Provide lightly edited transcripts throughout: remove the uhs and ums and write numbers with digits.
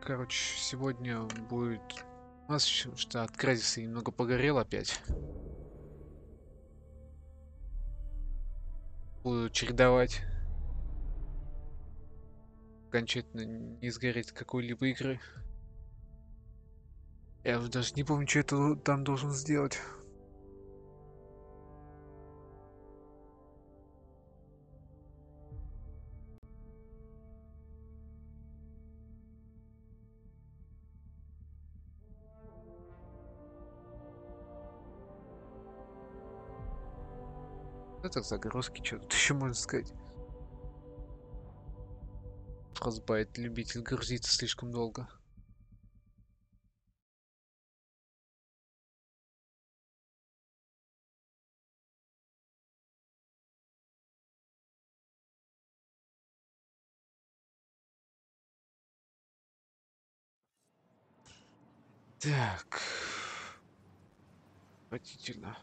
Короче, сегодня будет у нас что от Кразиса немного погорел опять. Буду чередовать. Окончательно не сгореть какой-либо игры. Я уже даже не помню, что это там должен сделать. Это загрузки, что тут еще можно сказать. Frostbite любитель грузиться слишком долго. Так. Отвратительно.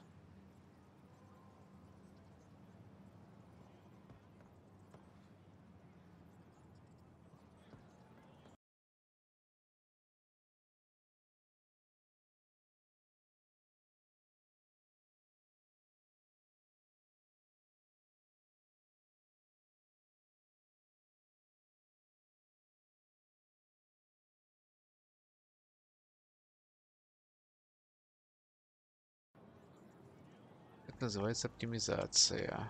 Это называется оптимизация.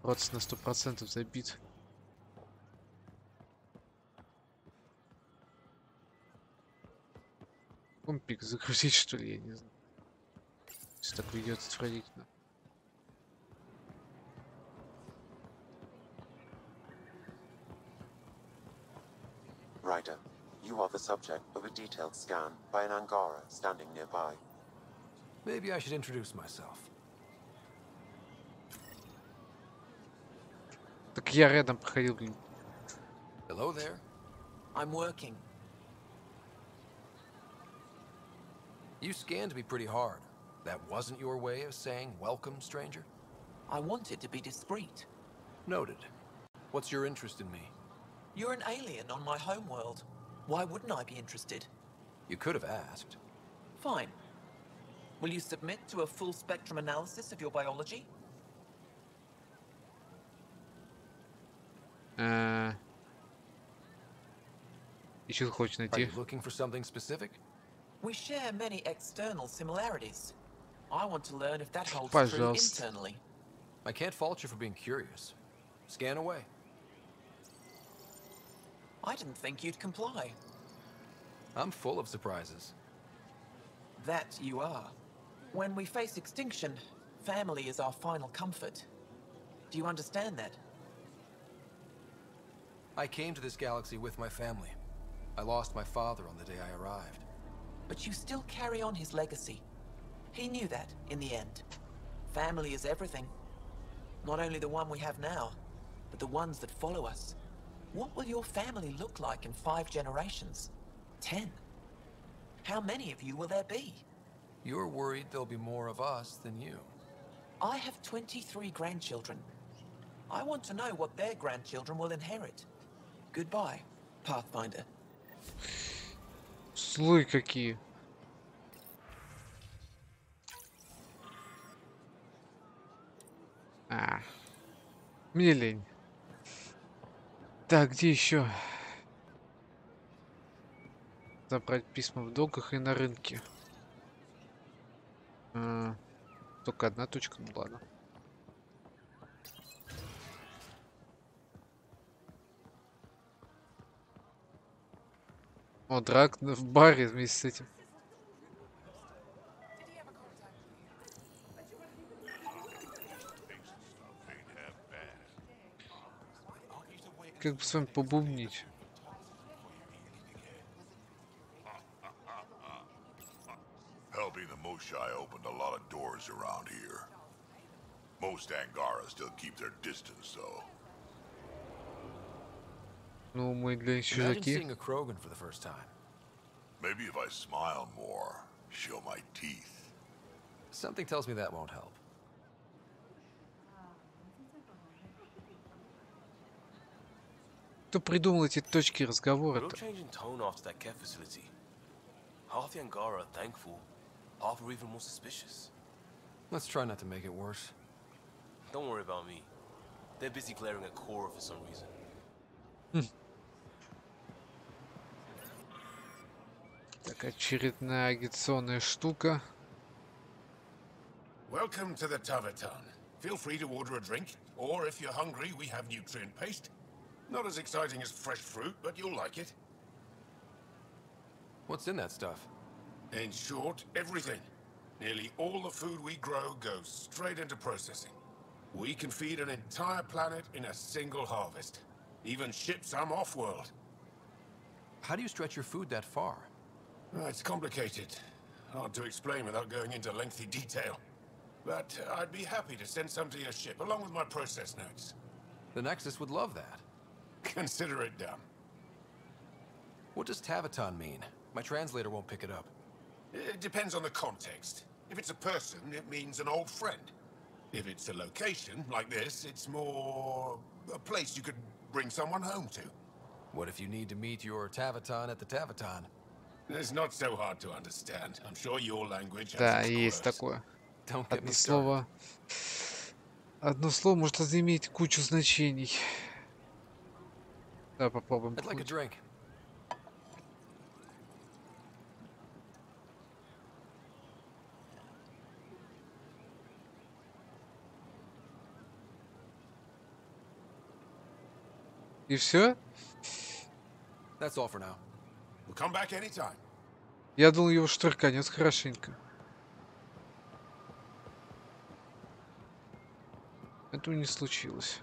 Проц на 100% забит. Компик загрузить, что ли, я не знаю. Все так ведет отвратительно. Ryder, you are the subject of a detailed scan by an Angara standing nearby. Maybe I should introduce myself. Так я рядом проходил, блин. Hello there. I'm working. You scanned me pretty hard. That wasn't your way of saying welcome, stranger? I wanted to be discreet. Noted. What's your interest in me? You're an alien on my homeworld. Why wouldn't I be interested? You could have asked. Fine. Will you submit to a full spectrum analysis of your biology? Еще хочешь Are найти? you looking for something specific? We share many external similarities. I want to learn if that holds true Пожалуйста. internally. I can't fault you for being curious. Scan away. I didn't think you'd comply. I'm full of surprises. That you are. When we face extinction, family is our final comfort. Do you understand that? I came to this galaxy with my family. I lost my father on the day I arrived. But you still carry on his legacy. He knew that, in the end. Family is everything. Not only the one we have now, but the ones that follow us. What will your family look like in 5 generations? 10? How many of you will there be? You're worried there'll be more of us than you. I have 23 grandchildren. I want to know what their grandchildren will inherit. Goodbye, Pathfinder. Слой какие. Мне лень. Так, где еще? Забрать письма в доках и на рынке. Только одна точка, ну ладно. О, драк в баре вместе с этим. Как бы с вами побубнить? Helping the Moshai opened a lot of doors around here. Most Angara still keep their distance, though. Ну, мы для Imagine чужаки. seeing a Krogan for the first time. Maybe if I smile more, show my teeth. Something tells me that won't help. Кто придумал эти точки A real разговора-то? change in tone after that care facility. Half the Angara are thankful, half are even more suspicious. Let's try not to make it worse. Don't worry about me. They're busy glaring at Cora for some reason. Так, очередная агитационная штука. Welcome to the Tavatan. Feel free to order a drink, or if you're hungry, we have nutrient paste. Not as exciting as fresh fruit, but you'll like it. What's in that stuff? In short, everything. Nearly all the food we grow goes straight into processing. We can feed an entire planet in a single harvest. Even ship some off-world. How do you stretch your food that far? It's complicated. Hard to explain without going into lengthy detail. But I'd be happy to send some to your ship, along with my process notes. The Nexus would love that. Consider it done. What does Tavatan mean? My translator won't pick it up. It depends on the context. If it's a person, it means an old friend. If it's a location, like this, it's more a place you could bring someone home to. What if you need to meet your Tavatan at the Tavatan? It's not so hard to understand. I'm sure your language has Да, its есть quirks. такое. Don't get me Одно started. слово. Одно слово может иметь кучу значений. Давай попробуем. I'd like a drink. И все? That's all for now. We'll come back anytime. Я думал, его штриканет хорошенько. Этого не случилось.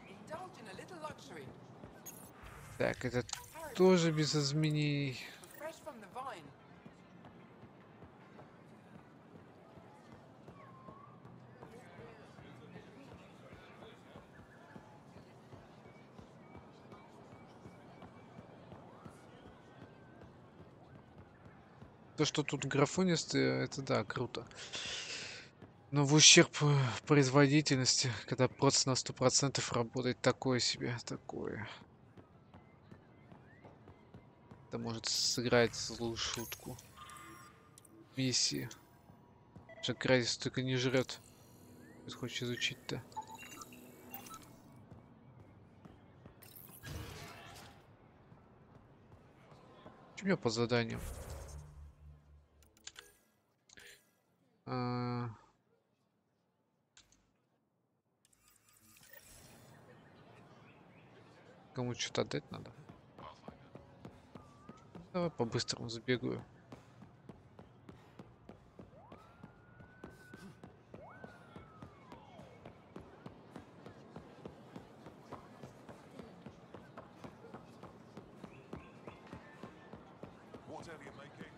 Indulge in a little luxury. Так, это тоже без изменений. Fresh from the vine. То, что тут графонистые, это да, круто. Но в ущерб производительности, когда просто на 100% работает такое себе, такое. Это может сыграть злую шутку. Миссии. Же Крайзис только не жрет. Что хочешь изучить-то? Что у меня по заданию? Кому что-то отдать надо. Давай по-быстрому забегаю. Whatever you're making.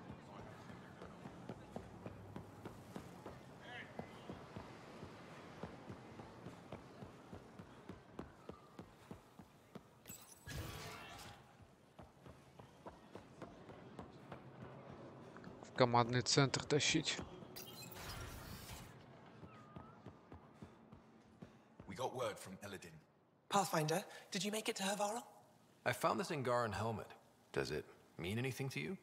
В командный центр тащить. We got word from Eladin. Pathfinder, did you make it to Hervarl? I found this Angaran helmet. Does it mean anything to you?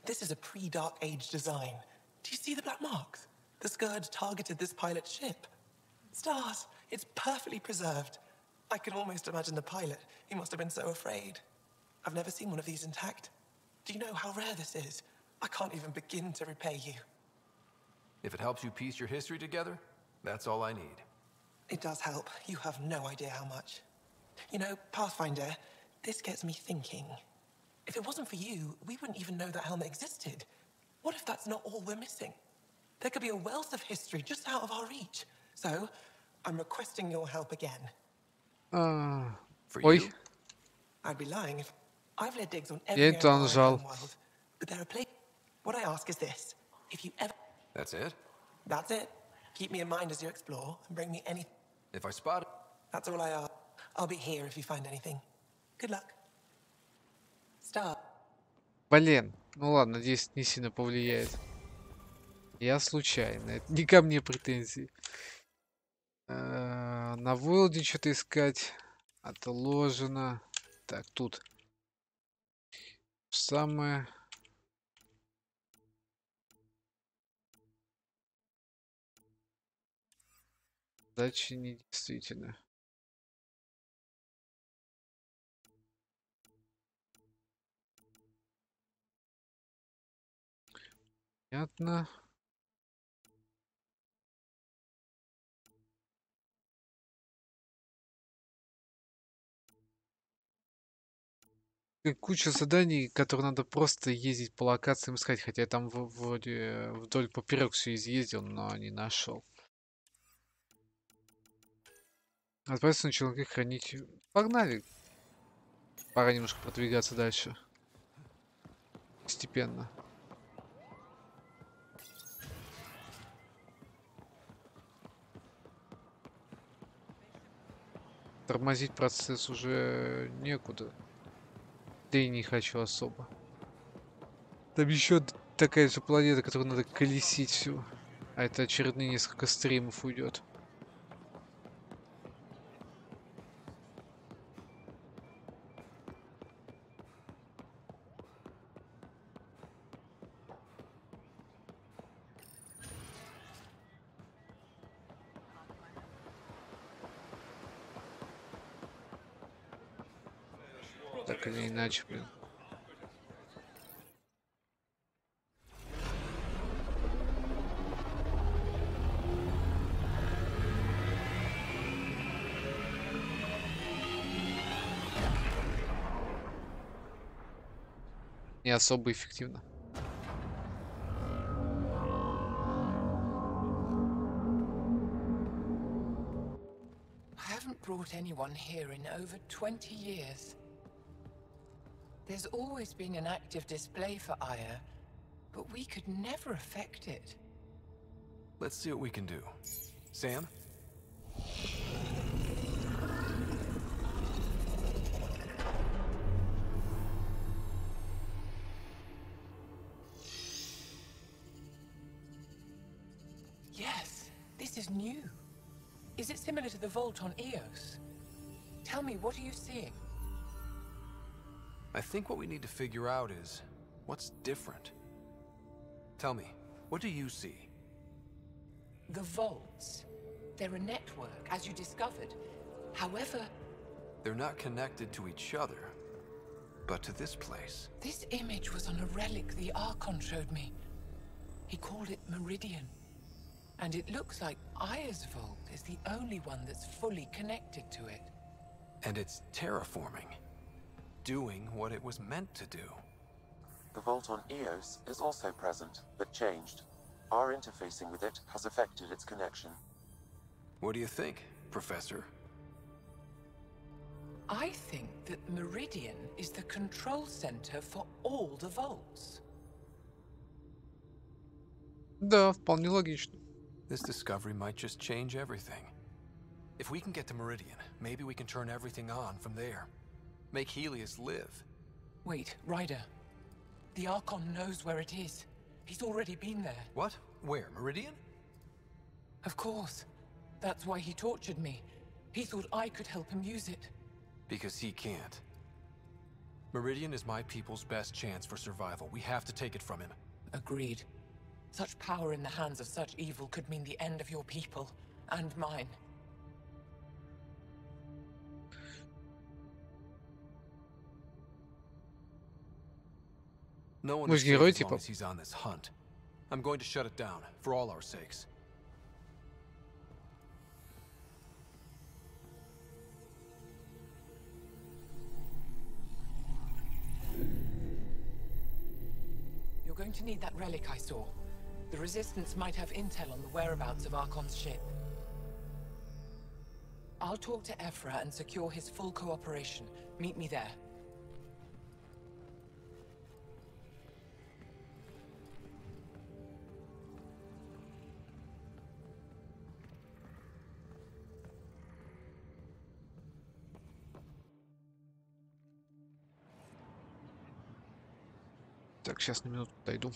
This is a pre-Dark Age design. Do you see the black marks? The Scourge targeted this pilot's ship. Stars, it's perfectly preserved. I can almost imagine the pilot. He must have been so afraid. I've never seen one of these intact. Do you know how rare this is? I can't even begin to repay you. If it helps you piece your history together, that's all I need. It does help. You have no idea how much. You know, Pathfinder, this gets me thinking. If it wasn't for you, we wouldn't even know that helmet existed. What if that's not all we're missing? There could be a wealth of history just out of our reach. So, I'm requesting your help again. For Ой, you? I'd be lying if I've led digs on Я every не то area нажал. in the world. But there are places. What I ask is this. If you ever... That's it? That's it. Keep me in mind as you explore and bring me any... If I spot it, That's all I ask. I'll be here if you find anything. Good luck. Start. блин. Ну ладно, надеюсь, не сильно повлияет. Я случайно. Это не ко мне претензии. На Войлде что-то искать. Отложено. Так, тут. Самое. Дача не действительно. Понятно. И куча заданий, которые надо просто ездить по локациям искать. Хотя я там вроде вдоль поперек все изъездил, но не нашел. Отправиться на челноке хранить. Погнали. Пора немножко продвигаться дальше. Постепенно. Тормозить процесс уже некуда. Да и не хочу особо. Там еще такая же планета, которую надо колесить всю. А это очередные несколько стримов уйдет. Так или иначе, блин. Не особо эффективно. I haven't brought anyone here in over 20 years. There's always been an active display for Aya, but we could never affect it. Let's see what we can do. Sam? Yes, this is new. Is it similar to the vault on Eos? Tell me, what are you seeing? I think what we need to figure out is what's different. Tell me, what do you see? The vaults. They're a network, as you discovered. However, They're not connected to each other, but to this place. this image was on a relic the Archon showed me. He called it Meridian. And it looks like Aya's vault is the only one that's fully connected to it. And it's terraforming. Doing what it was meant to do. The vault on Eos is also present, but changed. Our interfacing with it has affected its connection. What do you think, Professor? I think that Meridian is the control center for all the vaults. Да, вполне логично. This discovery might just change everything. If we can get to Meridian, maybe we can turn everything on from there. Make Helios live. Wait, Ryder. The Archon knows where it is. He's already been there. What? Where? Meridian? Of course. That's why he tortured me. He thought I could help him use it. Because he can't. Meridian is my people's best chance for survival. We have to take it from him. Agreed. Such power in the hands of such evil could mean the end of your people, and mine. No one Вы is же safe герой, as long типа. as he's on this hunt. I'm going to shut it down, for all our sakes. You're going to need that relic I saw. The Resistance might have intel on the whereabouts of Archon's ship. I'll talk to Ephra and secure his full cooperation. Meet me there. Так, сейчас на минуту дойду.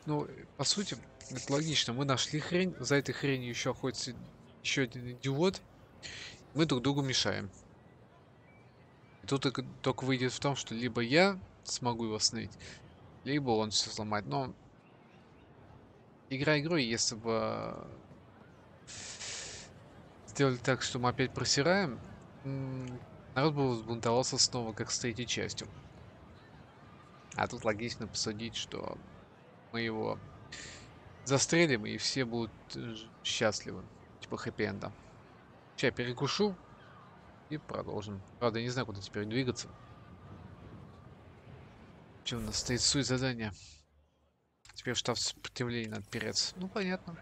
Ну, по сути, это логично. Мы нашли хрень, за этой хренью еще охотится еще один идиот. Мы друг другу мешаем. И тут только выйдет в том, что либо я смогу его остановить, либо он все сломает. Но игра игрой, если бы сделали так, что мы опять просираем, народ бы взбунтовался снова, как с третьей частью. А тут логично посудить, что мы его застрелим, и все будут счастливы. Типа хэппи-энда. Сейчас перекушу и продолжим. Правда, я не знаю, куда теперь двигаться. Что у нас стоит суть задания? Теперь в штаб сопротивления надо переться. Ну, понятно.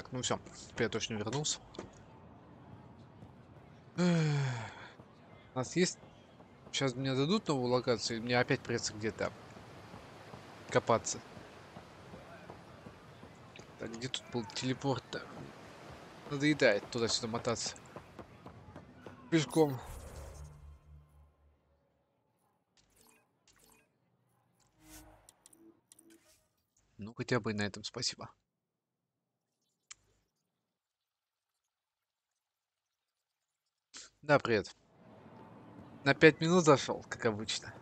Так, ну все, теперь я точно вернулся. Эх, у нас есть... Сейчас мне дадут новую локацию, и мне опять придется где-то копаться. Так, где тут был телепорт-то? Надоедает туда-сюда мотаться. Пешком. Ну, хотя бы и на этом спасибо. Да, привет. На 5 минут зашел, как обычно.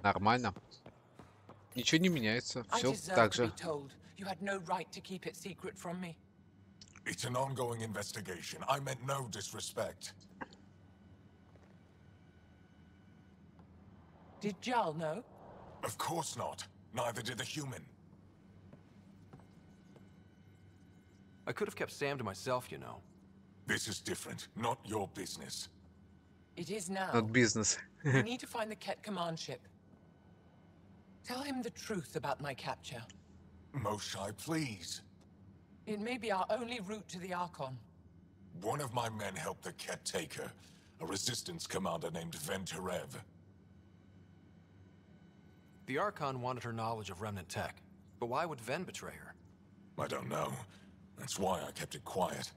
Нормально. Ничего не меняется. I Все deserve так to be же. told. You had no right to keep it secret from me. It's an ongoing investigation. I meant no disrespect. Did Jarl know? Of course not. Neither did the human. I could have kept Sam to myself, you know. This is different. Not your business. It is now. Not business. We need to find the Ket command ship. Tell him the truth about my capture. Moshai, please. It may be our only route to the Archon. One of my men helped the Ket take her. A resistance commander named Venterev. The Archon wanted her knowledge of Remnant tech, but why would Ven betray her? I don't know. That's why I kept it quiet.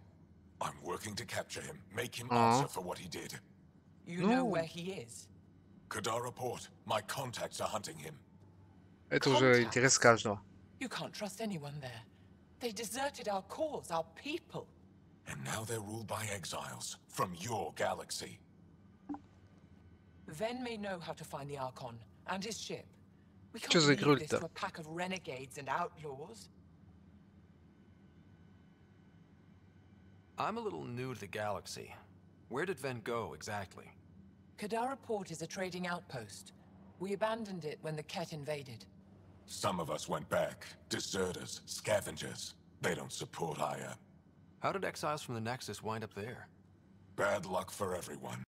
I'm working to capture him, make him Aw. answer for what he did. You No. know where he is? Kadar Port. My contacts are hunting him. Это уже интерес Contacts. каждого. You can't trust anyone there. They deserted our cause, our people. And now they're ruled by exiles from your galaxy. Ven may know how to find the Archon and his ship. We Чё can't за leave this игруль-то? to a pack of renegades and outlaws. I'm a little new to the galaxy. Where did Ven go exactly? Kadara Port is a trading outpost. We abandoned it when the Ket invaded. Some of us went back. Deserters, scavengers. They don't support Aya. How did exiles from the Nexus wind up there? Bad luck for everyone.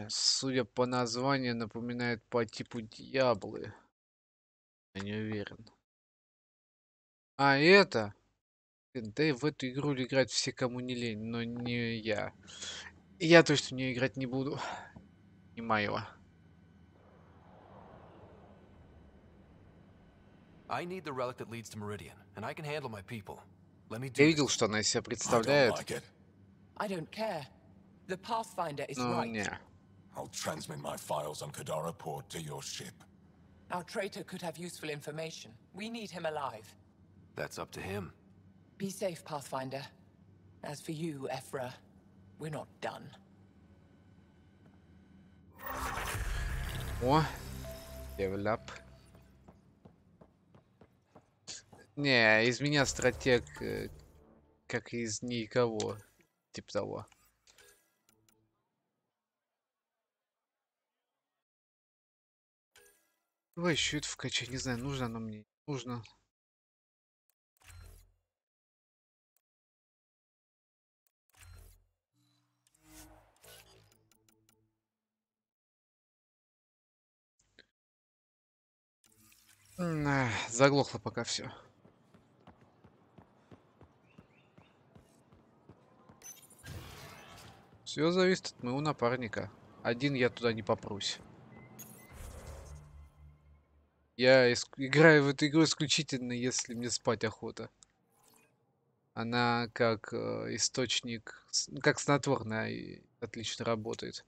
Судя по названию, напоминает по типу Диаблы. Я не уверен. А это? Блин, да и в эту игру играть все, кому не лень, но не я. И я точно в нее играть не буду. Не моего. I need the relic that leads to Meridian, and I can handle my people. Let me Я do видел, this. что она из себя I don't представляет. like it. I don't care. The Pathfinder is Ну, right. не. I'll transmit my files on Kadara Port to your ship. Our traitor could have useful information. We need him alive. That's up to him. Be safe, Pathfinder. As for you, Ephra, we're not done. О, левеляп. Не, из меня стратег, как из никого. Типа того. Давай еще это вкачать, не знаю, нужно оно мне. Нужно. Заглохло пока все. Все зависит от моего напарника. Один я туда не попрусь. Я играю в эту игру исключительно, если мне спать охота. Она как источник, ну, как снотворная, и отлично работает.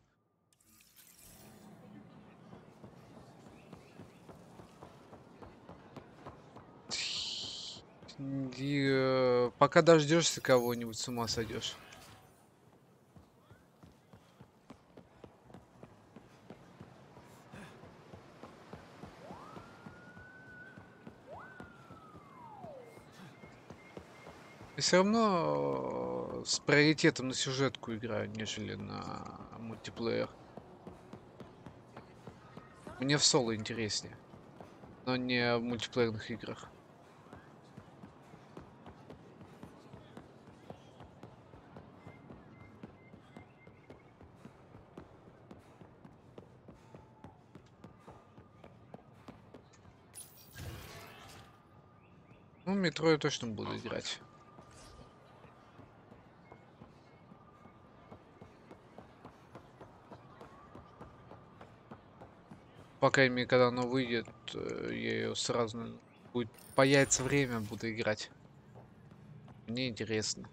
И, пока дождешься кого-нибудь, с ума сойдешь. И все равно с приоритетом на сюжетку играю, нежели на мультиплеер. Мне в соло интереснее, но не в мультиплеерных играх. Ну, метро я точно буду играть. По крайней мере, когда оно выйдет, я ее сразу, наверно, будет появится время, буду играть. Мне интересно,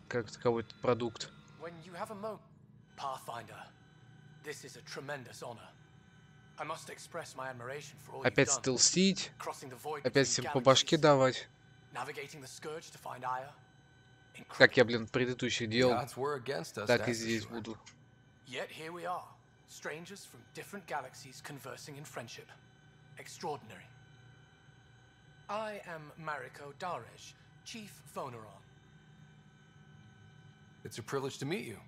как таковой этот продукт. When you have a moment, Pathfinder, this is a tremendous honor. I must express my admiration for all you've Опять done. стелсить, Crossing the void опять between всем по башке galaxies, давать. navigating the scourge to find Aya. Как я, Incredible. в предыдущих The делал, odds were against us, так и that's for здесь sure. буду. Yet here we are, strangers from different galaxies conversing in friendship. Extraordinary. I am Mariko Daresh, Chief Voneron. It's a privilege to meet you.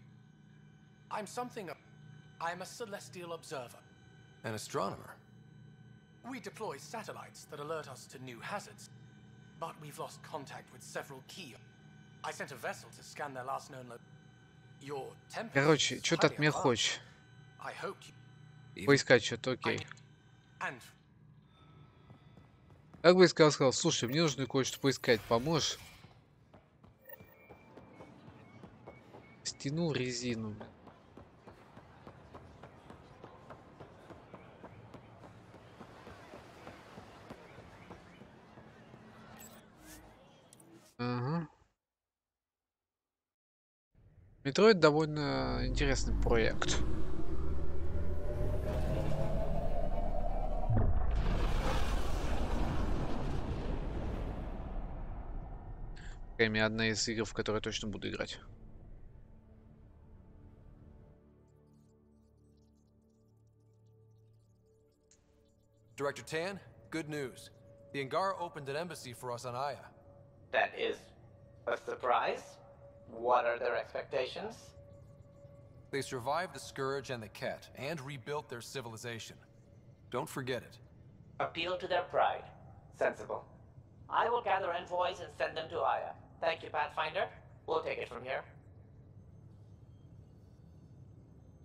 I'm a celestial observer. An astronomer? We deploy satellites that alert us to new hazards, but we've lost contact with several key. I sent a vessel to scan their last known Your Tempest Короче, is что ты от highly меня advanced. хочешь? I hoped you... Поискать что-то, окей. And Как бы я сказал, слушай, мне нужно кое-что поискать, поможешь? Стянул резину, блин. Ага. Метроид довольно интересный проект. По крайней мере, одна из игр, в которые я точно буду играть. Director Tan, good news. The Angara opened an embassy for us on Aya. That is a surprise. What are their expectations? They survived the Scourge and the Ket, and rebuilt their civilization. Don't forget it. Appeal to their pride. Sensible. I will gather envoys and send them to Aya. Thank you, Pathfinder. We'll take it from here.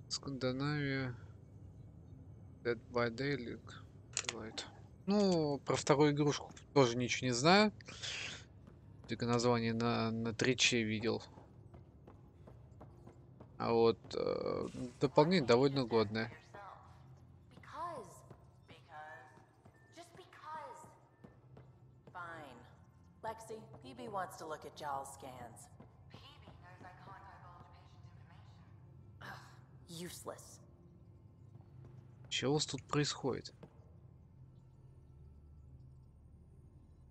Скандинавия. Dead by Daylight. Light. Ну, про вторую игрушку тоже ничего не знаю. Только название на триче видел. А вот дополнение довольно годное. Fine. Lexi, PB wants to look at Jal's scans. PB knows I can't divulge patient information. Useless. Чего у вас тут происходит?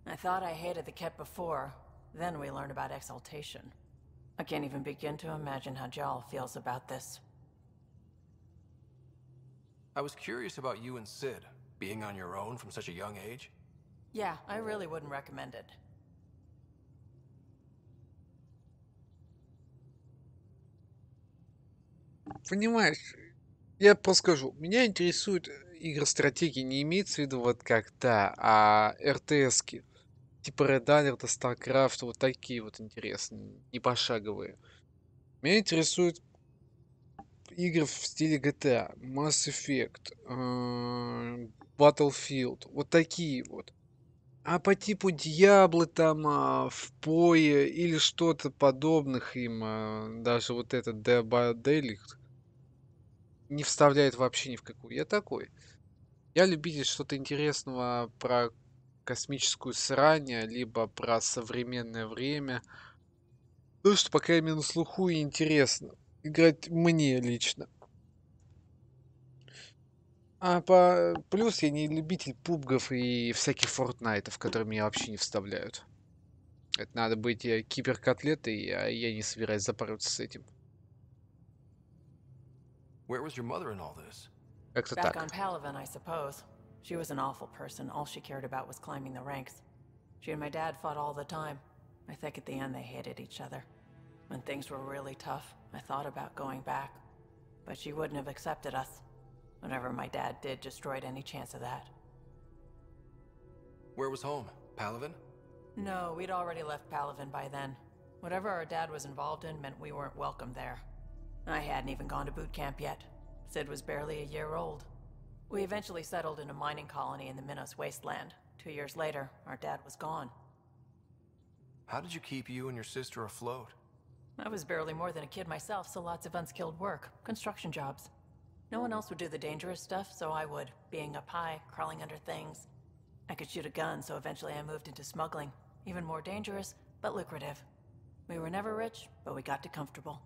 I thought I hated the Ket before. Then we learned about exaltation. I can't even begin to imagine how Jal feels about this. I was curious about you and Sid, being on your own from such a young age. Yeah, I really wouldn't recommend it. Понимаешь, я просто скажу, меня интересует игростратегии, не имеется в виду вот как, да, а РТСки. Типа Red Alert, StarCraft, вот такие вот интересные, не пошаговые. Меня интересуют игры в стиле GTA, Mass Effect, Battlefield, вот такие вот. А по типу Диаблы там, в Пое или что-то подобных им, даже вот этот Dead by Daylight не вставляет вообще ни в какую. Я такой. Я любитель что-то интересного про космическую срань, либо про современное время. То, что, по крайней мере, на слуху и интересно. Играть мне лично. А по плюс я не любитель пубгов и всяких фортнайтов, которые меня вообще не вставляют. Это надо быть киберкотлетой, а я не собираюсь запороться с этим. Where was your mother in all this? Как-то Back так. on Palaven, I suppose. She was an awful person. All she cared about was climbing the ranks. She and my dad fought all the time. I think at the end they hated each other. When things were really tough, I thought about going back. But she wouldn't have accepted us. Whatever my dad did destroyed any chance of that. Where was home? Palaven? No, we'd already left Palaven by then. Whatever our dad was involved in meant we weren't welcome there. I hadn't even gone to boot camp yet. Sid was barely a year old. We eventually settled in a mining colony in the Minos wasteland. 2 years later, our dad was gone. How did you keep you and your sister afloat? I was barely more than a kid myself, so lots of unskilled work. Construction jobs. No one else would do the dangerous stuff, so I would. Being up high, crawling under things. I could shoot a gun, so eventually I moved into smuggling. Even more dangerous, but lucrative. We were never rich, but we got too comfortable.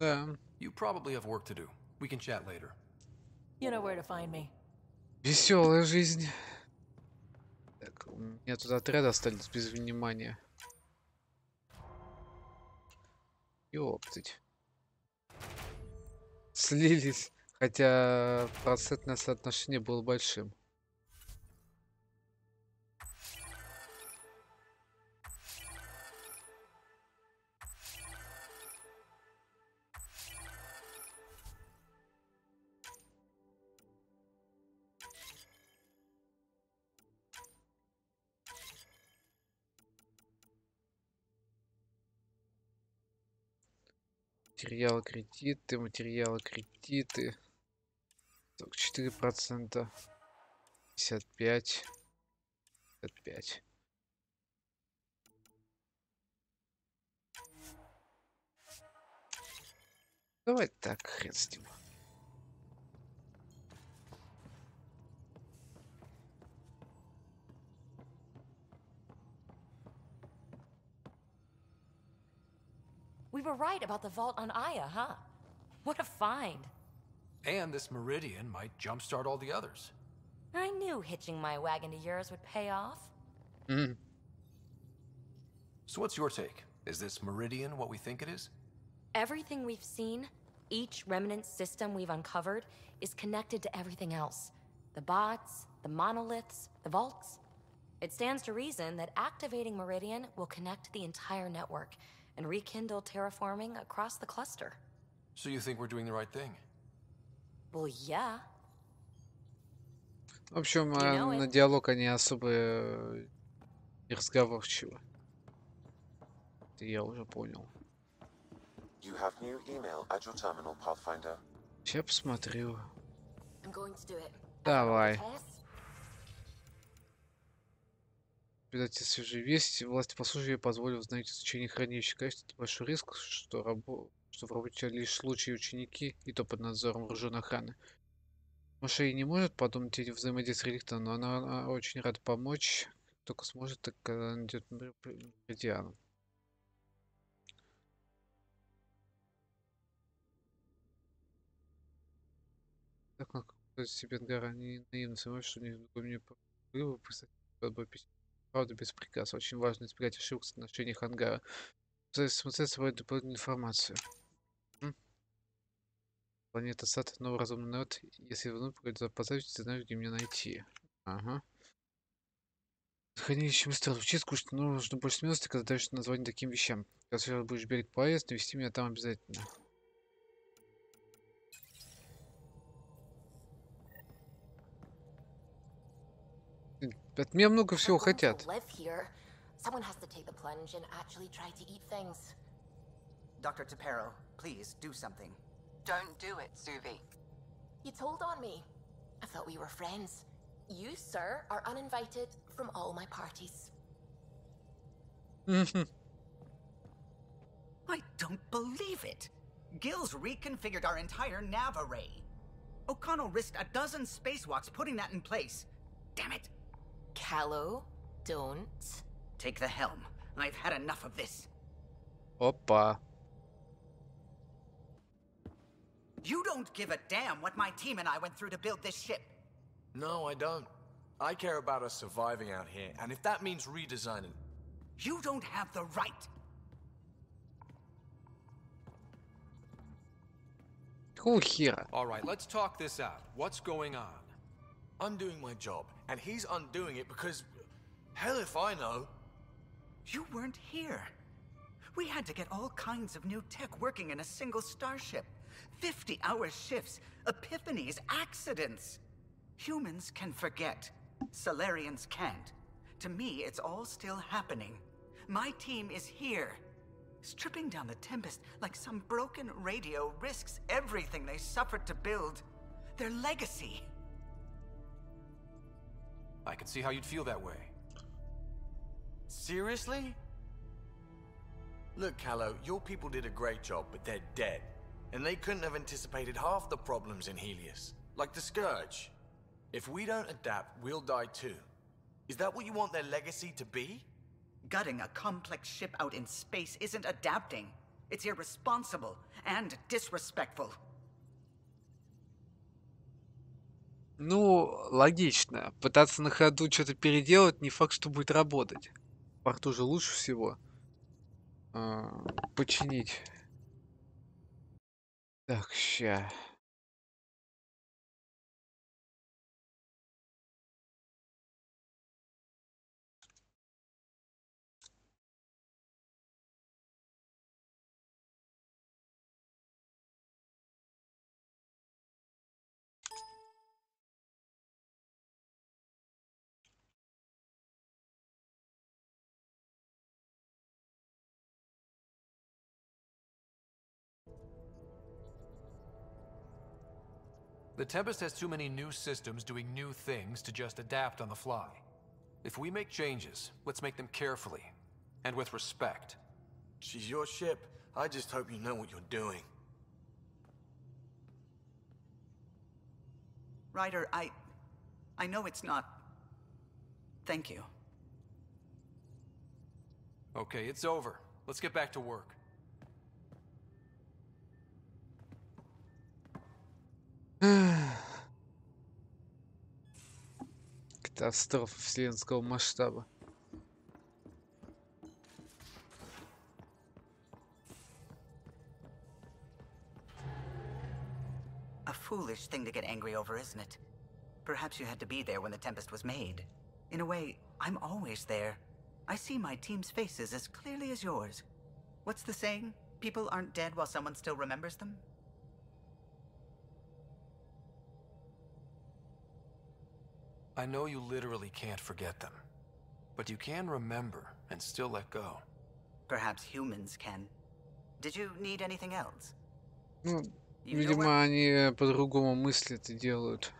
You probably have work to do. We can chat later. You know where to find me. Веселая жизнь. Так, у меня тут отряды остались без внимания. Ёптыть. Слились. Хотя процентное соотношение было большим. Материалы, кредиты. 44%. 55. 55. Давай так, хрен с ним. We were right about the vault on Aya, huh? What a find. And this Meridian might jumpstart all the others. I knew hitching my wagon to yours would pay off. So what's your take? Is this Meridian what we think it is? Everything we've seen, each remnant system we've uncovered, is connected to everything else. The bots, the monoliths, the vaults. It stands to reason that activating Meridian will connect the entire network and rekindle terraforming across the cluster. So you think we're doing the right thing? Well, yeah. В общем, на диалог они особо не разговорчивы. Это я уже понял. You have new email at your terminal, Pathfinder. Сейчас посмотрю. I'm going to do it. Давай. Передайте свежие вести. Власти послужили позволили узнать изучение хранилища. Конечно, это большой риск, что в работе лишь случаи ученики, и то под надзором вооруженной охраны. Может, и не может подумать о взаимодействии реликта, но она очень рада помочь. Как только сможет, так когда найдет Меридиану. Так как себе Ангара не наивно сомневаюсь, что мне выпустить подбор писем. Правда, без приказа. Очень важно избегать ошибок в отношениях Ангара. Смотреть свою дополнительную информацию. Планета Сад, новый разумный народ. Если вновь придется позавить, ты знаешь, где меня найти. Ага. Хранилище места звучит скучно, но нужно больше смелости, когда даешь название таким вещам. Когда будешь берег поезд, навести меня там обязательно. От меня много всего хотят. Dr. Tapero, please do something. Don't do it, Suvi. You told on me. I thought we were friends. You, sir, are uninvited from all my parties. I don't believe it. Gills reconfigured our entire nav array. O'Connell risked a dozen spacewalks putting that in place. Damn it. Callow, don't. Take the helm. I've had enough of this. Опа. You don't give a damn what my team and I went through to build this ship. No, I don't. I care about us surviving out here, and if that means redesigning... You don't have the right. Какого хера? All right, let's talk this out. What's going on? I'm doing my job, and he's undoing it because... Hell if I know. You weren't here. We had to get all kinds of new tech working in a single starship. 50-hour shifts, epiphanies, accidents. Humans can forget. Solarians can't. To me, it's all still happening. My team is here. Stripping down the Tempest like some broken radio risks everything they suffered to build. Their legacy. I can see how you'd feel that way. Seriously? Look, Callow, your people did a great job, but they're dead. And they couldn't have anticipated half the problems in Helios. Like the Scourge. If we don't adapt, we'll die too. Is that what you want their legacy to be? Gutting a complex ship out in space isn't adapting. It's irresponsible and disrespectful. Ну, логично. Пытаться на ходу что-то переделать, не факт, что будет работать. Порту же лучше всего починить. Так, ща. The Tempest has too many new systems doing new things to just adapt on the fly. If we make changes, let's make them carefully, and with respect. She's your ship. I just hope you know what you're doing. Ryder, I know it's not... Thank you. Okay, it's over. Let's get back to work. Катастрофа вселенского масштаба. A foolish thing to get angry over, isn't it? Perhaps you had to be there when the Tempest was made. In a way, I'm always there. I see my team's faces as clearly as yours. What's the saying? People aren't dead while someone still remembers them? I know you literally can't forget them, but you can remember and still let go. Perhaps humans can. Did you need anything else? Ну, видимо, они по-другому мыслят и делают.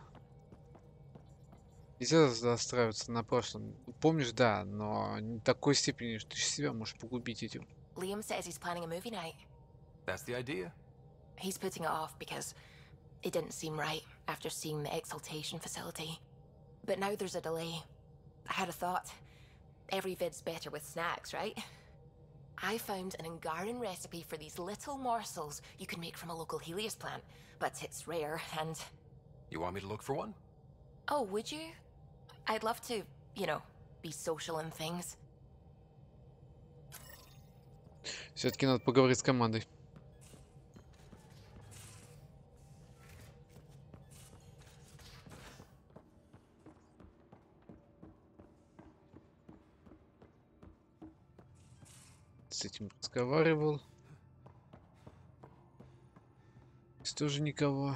Нельзя застраиваться на прошлом. Помнишь, да, но не такой степени, что ты себя можешь погубить этим. Liam says he's planning a movie night. That's the idea. He's putting it off because it didn't seem right after seeing the exaltation facility. But now there's a delay. I had a thought. Every vid's better with snacks, right? I found an Angaran recipe for these little morsels you can make from a local Helios plant, but it's rare and... You want me to look for one? Oh, would you? I'd love to, you know, be social and things. Все-таки надо поговорить с командой. С этим разговаривал. Здесь тоже никого.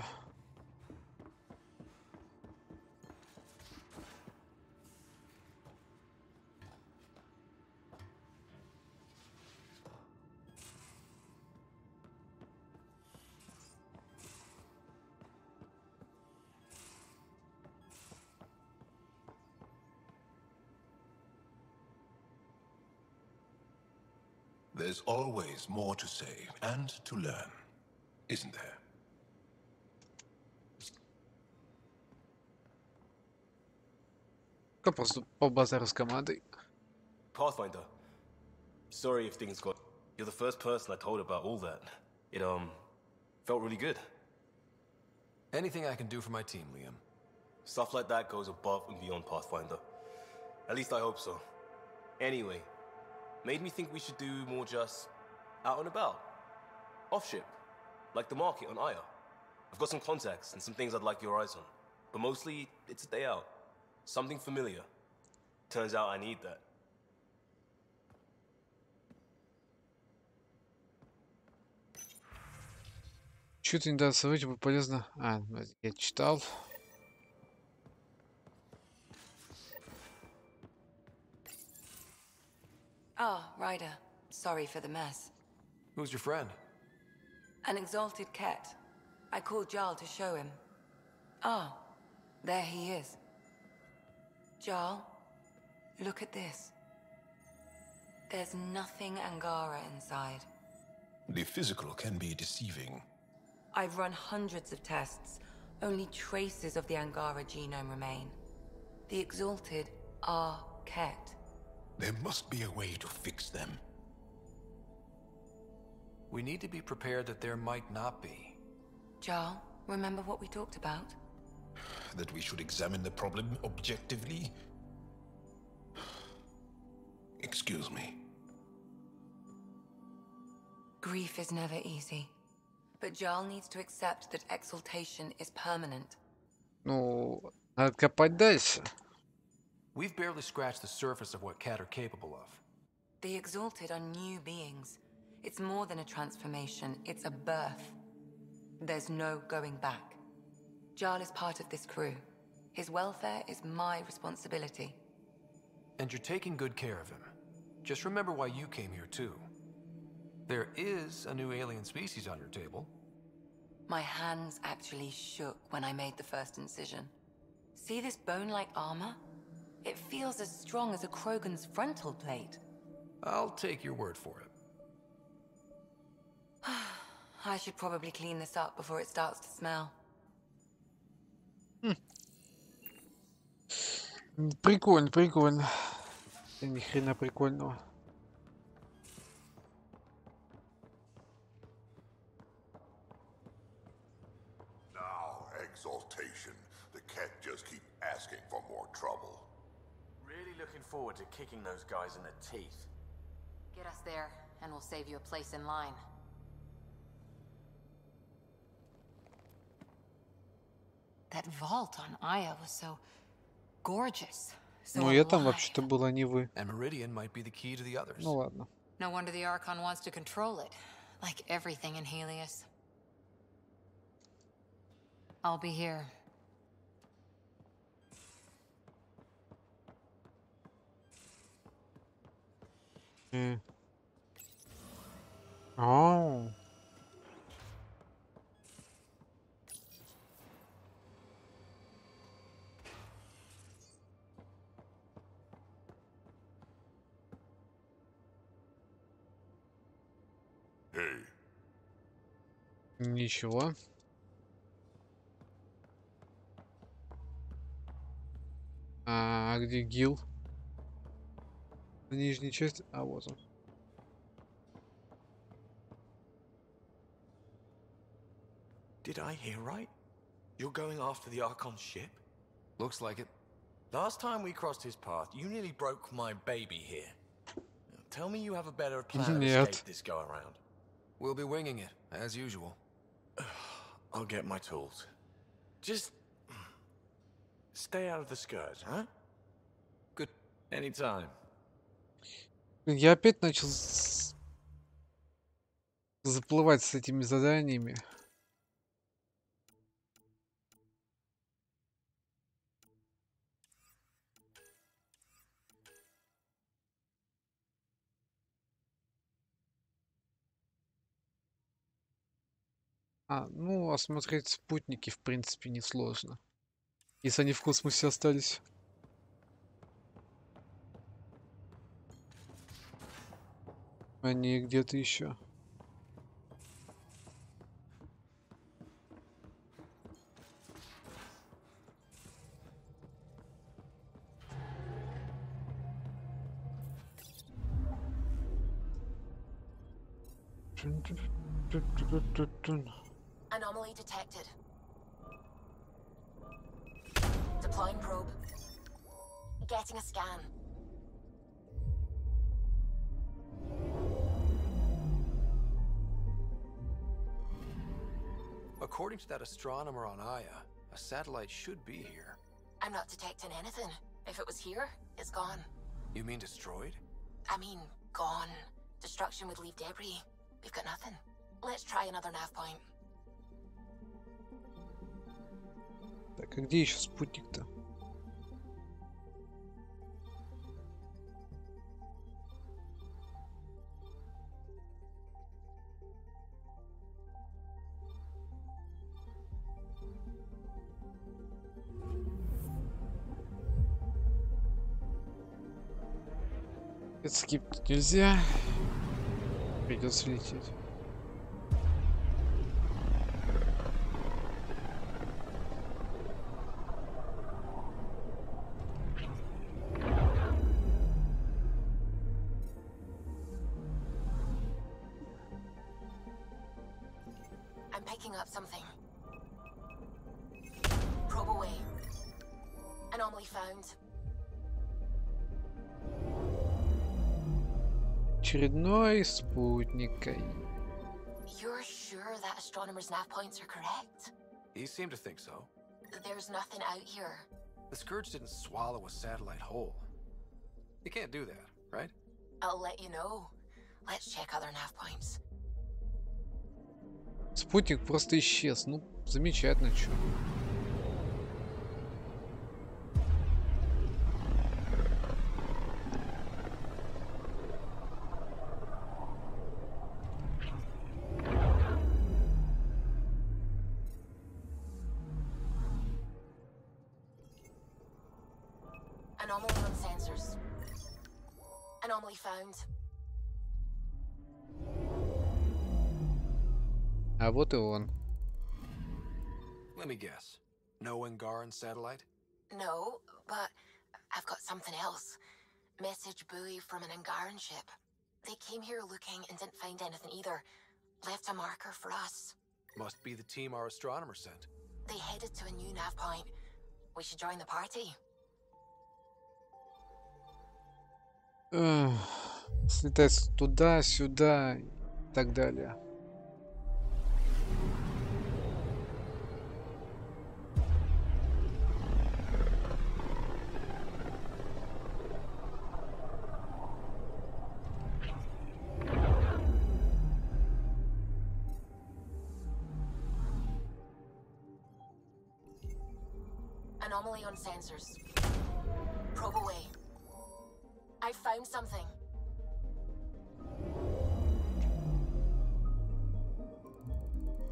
There's always more to say and to learn, isn't there? Как просто по базару с командой. Pathfinder. Sorry if things got... You're the first person I told about all that. It, felt really good. Anything I can do for my team, Liam. Stuff like that goes above and beyond Pathfinder. At least I hope so. Anyway, made me think we should do more just out and about. Off ship. Like the market on Aya. I've got some contacts and some things I'd like your eyes on. But mostly, it's a day out. Something familiar. Turns out I need that. Чё-то не дается выйти, бы полезно. А, я читал. Ah, Ryder. Sorry for the mess. Who's your friend? An exalted cat. I called Jarl to show him. Ah, there he is. Jarl, look at this. There's nothing Angara inside. The physical can be deceiving. I've run hundreds of tests. Only traces of the Angara genome remain. The Exalted are Ket. There must be a way to fix them. We need to be prepared that there might not be. Jarl, remember what we talked about? That we should examine the problem objectively? Excuse me. Grief is never easy. But Jarl needs to accept that exaltation is permanent. Ну, надо копать дальше. We've barely scratched the surface of what Cat are capable of. The Exalted are new beings. It's more than a transformation, it's a birth. There's no going back. Jarl is part of this crew. His welfare is my responsibility. And you're taking good care of him. Just remember why you came here too. There is a new alien species on your table. My hands actually shook when I made the first incision. See this bone-like armor? It feels as strong as a Krogan's frontal plate. I'll take your word for it. I should probably clean this up before it starts to smell. Прикольно, прикольно. Да ни хрена прикольного. Now, exaltation. The Ket just keep asking for more trouble. Really looking forward to kicking those guys in the teeth. Get us there, and we'll save you a place in line. That vault on Aya was so gorgeous. So Ну, я там alive. вообще-то был, а не вы. And Meridian might be the key to the others. Ну ладно. No wonder the Archon wants to control it, like everything in Helios. I'll be here. Oh. Hey, Ничего. А где Гил? Нижняя часть. А вот он. Did I hear right? You're going after the Archon's ship? Looks like it. Last time we crossed his path, you nearly broke my baby here. Now, tell me you have a better plan of Нет. escape this go around. We'll be winging it, as usual. I'll get my tools. Just stay out of the Scourge, huh? Good. Anytime. Я опять начал заплывать с этими заданиями. Ну, осмотреть спутники, в принципе, несложно. Если они в космосе остались. Они где-то еще. Anomaly detected. Deploying probe. Getting a scan. According to that astronomer on Aya, a satellite should be here. I'm not detecting anything. If it was here, it's gone. You mean destroyed? I mean, gone. Destruction would leave debris. We've got nothing. Let's try another nav point. Так, а где еще спутник-то? Скипнуть нельзя. Придется лететь. I'm picking up something. Probe away. Anomaly found. Очередной спутник. You're sure that astronomer's nav points are correct? He seemed to think so. There's nothing out here. The Scourge didn't swallow a satellite whole. You can't do that, right? I'll let you know. Let's check other nav points. Спутник просто исчез. Ну, замечательно, чё. Anomaly on sensors. Anomaly found. А вот и он. Let me guess. No Angaran satellite? No, but I've got something else. Message buoy from an Angaran ship. They came here looking and didn't find anything either. Left a marker for us. Must be the team our astronomer sent. They headed to a new nav point. We should join the party. Слетать туда, сюда и так далее. Anomaly on sensors. Probe away. I found something.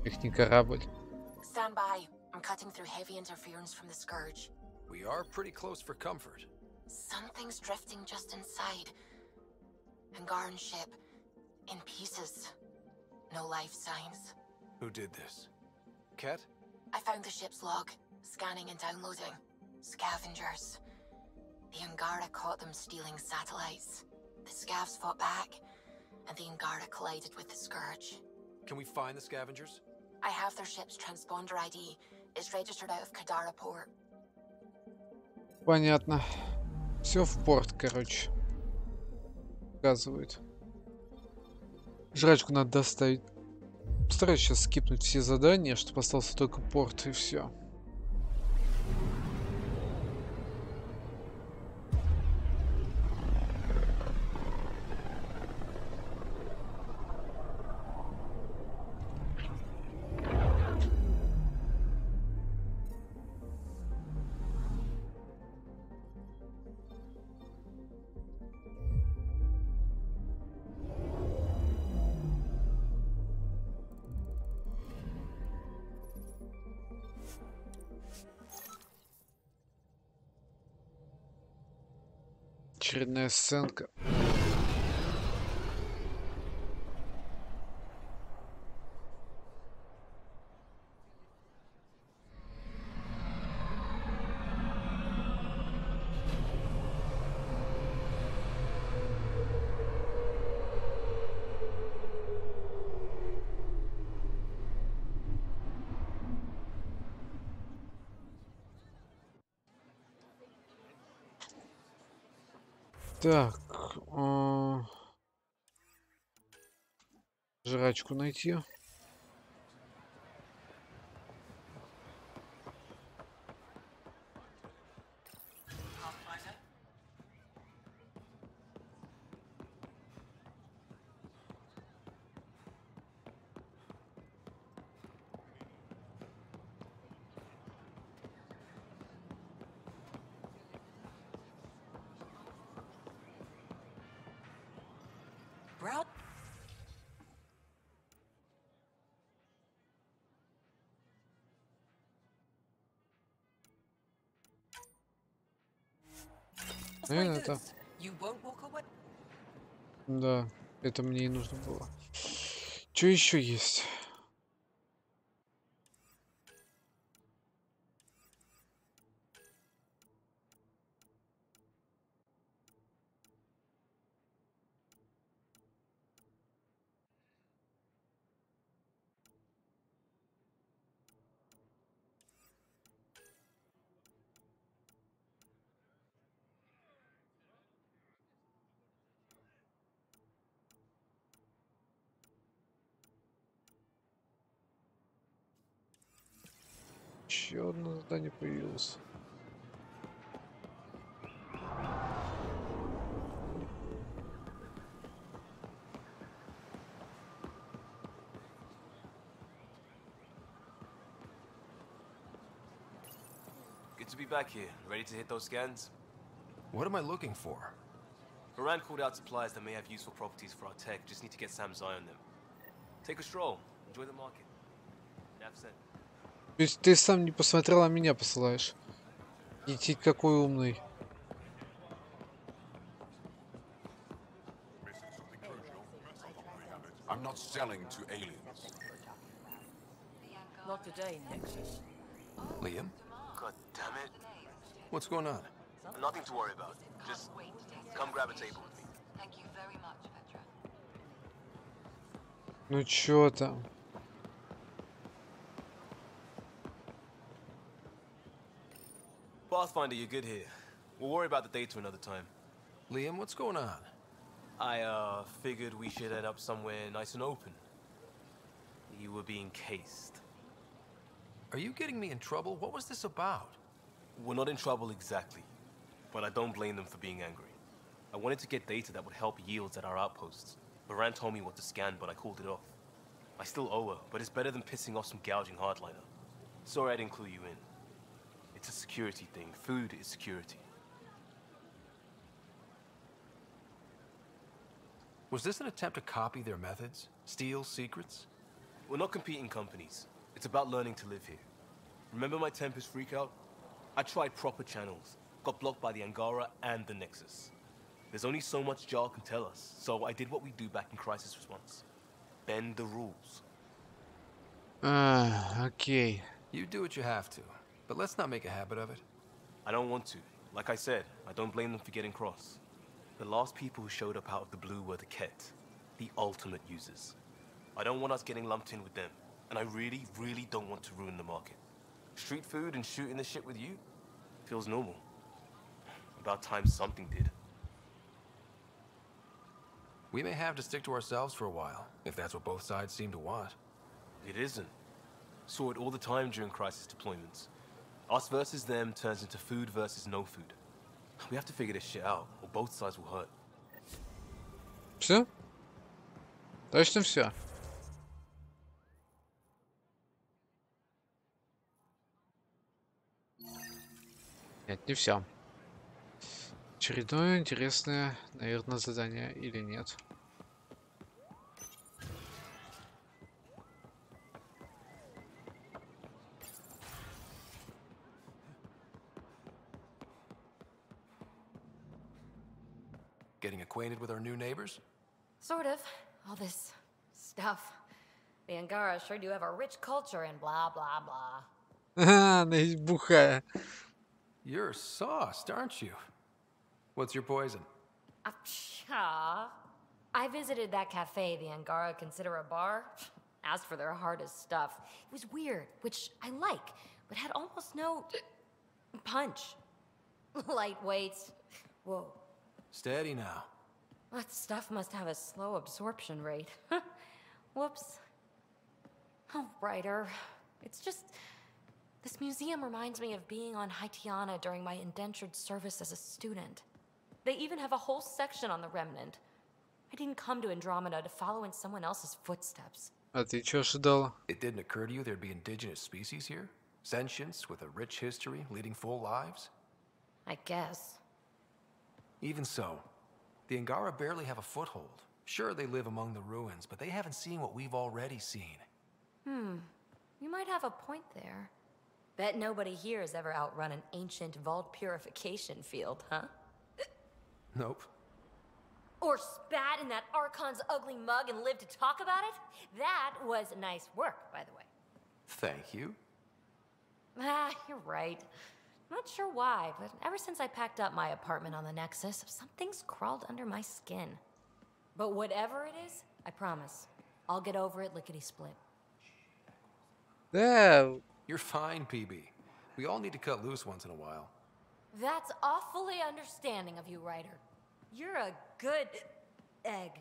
Их не корабль. Stand by. I'm cutting through heavy interference from the Scourge. We are pretty close for comfort. Something's drifting just inside. Angaran ship. In pieces. No life signs. Who did this? Ket? I found the ship's log. Scanning and downloading. Scavengers. The Angara caught them stealing satellites. The Scavs fought back, and the Angara collided with the Scourge. Can we find the scavengers? I have their ship's transponder ID. It's registered out of Kadara port. Понятно. Все в порт, короче. Указывает. Жрачку надо доставить. Постараюсь сейчас скипнуть все задания, чтобы остался только порт и все. Очередная сценка. Так, жрачку найти. Brad? Наверное, это... You won't walk away? Да, это мне и нужно было. Что еще есть? Еще одно задание появилось. Good to be back here. Ready to hit those scans? What am I looking for? Moran called out supplies that may have useful properties for our tech. Just need to get Sam's eye on them. Take a stroll. Enjoy the market. Enough said. То есть ты сам не посмотрел, а меня посылаешь. Идти какой умный. I'm not selling to aliens. Not today, Nexus. Liam? God damn it. What's going on? Nothing to worry about. Just come grab a table with me. Thank you very much, Petra. Ну чё там? Pathfinder, you're good here. We'll worry about the data another time. Liam, what's going on? I, figured we should head up somewhere nice and open. You were being cased. Are you getting me in trouble? What was this about? We're not in trouble exactly, but I don't blame them for being angry. I wanted to get data that would help yields at our outposts. Moran told me what to scan, but I called it off. I still owe her, but it's better than pissing off some gouging hardliner. Sorry I didn't clue you in. It's a security thing. Food is security. Was this an attempt to copy their methods? Steal secrets? We're not competing companies. It's about learning to live here. Remember my Tempest freakout? I tried proper channels. Got blocked by the Angara and the Nexus. There's only so much Jar can tell us, so I did what we do back in Crisis Response. Bend the rules. Окей. You do what you have to, but let's not make a habit of it. I don't want to. Like I said, I don't blame them for getting cross. The last people who showed up out of the blue were the Ket, the ultimate users. I don't want us getting lumped in with them, and I really, really don't want to ruin the market. Street food and shooting the shit with you feels normal. About time something did. We may have to stick to ourselves for a while, if that's what both sides seem to want. It isn't. Saw it all the time during crisis deployments. Us versus them turns into food versus no food. We have to figure this shit out, or both sides will hurt. Все? Точно все? Нет, не все. Очередное интересное, наверное, задание или нет. Getting acquainted with our new neighbors? Sort of. All this stuff. The Angara sure do have a rich culture and blah, blah, blah. Она есть бухая. You're sauced, aren't you? What's your poison? I visited that cafe the Angara consider a bar. Asked for their hardest stuff. It was weird, which I like, but had almost no punch. Lightweight. Whoa. Steady now. That stuff must have a slow absorption rate. Whoops. Oh, Ryder. It's just... This museum reminds me of being on Haitiana during my indentured service as a student. They even have a whole section on the Remnant. I didn't come to Andromeda to follow in someone else's footsteps. А ты чё ожидала? It didn't occur to you there'd be indigenous species here? Sentients with a rich history, leading full lives? I guess. Even so, the Angara barely have a foothold. Sure, they live among the ruins, but they haven't seen what we've already seen. You might have a point there. Bet nobody here has ever outrun an ancient vault purification field, huh? Nope. Or spat in that Archon's ugly mug and lived to talk about it? That was nice work, by the way. Thank you. Ah, you're right. Not sure why, but ever since I packed up my apartment on the Nexus, something's crawled under my skin. But whatever it is, I promise, I'll get over it lickety-split. Да, You're fine, PB. We all need to cut loose once in a while. That's awfully understanding of you, Ryder. You're a good egg.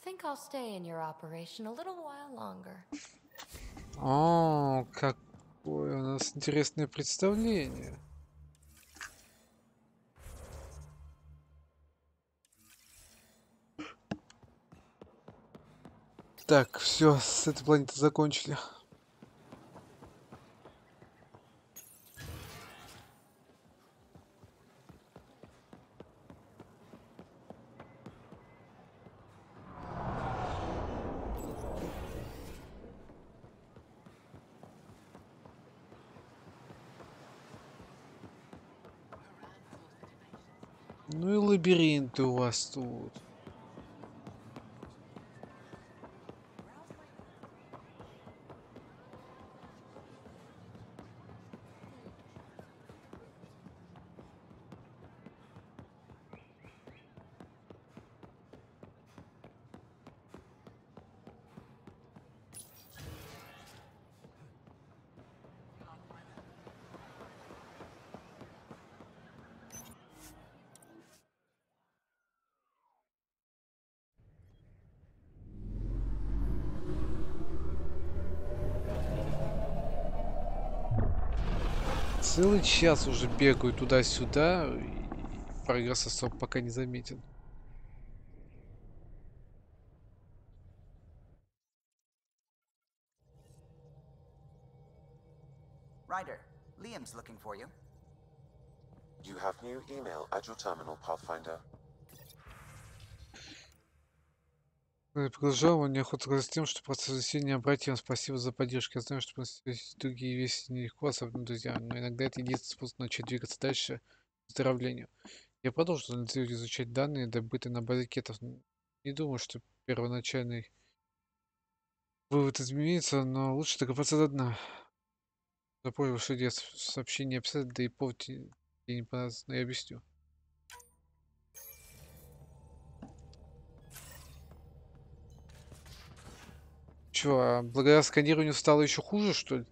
Think I'll stay in your operation a little while longer. о, какое у нас интересное представление. Так, все, с этой планеты закончили. Ну и лабиринты у вас тут. Целый час уже бегаю туда-сюда, и прогресс особо пока не заметен. Ryder, Liam's looking for you. You have new email at your terminal, Pathfinder. Продолжал, мне охота сказать тем, что процесс усиления необратим. Спасибо за поддержку. Я знаю, что другие вещи нелегко, особенно друзья, но иногда это единственный способ начать двигаться дальше к выздоровлению. Я продолжу анализировать и изучать данные, добытые на базе кетов. Не думаю, что первоначальный вывод изменится, но лучше докопаться до дна. Запомнил, что я сообщение писать, да и повод тебе не понравится, но я объясню. Чё, а благодаря сканированию стало еще хуже, что ли?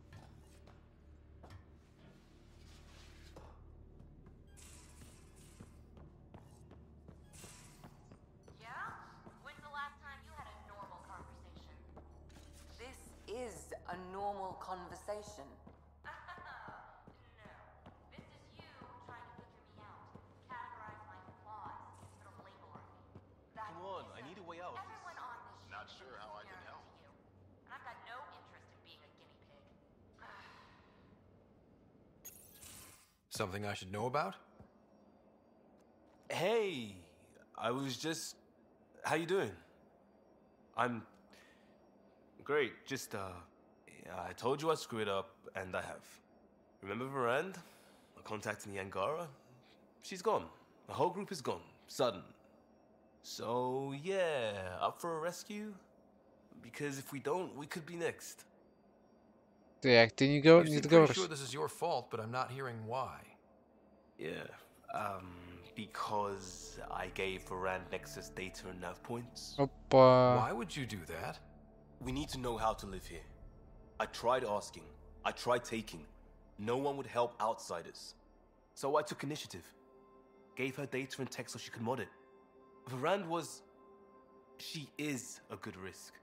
This is a normal conversation. Come on, I need a way out. Not sure how I can help. And I've got no interest in being a guinea pig. Something I should know about? Hey, I was just... How you doing? I'm... Great, just, yeah, I told you I'd screw it up, and I have. Remember Varand? I contacted the Angara? She's gone. The whole group is gone. Sudden. So, yeah, up for a rescue? Because if we don't, we could be next. Так, ты не You seem pretty договариваешься. sure this is your fault, but I'm not hearing why. Yeah, because I gave Varand Nexus data and nav points. Опа. Why would you do that? We need to know how to live here. I tried asking. I tried taking. No one would help outsiders. So I took initiative. Gave her data and tech so she could mod it. Varand was... She is a good risk.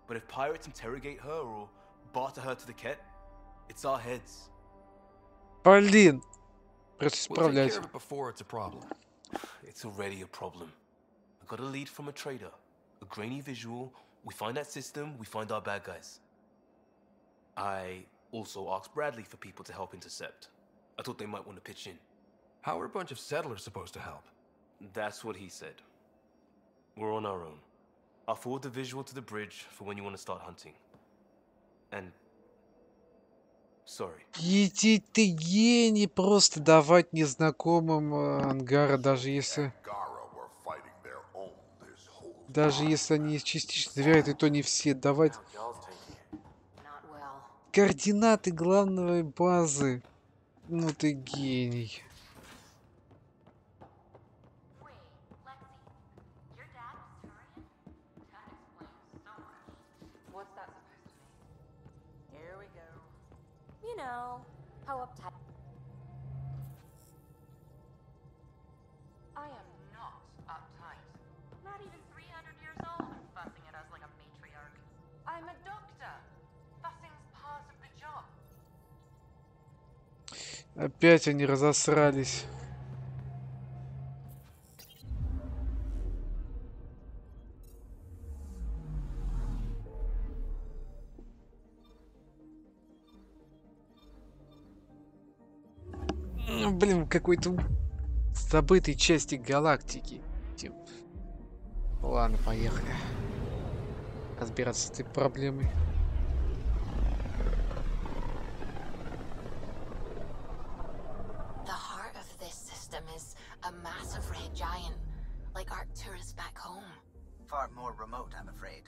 But if pirates interrogate her or barter her to the Ket, it's our heads. Блин. Придется We'll take care исправлять. of it before it's a problem. It's already a problem. I got a lead from a trader. A grainy visual. We find that system, we find our bad guys. I also asked Bradley for people to help intercept. I thought they might want to pitch in. How are a bunch of settlers supposed to help? That's what he said. We're on our own. I'll forward the visual to the bridge for when you want to start hunting. And... Sorry. Иди ты гений, просто давать незнакомым ангара, даже если... Angara were fighting their own Даже если они частично доверяют, и то не все. Давать координаты главной базы. Ну ты гений. What's that supposed to mean? Here we go. You know, how uptight. I am not uptight. Not even 300 years old and fussing at us like a matriarch. I'm a doctor. Fussing's part of the job. Опять они разосрались. Блин, в какой-то забытой части галактики. Ладно, поехали. Разбираться с этой проблемой. The heart of this system is a massive red giant, like Arcturus back home. Far more remote, I'm afraid.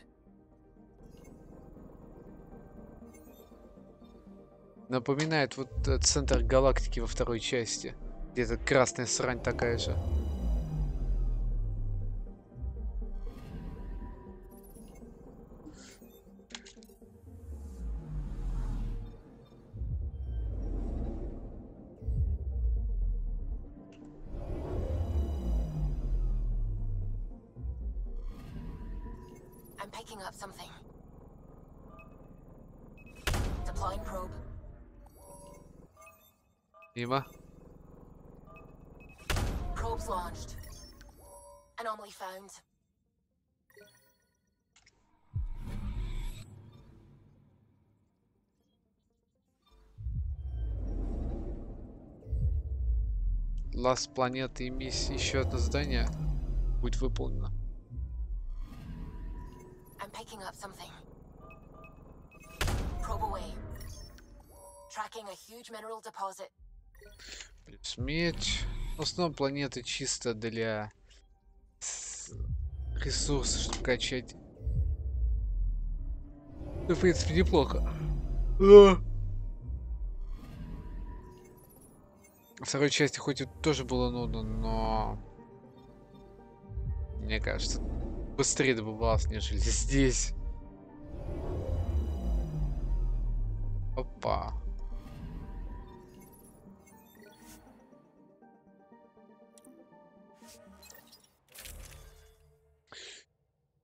Напоминает вот центр галактики во второй части. Где-то красная срань такая же. I'm picking up something. Deploying probe. Мимо. Probes launched. Anomaly found. Лаз планеты и миссия. Еще одно задание будет выполнено. I'm picking up something. Probe away. Tracking a huge mineral deposit. Плюс медь. В основном планеты чисто для ресурсов, чтобы качать. Ну, в принципе, неплохо. Во второй части хоть и тоже было нудно, но мне кажется, быстрее добывалось, нежели здесь. Опа.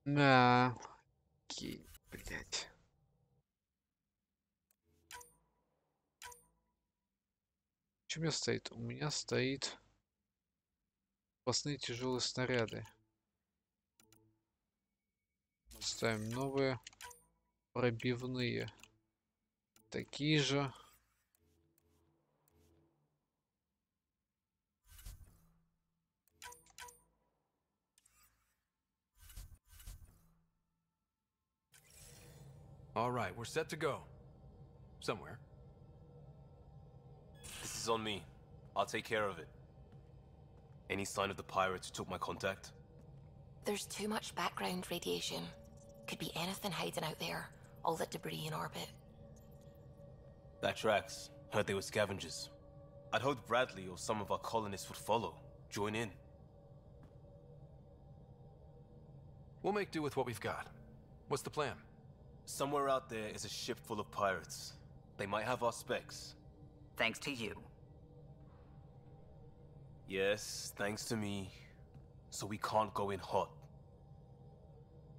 Да. Окей, блять. Что у меня стоит? У меня стоит запасные тяжелые снаряды. Ставим новые пробивные. Такие же. All right, we're set to go. Somewhere. This is on me. I'll take care of it. Any sign of the pirates who took my contact? There's too much background radiation. Could be anything hiding out there. All that debris in orbit. That tracks. Heard they were scavengers. I'd hoped Bradley or some of our colonists would follow. Join in. We'll make do with what we've got. What's the plan? Somewhere out there is a ship full of pirates. They might have our specs. Thanks to you. Yes, thanks to me. So we can't go in hot.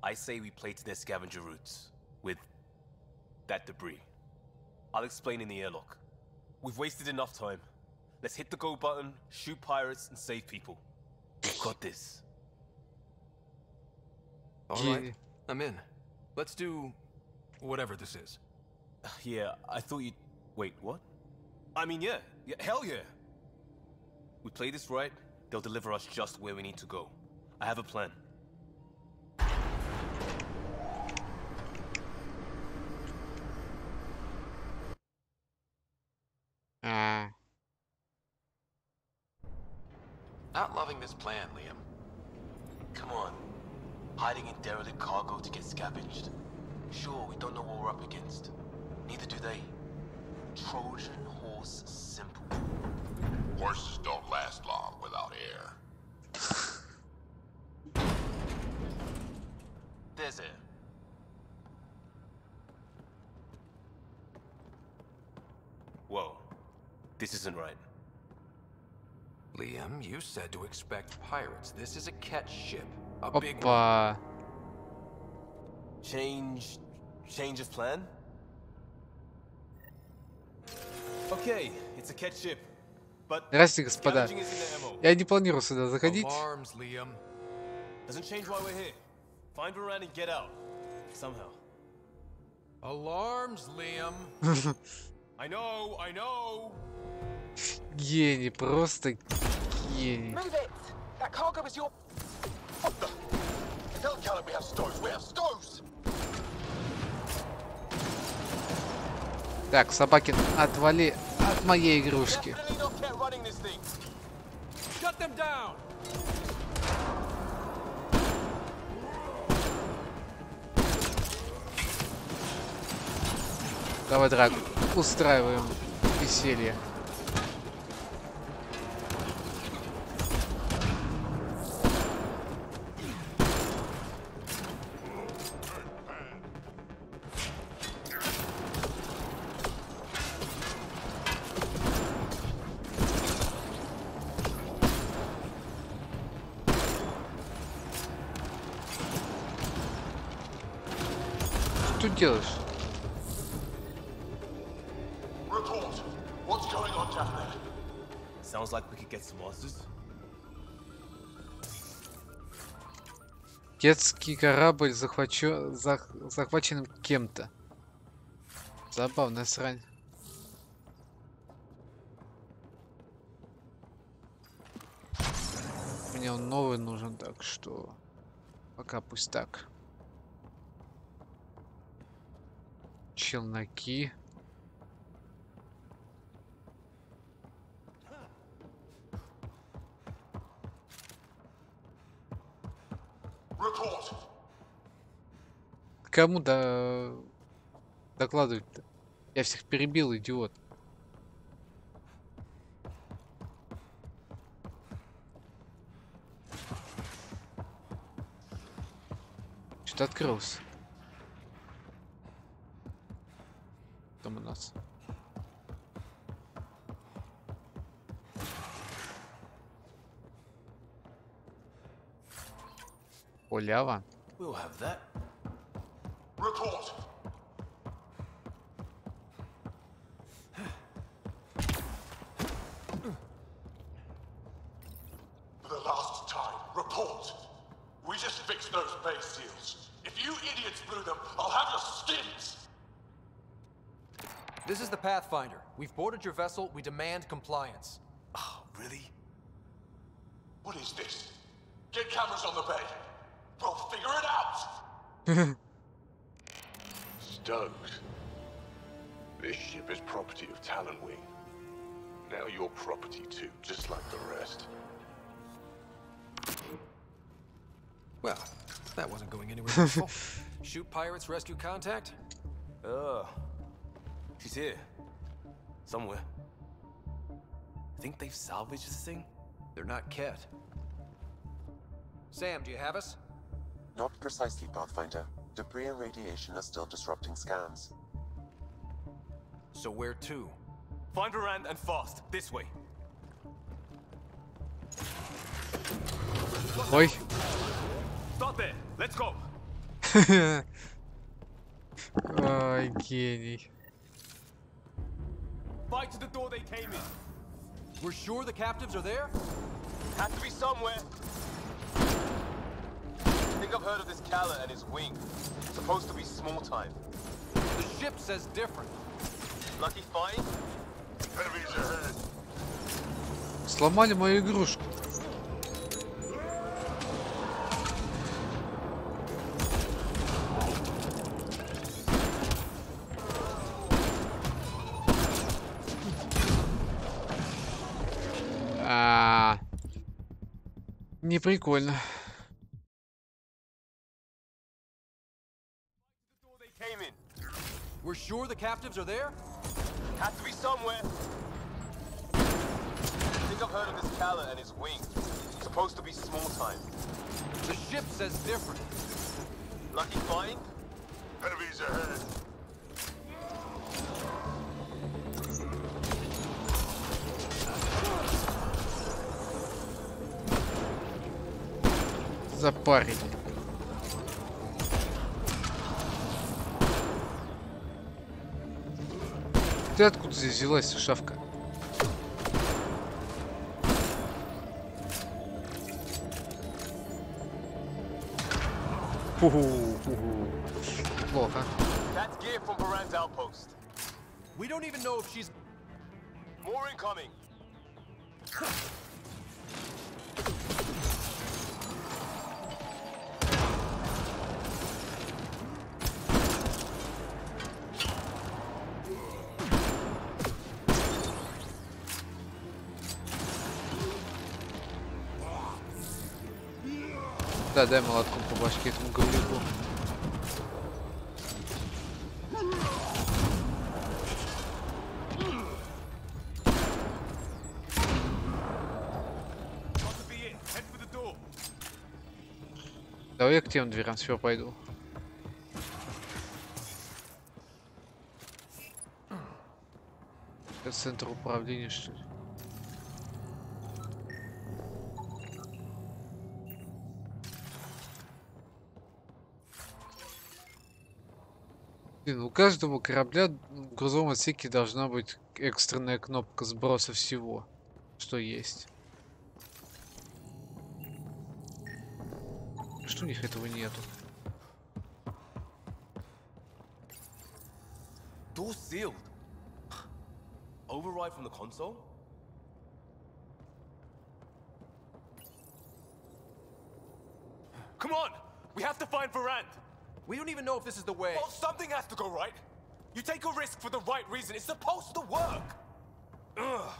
I say we play to their scavenger routes. With that debris. I'll explain in the airlock. We've wasted enough time. Let's hit the go button, shoot pirates, and save people. We've got this. All right, I'm in. Let's do whatever this is. Yeah, I thought you'd... Wait, what? I mean, yeah, hell yeah! We play this right, they'll deliver us just where we need to go. I have a plan. Not loving this plan, Liam. Come on. hiding in derelict cargo to get scavenged. Sure, we don't know what we're up against. Neither do they. Trojan horse simple. Horses don't last long without air. There's air. Whoa. This isn't right. Liam, you said to expect pirates. This is a catch ship. A big one. Опа. Change of plan? Okay, it's a catch ship. But Здрасте, господа. scavenging isn't the MO. Я не планирую сюда заходить. Alarms, Liam. Doesn't change why we're here. Find Varane and get out. Somehow. Alarms, Liam. I know. Гений, просто гений. Move it! That cargo is your... What the? Tell Callum we have stoves. We have stoves! Так, Собакин, отвали от моей игрушки. Definitely not kept running this thing. Shut them down. Давай, Драк, устраиваем веселье. Что ты делаешь? Report. What's going on down there? Sounds like we could get some answers. Детский корабль захвачен кем-то. Забавная срань. Мне он новый нужен, так что пока пусть так. Челноки. Report. Кому докладывать-то? Я всех перебил, идиот. Что-то открылся. Там у нас. Полява. We'll have that. Report. For the last time, report. We just fixed those bay seals. If you idiots blew them, I'll have your skins! This is the Pathfinder. We've boarded your vessel. We demand compliance. Oh, really? What is this? Get cameras on the bay. We'll figure it out! Stoked. This ship is property of Talonwing. Now you're property too, just like the rest. Well, that wasn't going anywhere useful. Shoot pirates, rescue contact? She's here. Somewhere. Think they've salvaged this thing? They're not Ket. Sam, do you have us? Not precisely, Pathfinder. Debris and radiation are still disrupting scans. So where to? Find Varane and fast. This way. Ой. Start there. Let's go. Ой, гений. Fight to the door they came in. We're sure the captives are there? Has to be somewhere. I think I've heard of this Calla and his wing. Supposed to be small time. The ship says different. Lucky find? Heavy's ahead. Сломали мою игрушку. Не прикольно. We're sure the captives are there? Has to be somewhere. I think I've heard of this Calla and his wing. Supposed to be small time. The ship says different. Lucky find? Heavies ahead. За парень. Ты откуда здесь взялась, шавка? Плохо. That's gear from Baran's outpost. We don't even know if she's... More incoming. Да, дай молотком по башке этому говнюку. Давай я к тем дверям сперва пойду. Это центр управления, что ли? Блин, у каждого корабля в грузовом отсеке должна быть экстренная кнопка сброса всего, что есть. Что у них этого нету? Door sealed. Override from the console? Come on! We have to find Varand! We don't even know if this is the way. Well, something has to go right. You take a risk for the right reason. It's supposed to work. Ugh.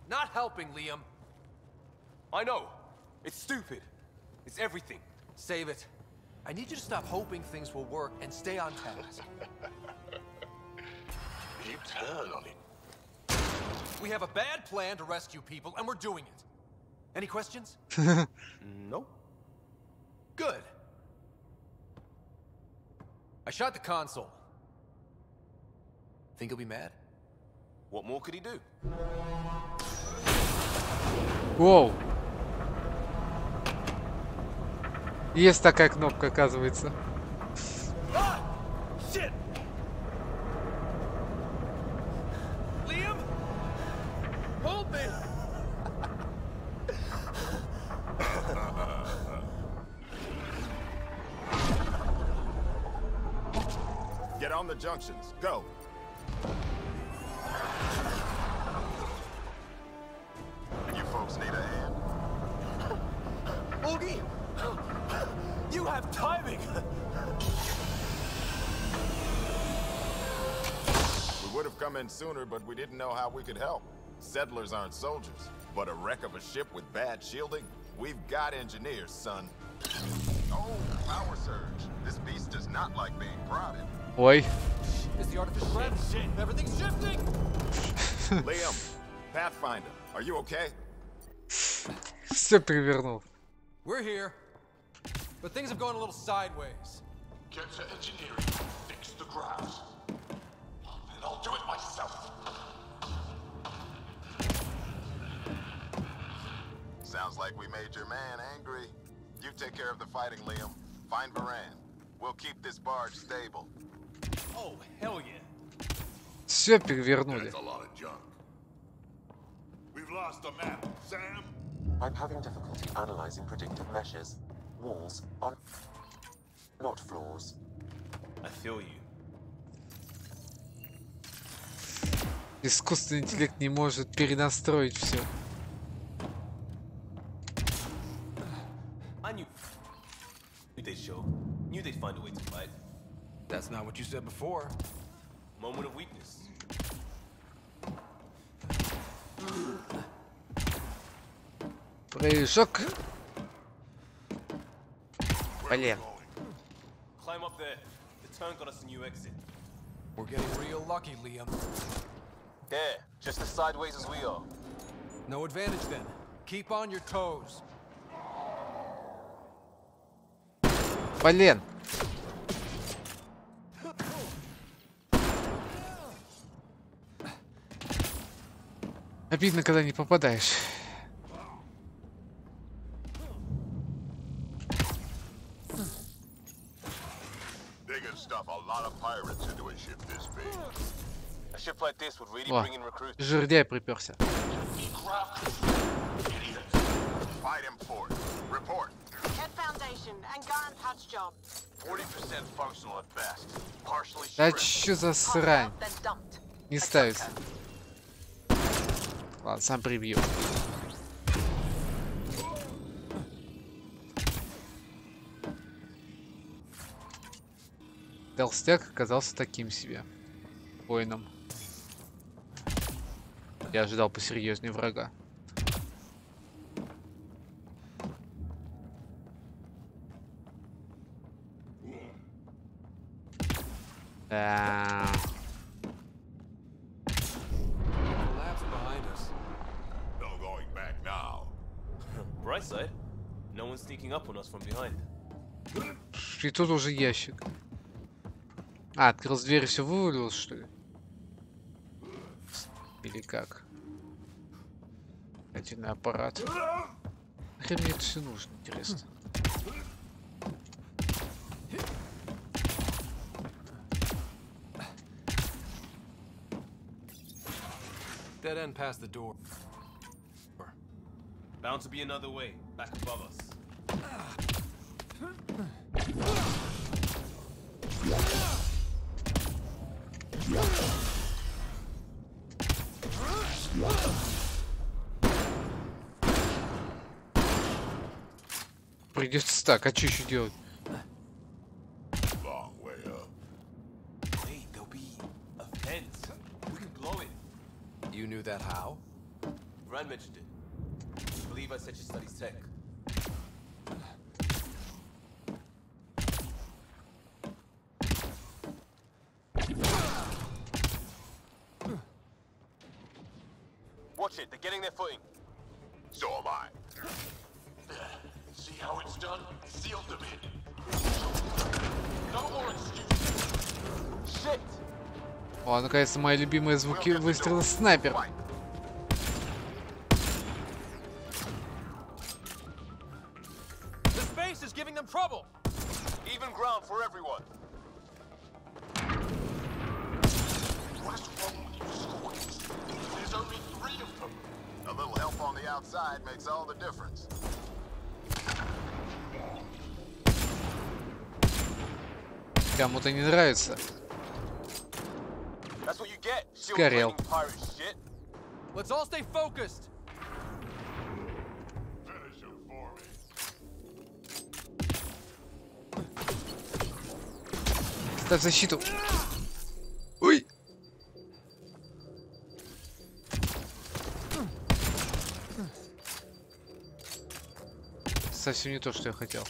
Not helping, Liam. I know. It's stupid. It's everything. Save it. I need you to stop hoping things will work and stay on task. You turn on it. We have a bad plan to rescue people, and we're doing it. Any questions? Nope. Good. I shot the console. Think he'll be mad? What more could he do? Воу. Есть такая кнопка, оказывается. Ah! Shit! Liam? Hold me! Get on the junctions. Go. You folks need a hand? Augie! You have timing! We would have come in sooner, but we didn't know how we could help. Settlers aren't soldiers, but a wreck of a ship with bad shielding? We've got engineers, son. Oh, power surge. This beast does not like being prodded. Ой. Is the artificial gravity? Everything's shifting! Liam, Pathfinder, are you okay? Все перевернул. We're here. But things have gone a little sideways. Get to engineering. Fix the graphs. And I'll do it myself. Sounds like we made your man angry. You take care of the fighting, Liam. Find Baran. We'll keep this barge stable. Oh, hell yeah. Все перевернули. That's a lot of junk. We've lost the map, Sam. I'm having difficulty analyzing predictive meshes. Walls on, not floors. I feel you. Искусственный интеллект не может перенастроить все. I knew they'd show. Knew they'd find a way to fight. That's not what you said before. Moment of weakness. Прыжок. Блин. climb up there. The turn got us a new exit. We're getting real lucky, Liam. There, just as sideways as we are. No advantage then. Keep on your toes. Блин. Обидно, когда не попадаешь. They can stuff a lot of pirates into a ship this big. A ship like this would really О, bring in recruits. жердяй приперся. Fight him for it. Report. Head Foundation, Angaran patch job. 40% functional at best. Partially Да stripped. чё за срань? Не ставится. Ладно, сам прибью. Толстяк оказался таким себе воином. Я ожидал посерьезнее врага. Да. Collapse behind us. No going back now. Bright side, no one's sneaking up on us from behind. И тут уже ящик. А, открылась дверь и все вывалилось, что ли? Или как? Отдельный аппарат. Нахрен мне это все нужно, интересно? Dead end past the door. Bound to be another way, back above us. Придется так, а что еще делать? Long way up. Wait, there'll be a fence. We can blow it. You knew that how? Rand mentioned it. I believe I said she studies tech. Watch it, they're getting their footing. So am I. See how it's done? Sealed them in. No more excuses. Shit! О, наконец-то мои любимые звуки выстрела снайпер. The space is giving them trouble! Even ground for everyone. What's wrong with you squads? There's only 3 of them. A little help on the outside makes all the difference. Кому-то не нравится. That's what you get. Сгорел. Pirate shit. Let's all stay focused. Finish him for me. Ставь защиту. Ой! Совсем не то, что я хотел.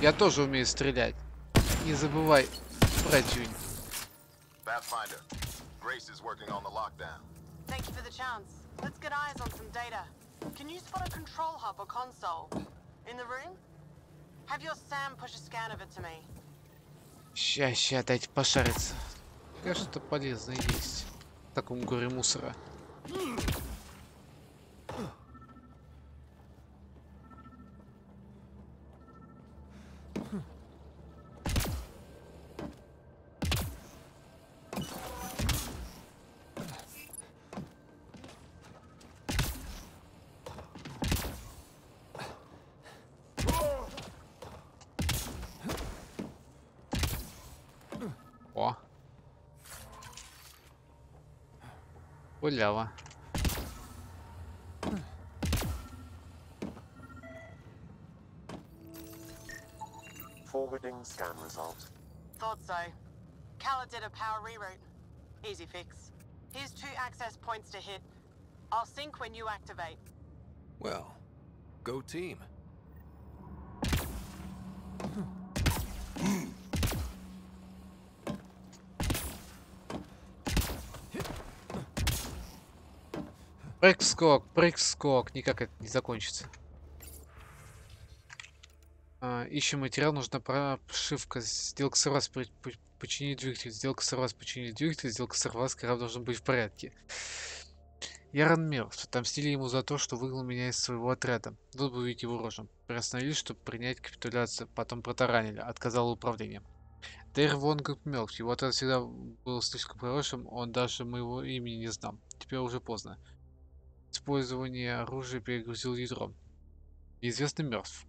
Я тоже умею стрелять. Не забывай, братюнь. Pathfinder, Grace is working on the lockdown. Thank you for the chance. Let's get eyes on some data. Can you spot a control hub or console? In the room? Have your Sam push a scan of it to me. Ща, дайте пошариться. Конечно, что-то полезное есть. В таком горе мусора. О. Улява. Forwarding scan result. Thought so. Kala did a power reroute. Easy fix. Here's 2 access points to hit. I'll sync when you activate. Well, go team. Прыг-скок, никак это не закончится. Ищем материал, нужна прошивка. Сделка сорвалась, починить двигатель. Сделка сорвалась, починить двигатель. Сделка сорвалась, корабль должен быть в порядке. Яран мертв. Отомстили ему за то, что выгнал меня из своего отряда. Тут бы увидеть его рожу. Приостановились, чтобы принять капитуляцию. Потом протаранили. Отказало управление. Дейр Вонг мертв. Его отряд всегда был слишком хорошим. Он даже моего имени не знал. Теперь уже поздно. Использование оружия перегрузил ядро. Неизвестный мертв.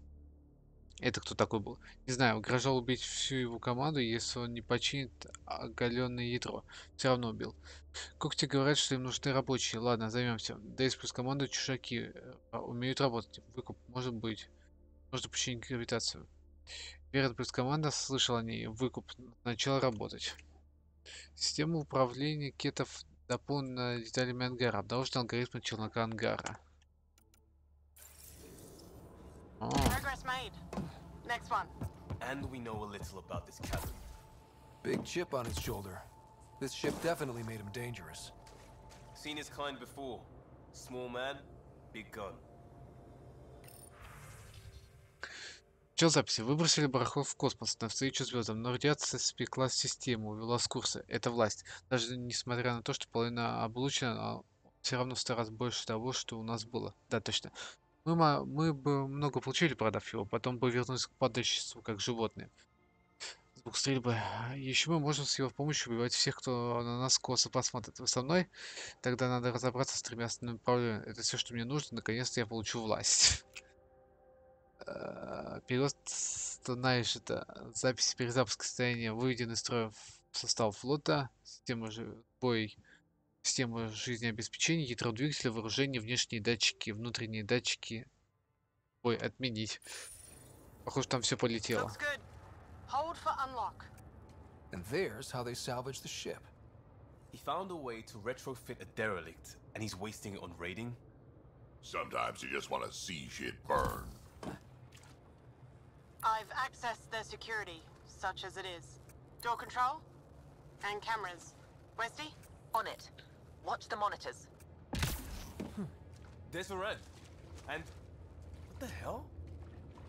Это кто такой был? Не знаю, угрожал убить всю его команду, если он не починит оголенное ядро. Все равно убил. Когти говорят, что им нужны рабочие. Ладно, займемся. Дейс плюс команда чужаки умеют работать. Выкуп, может быть. Можно починить гравитацию. Верит плюс команда, слышал о ней. Выкуп. Начал работать. Система управления кетов дополнена деталями ангара. Обнаружен алгоритм челнока ангара. Progress made. Next one. And we know a little about this cabin. Big chip on his shoulder. This ship definitely made him dangerous. Seen his kind before. Small man, big gun. Чел записи. Выбросили барахло в космос навстречу звездам, но радиация спекла систему, увела с курса. Это власть. Даже несмотря на то, что половина облучена, все равно в 100 раз больше того, что у нас было. Да, точно. Мы бы много получили, продав его, потом бы вернулись к падальществу, как животные. Звук стрельбы. Еще мы можем с его помощью убивать всех, кто на нас косо посмотрит. Вы со мной? Тогда надо разобраться с 3 основными проблемами. Это все, что мне нужно. Наконец-то я получу власть. Перевод, знаешь, это запись перезапуска состояния, выведен из строя в состав флота, система жизнеобеспечения, ядро двигателя, вооружение, внешние датчики, внутренние датчики. Ой, отменить. Похоже, там все полетело. Hold for unlock. And there's how they salvaged the ship. He found a way to retrofit a derelict, and he's wasting it on raiding? Sometimes you just want to see shit burn. I've accessed their security, such as it is. Door control? And cameras. Westy? On it. Watch the monitors. There's a red. And... what the hell?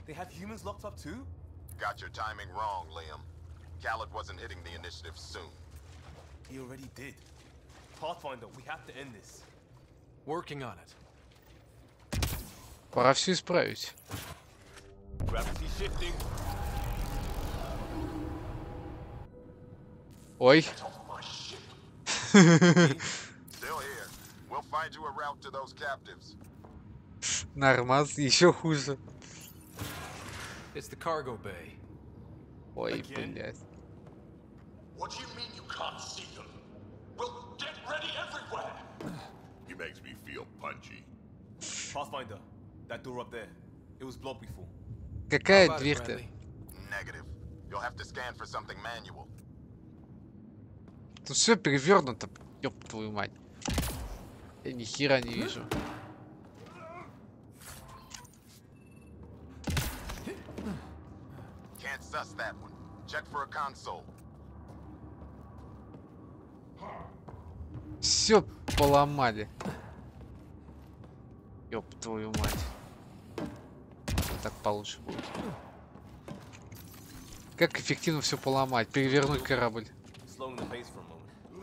They have humans locked up too? Got your timing wrong, Liam. Khaled wasn't hitting the initiative soon. He already did. Pathfinder, we have to end this. Working on it. Пора все исправить. Gravity shifting. Ой. Still here. We'll find you a route to those captives. Нормас, еще хуже. It's the cargo bay. Ой, блядь. What do you mean you can't see them? Well, get ready everywhere. He makes me feel punchy. Pathfinder, that door up there. It was blocked before. Какая дверь-то? Negative. You'll have to scan for something manual. Тут все перевернуто, ёб твою мать. Я ни хера не вижу. Can't suss that one. Check for a console. Все поломали. Ёб твою мать. Так получше будет. Как эффективно все поломать, перевернуть корабль.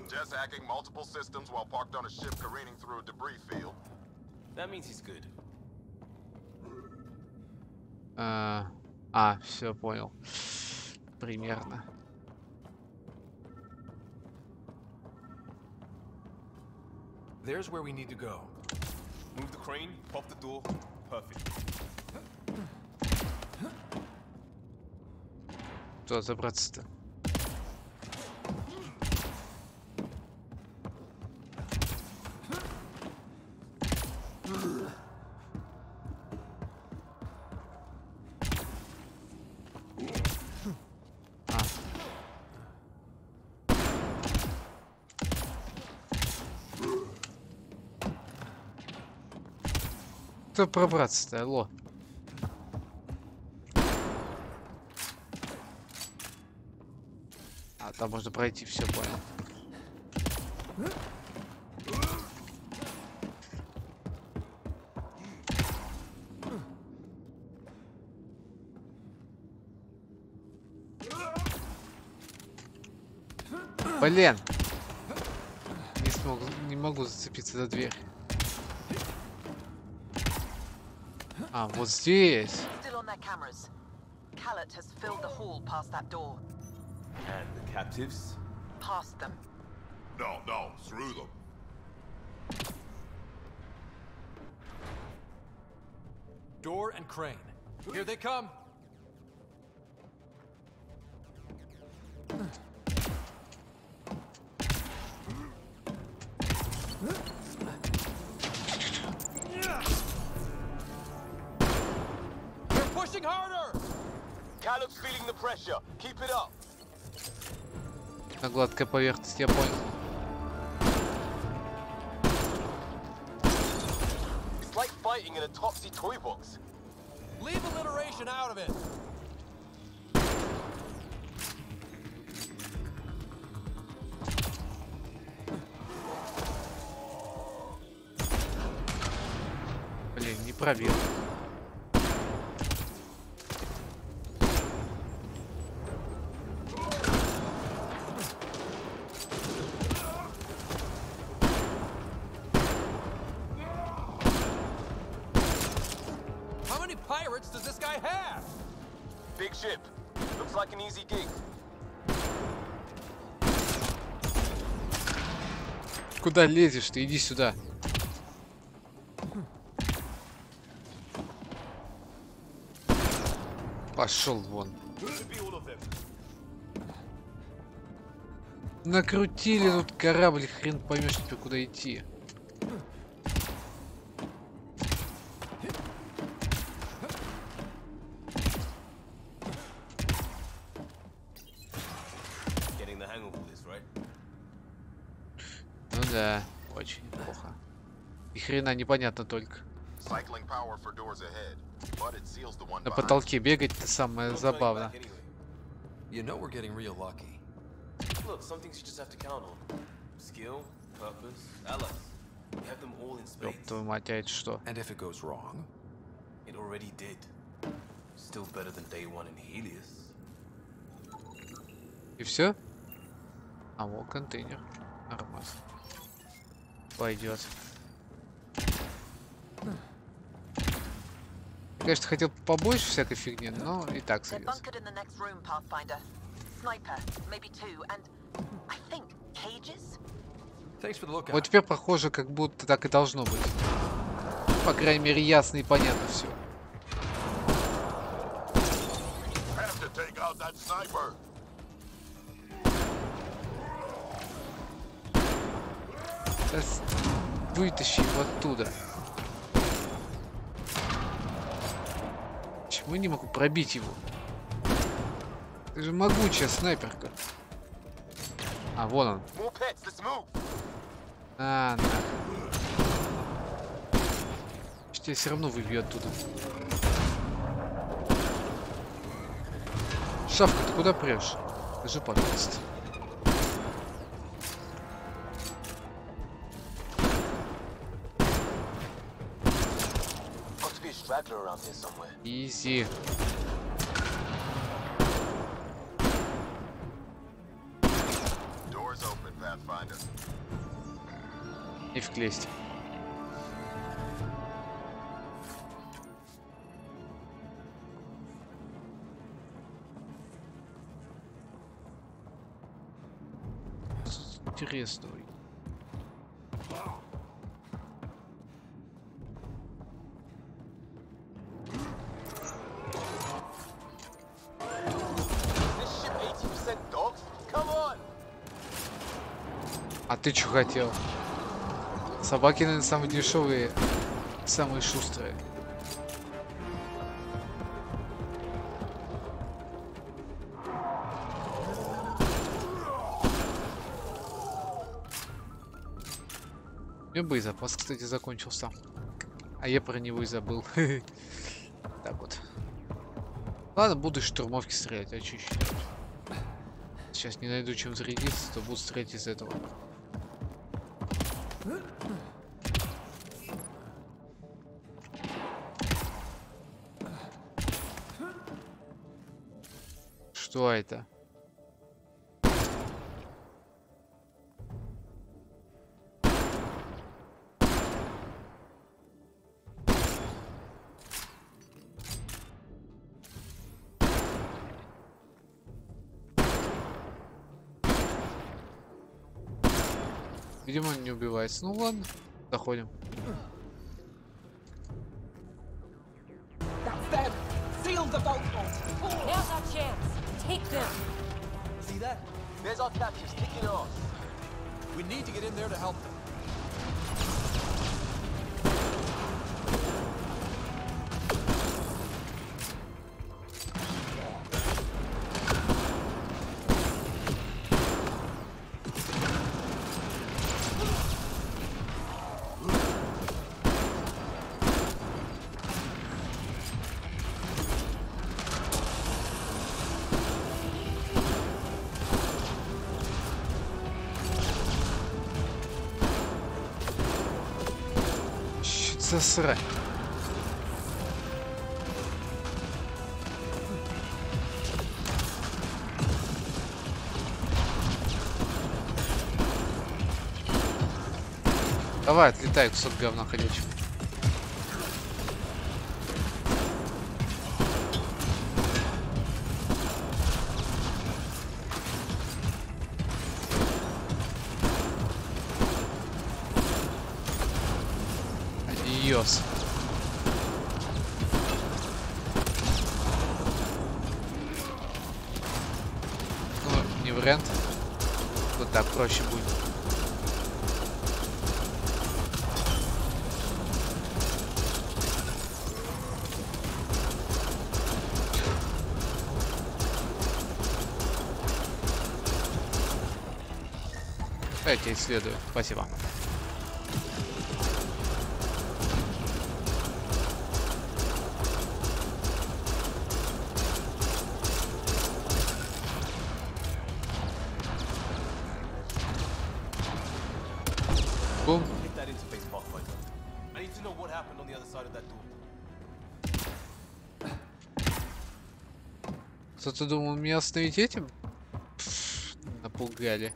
Just hacking multiple systems while parked on a ship careening through a debris field. That means he's good. Все понял. Примерно. There's where we need to go. Move the crane, pop the door. Perfect. Туда забраться-то. Кто пробраться-то, алло? А, там можно пройти, все понял. Блин! Не могу зацепиться за дверь. А, вот здесь. Still on their cameras. Khaled has filled the hall past that door. And the captives? Past them. No, through them. Door and crane. Here they come. They're pushing harder. Caleb's feeling the pressure. Keep it up. На гладкая поверхность, я понял. It's like fighting in a Topsy toy box. Leave alliteration out of it. Блин, не пробил. How many pirates does this guy have? Big ship. Looks like an easy gig. Куда лезешь ты? Иди сюда. Пошел вон. Накрутили тут корабль, хрен поймешь теперь куда идти. Getting the hang of all this, right? Ну да, очень плохо. И хрена непонятно только. Cycling power for doors ahead, but it seals the one На behind. потолке бегать-то самое забавное. You know we're getting real lucky. Look, some things you just have to count on. Skill, purpose, allies. We have them all in Ёб spades. твою мать, а это что? And if it goes wrong? It already did. Still better than day one in Helios. И все? А вот контейнер. Нормально. Пойдет. Конечно, хотел побольше всякой фигни, но и так They're сойдет. bunkered in the next room, Pathfinder. Sniper, maybe two, and I think cages? Thanks for the lookout. Вот теперь похоже, как будто так и должно быть. По крайней мере, ясно и понятно все. Have to take out that sniper. Сейчас вытащи его оттуда. Почему я не могу пробить его? Ты же могучая снайперка. А, вон он. More pets, let's move. А, на. Тебя все равно выбью оттуда. Шавка, ты куда прешь? Скажи, пожалуйста. Got to be a straggler around here somewhere. Изи. Doors open, Pathfinder. И вклесть. Интересно. This ship 80% dogs? Come on! А ты что хотел? Собаки, наверное, самые дешевые, самые шустрые. У меня боезапас, кстати, закончился. А я про него и забыл. Так вот. Ладно, буду из штурмовки стрелять, а чё еще делать? Сейчас не найду чем зарядиться, то буду стрелять из этого. Что это? Видимо, он не убивается. Ну ладно, заходим. Now's our chance. Take them. See that? There's our captures kicking off. We need to get in there to help them. Засрать. Давай, отлетай, кусок говна ходячего. Адиос. Ну, не вариант. Вот так проще будет. Я тебя исследую. Спасибо. Бум. Hit that interface, Pathfinder. I need to know what happened on the other side of that door. Кто-то думал меня остановить этим? Пфф, напугали.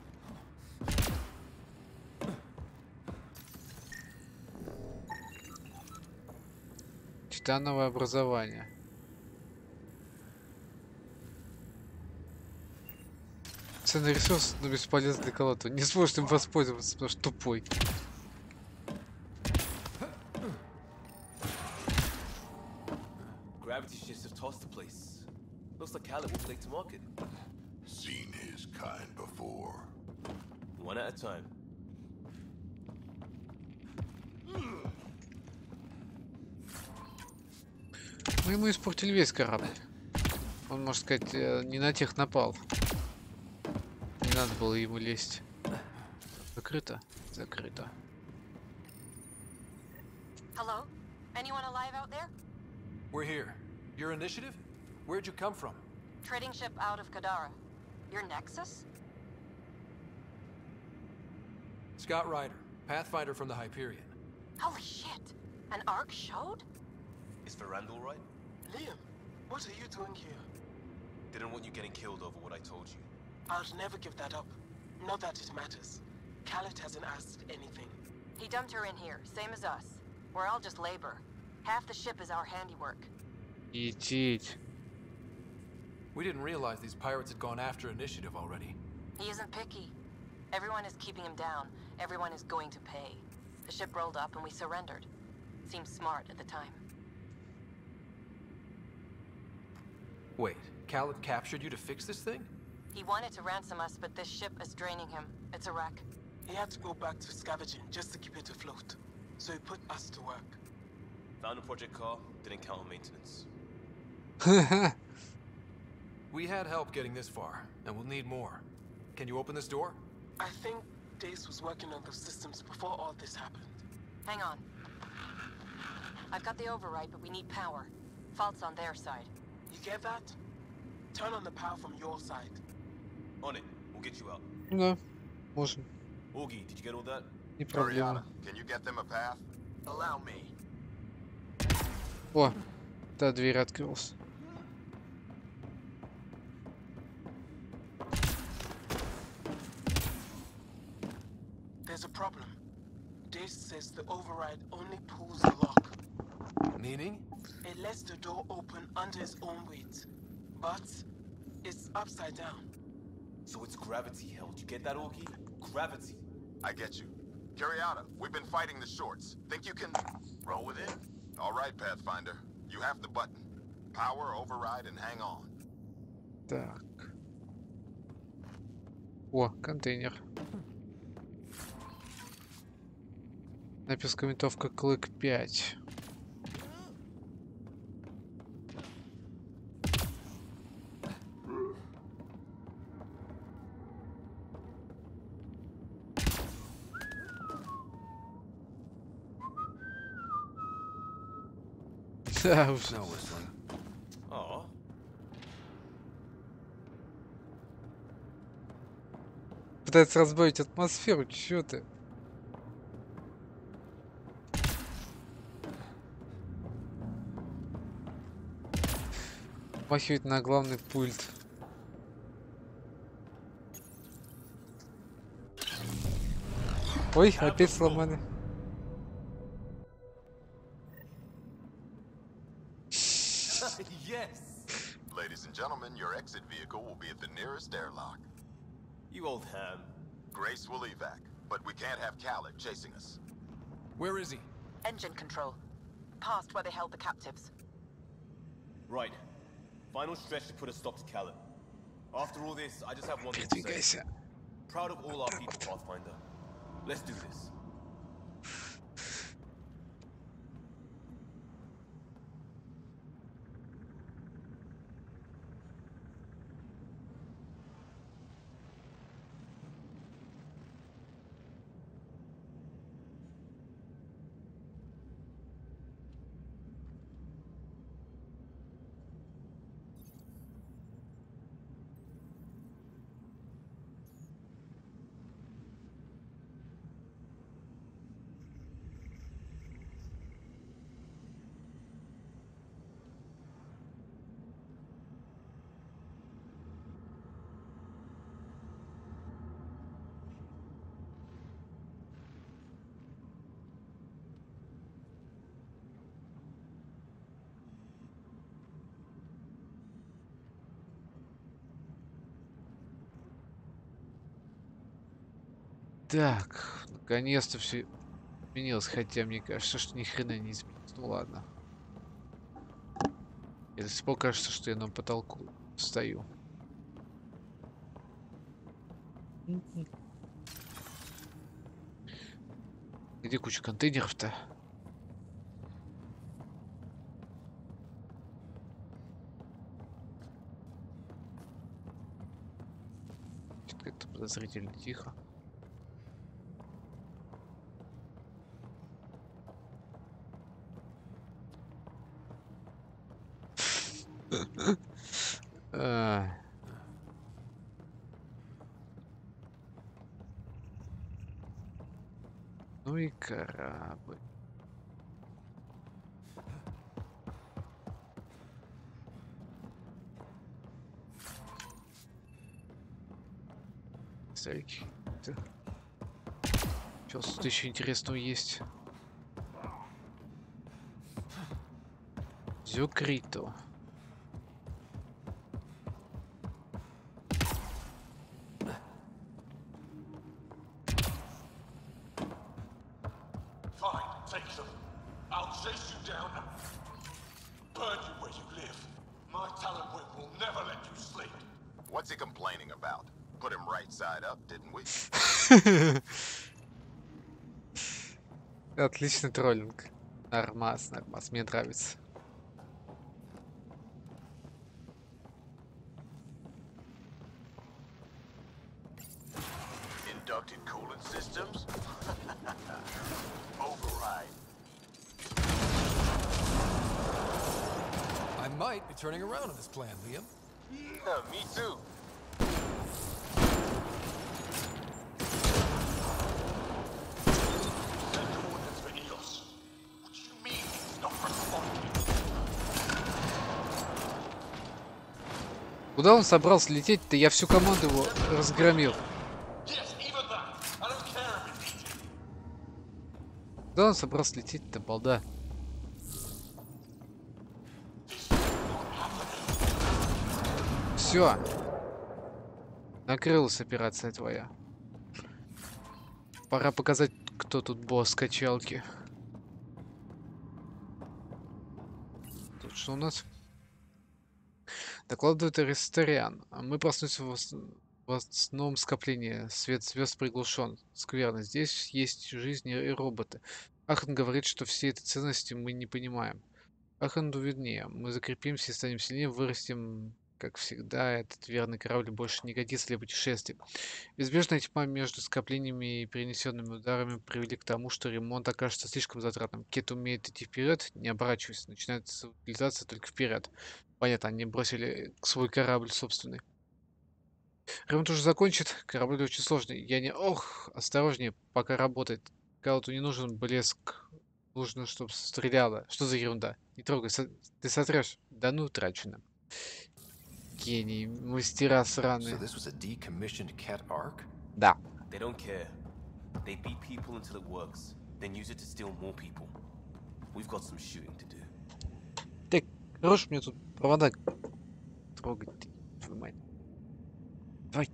Титановое образование. Ценный ресурс, но бесполезный для кого-то. Не сможет им воспользоваться, потому что тупой. Gravity shifts have tossed the place. Looks like Khaled will be late to market. Seen his kind before. One at a time. Мы ему испортили весь корабль. Он, можно сказать, не на тех напал. Не надо было ему лезть. Закрыто? Закрыто. Hello? Anyone alive out there? We're here. Your initiative? Where'd you come from? Trading ship out of Kadara. Your Nexus? Scott Ryder, Pathfinder from the Hyperion. Holy shit! An arc showed? Is Ferrand all right? Liam, what are you doing here? Didn't want you getting killed over what I told you. I'll never give that up. Not that it matters. Khaled hasn't asked anything. He dumped her in here, same as us. We're all just labor. Half the ship is our handiwork. Идите. We didn't realize these pirates had gone after initiative already. He isn't picky. Everyone is keeping him down. Everyone is going to pay. The ship rolled up and we surrendered. Seemed smart at the time. Wait, Khaled captured you to fix this thing? He wanted to ransom us, but this ship is draining him. It's a wreck. He had to go back to scavenging just to keep it afloat. So he put us to work. Found a project car, didn't count on maintenance. We had help getting this far, and we'll need more. Can you open this door? I think Dace was working on those systems before all this happened. Hang on. I've got the override, but we need power. Fault's on their side. You get that? Turn on the power from your side. On it. We'll get you out. Да, можно. Augie, did you get all that? Не проблема. Can you get them a path? Allow me. О, та дверь открылась. There's a problem. Dave says the override only pulls the lock. Meaning? It lets the door open under its own weight. But it's upside down. So it's gravity held. You get that, Augie? Gravity. I get you. Curiata, we've been fighting the shorts. Think you can roll with it? All right, Pathfinder. You have the button. Power, override, and hang on. Так. О, контейнер. Снайперская винтовка Клык 5. Да уж. Aw. Пытается разбавить атмосферу, чё ты? Махивает на главный пульт. Ой, опять сломаны. Yes! Ladies and gentlemen, your exit vehicle will be at the nearest airlock. You old ham. Grace will evac, but we can't have Khaled chasing us. Where is he? Engine control. Past where they held the captives. Right. Final stretch to put a stop to Khaled. After all this, I just have one thing to say. Proud of all our people, Pathfinder. Let's do this. Так, наконец-то все изменилось, хотя мне кажется, что ни хрена не изменилось. Ну ладно. Мне до сих пор кажется, что я на потолку стою. Где куча контейнеров-то? Что-то как-то подозрительно тихо. Ну и корабль. Старики. Что тут еще интересного есть? Зюкрито. What's he complaining about? Put him right side up, didn't we? Отличный троллинг. Нормас, нормас, мне нравится. Inducted coolant systems? Override. might be turning around on this plan, Liam. Yeah, me too. Куда он собрался лететь-то? Я всю команду его разгромил. Куда он собрался лететь-то, балда? Все. Накрылась операция твоя. Пора показать, кто тут босс качалки. Тут что у нас? Докладывает Аристориан. Мы проснулись в основном скоплении. Свет звезд приглушен. Скверно. Здесь есть жизнь и роботы. Ахан говорит, что все эти ценности мы не понимаем. Аханду виднее. Мы закрепимся и станем сильнее, вырастем. Как всегда, этот верный корабль больше не годится для путешествий. Неизбежная тьма между скоплениями и перенесенными ударами привели к тому, что ремонт окажется слишком затратным. Кет умеет идти вперед, не оборачиваясь, начинает утилизация только вперед. Понятно, они бросили свой корабль собственный. Ремонт уже закончит, корабль очень сложный. Я не... Ох, осторожнее, пока работает. Гауту не нужен блеск. Нужно, чтобы стреляло. Что за ерунда? Не трогай, ты сотрешь. Да ну, трачено. Гений, мастера сраные. Да. They don't care. They beat people until it works, then use it to steal more people. We've got some shooting to do. Так, хорош мне тут провода трогать. Твою мать. Давай,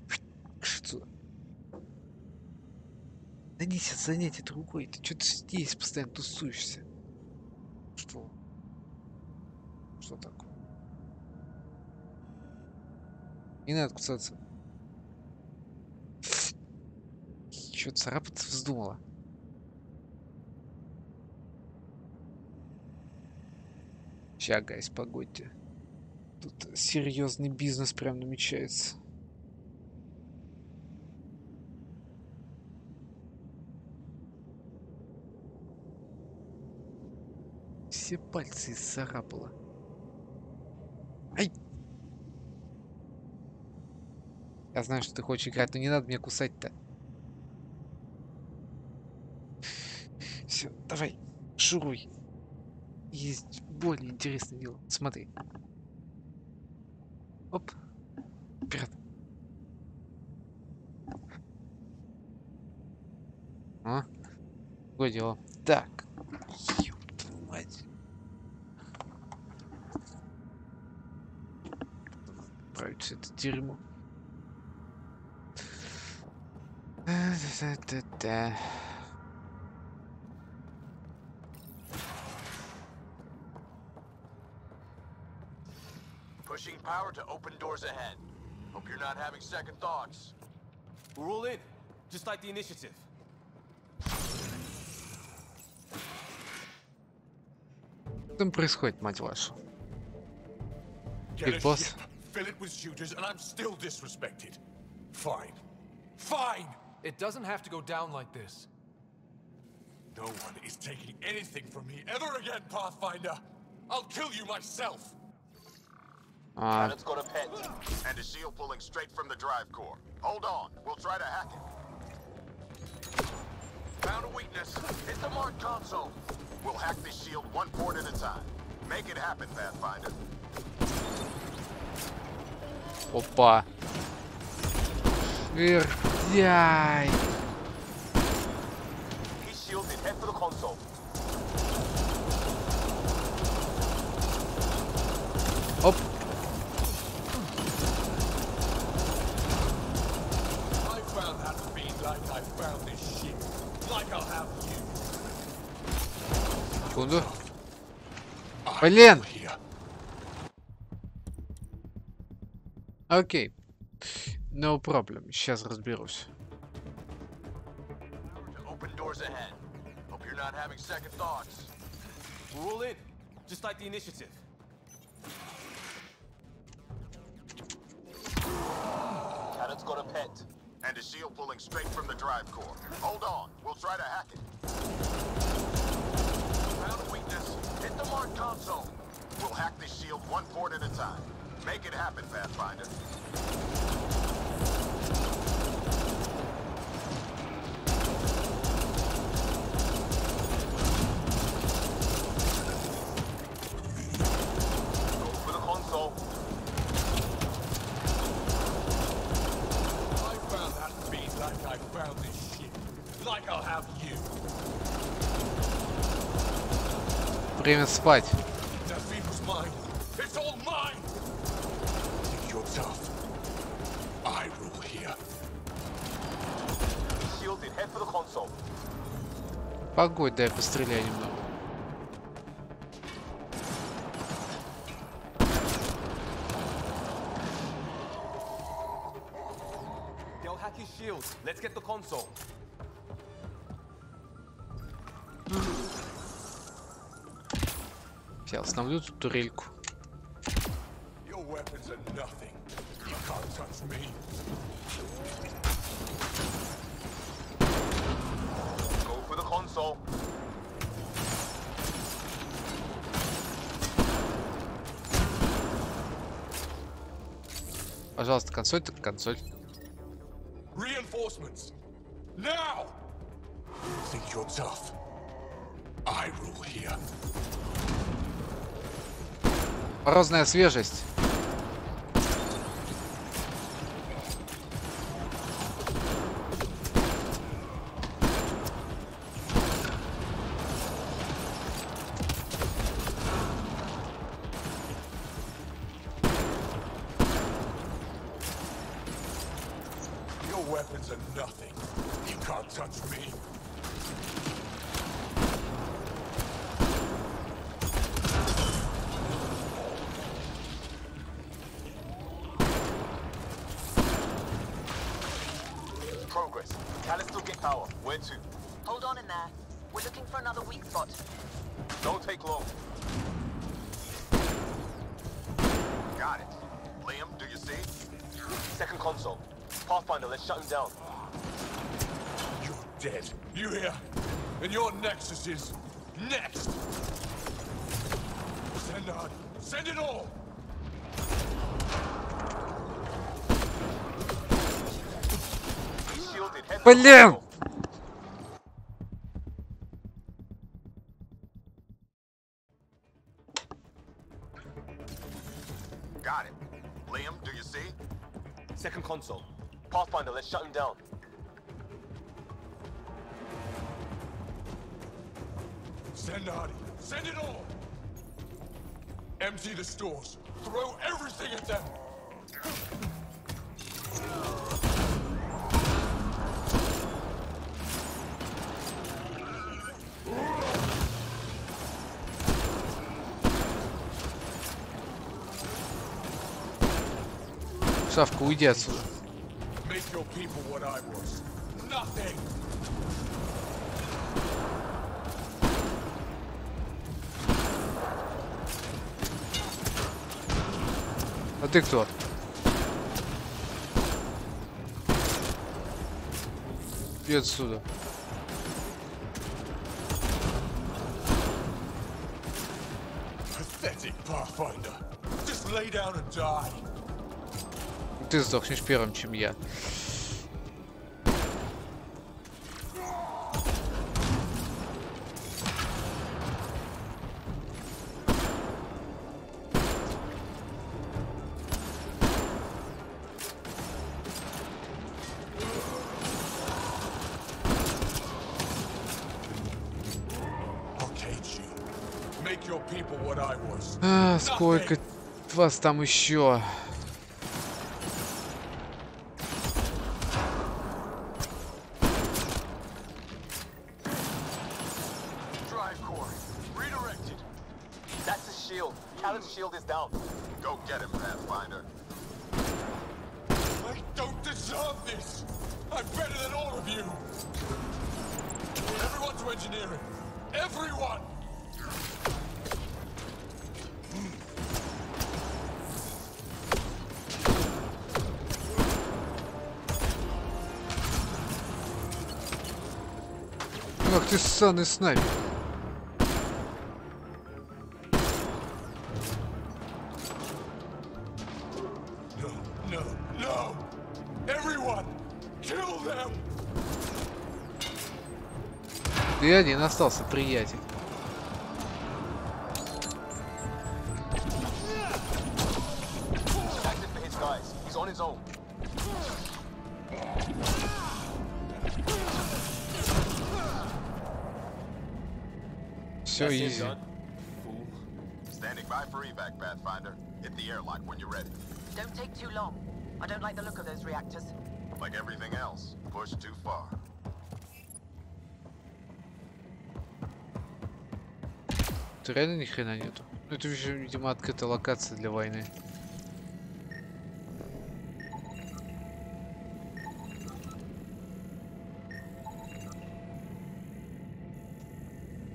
что? Займись от занятия другой. Ты что-то здесь постоянно тусуешься. Что? Что такое? Не надо кусаться. Чё-то царапаться вздумала. Ща, гайс, погодьте. Тут серьезный бизнес прям намечается. Все пальцы исцарапала. Ай! Я знаю, что ты хочешь играть, но не надо меня кусать-то. Все, давай, шуруй. Есть более интересное дело. Смотри. Оп. Вперед. А? Какое дело? Так. Ёб твою мать. Править все это дерьмо. Да-да-да-да. Pushing power to open doors ahead. Hope you're not having second thoughts. We're all in, just like the initiative. Что там происходит, мать вашу? Get a Big boss. ship, fill it with shooters, and I'm still disrespected. Fine. Fine! It doesn't have to go down like this. No one is taking anything from me ever again, Pathfinder. I'll kill you myself. Cannon's got a pet. And a shield pulling straight from the drive core. Hold on, we'll try to hack it. Found a weakness. Hit the mark console. We'll hack this shield one port at a time. Make it happen, Pathfinder. Опа. Вердяй. He's shielded. Head for the console. Оп. I found that speed like I found this ship. Like I'll have you. Секунду. Блин. Окей. No problem. Сейчас разберусь. Open doors ahead. Hope you're not having second thoughts. We're all in, just like the initiative. Cannon's got a pet. And a shield pulling straight from the drive core. Hold on, we'll try to hack it. Found a weakness. Hit the mark console. We'll hack this shield one port at a time. Make it happen, Pathfinder. Go for the console. I found that beat like I found this shit. Like I'll have you. Время спать. That feed was mine. It's all mine. Think you're tough. I rule here. Shielded. Head for the console. Погодь, дай постреляй немного. They'll hack his shield. Let's get the console. Я установлю тут турельку. Your weapons are nothing. You can't touch me. Go for the console. Пожалуйста, консоль так консоль. Reinforcements. Now! Think you're tough. I rule here. Морозная свежесть. Your weapons are nothing. You can't touch me. Progress. Can it still get power? Where to? Hold on in there. We're looking for another weak spot. Don't take long. Got it. Liam, do you see? Second console. Pathfinder, let's shut him down. You're dead. You hear? And your Nexus is next. Send on. Send it all. He's shielded. Head Блин! Got it. Liam, do you see? Second console. Pathfinder, let's shut him down. Send Hardy. Send it all. Empty the stores. Throw everything at them. Шавка, уйди отсюда. Make your people what I was. Nothing. А ты кто? Иди отсюда. Pathetic Pathfinder. Just lay down and die. Ты сдохнешь первым, чем я. А, сколько вас там еще? Drive core. Redirected. That's his shield. Talon's shield is down. Go get him, Pathfinder. I don't deserve this. I'm better than all of you. Everyone to engineering. Everyone! Ах ты ссаный снайпер. Kill them! Ты один остался, приятель. Active for his guys. He's on his own. Все изи. Standing by for evac, Pathfinder. Hit the airlock when you're ready. Don't take too long. I don't like the look of those reactors. Like everything else, push too far. Тут реально ни хрена нету. Ну, это уже, видимо, открытая локация для войны.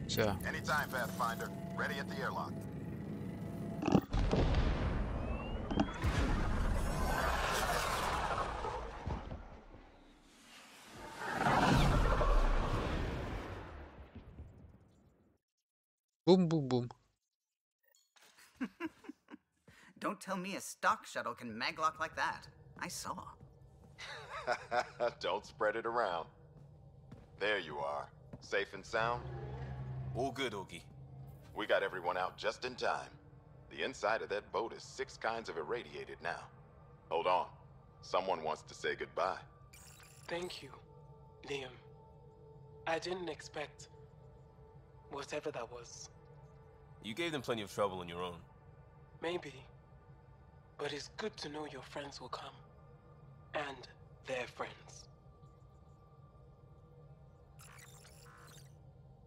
Все. Anytime, Pathfinder. Ready at the airlock. Бум-бум-бум. Don't tell me a stock shuttle can maglock like that. I saw. Don't spread it around. There you are. Safe and sound? All good, Augie. We got everyone out just in time. The inside of that boat is 6 kinds of irradiated now. Hold on. Someone wants to say goodbye. Thank you, Liam. I didn't expect whatever that was. You gave them plenty of trouble on your own. Maybe. But it's good to know your friends will come. And their friends.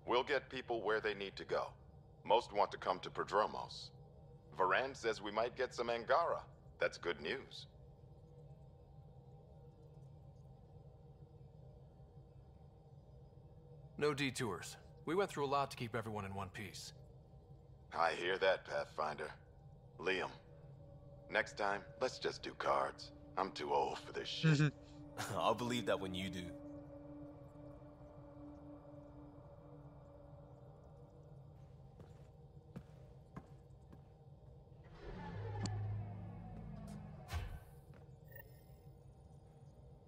We'll get people where they need to go. Most want to come to Prodromos. Varan says we might get some Angara. That's good news. No detours. We went through a lot to keep everyone in one piece. I hear that, Pathfinder. Liam, next time, let's just do cards. I'm too old for this shit. I'll believe that when you do.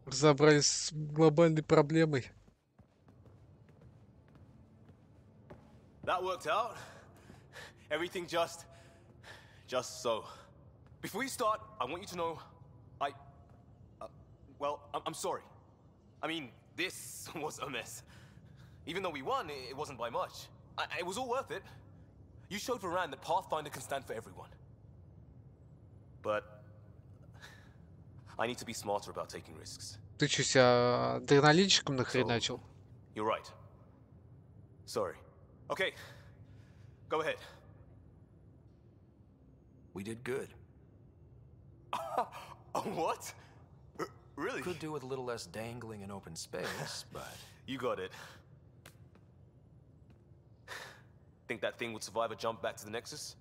Разобрались с глобальной проблемой. That worked out. Everything just so. Before you start, I want you to know, well, I'm sorry. I mean, this was a mess. Even though we won, it wasn't by much. It was all worth it. You showed Varan that Pathfinder can stand for everyone. But I need to be smarter about taking risks. Ты что, себя адреналинчиком нахреначил? You're right. Sorry. Okay. Go ahead. We did good. What? Really? Could do with a little less dangling in open space, but... You got it. Think that thing would survive a jump back to the Nexus?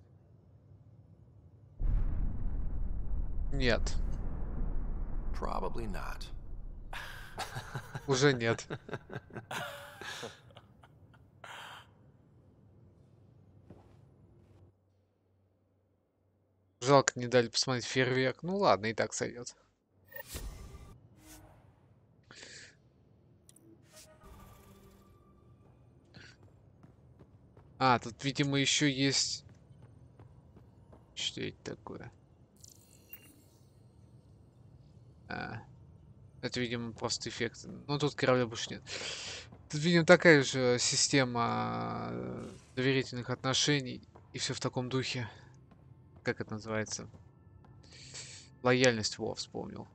Нет. Probably not. Уже нет. Жалко, не дали посмотреть фейерверк. Ну ладно, и так сойдет. А, тут, видимо, еще есть... Что это такое? Это, видимо, просто эффект. Ну, тут корабля больше нет. Тут, видимо, такая же система доверительных отношений. И все в таком духе. Как это называется? Лояльность, вспомнил.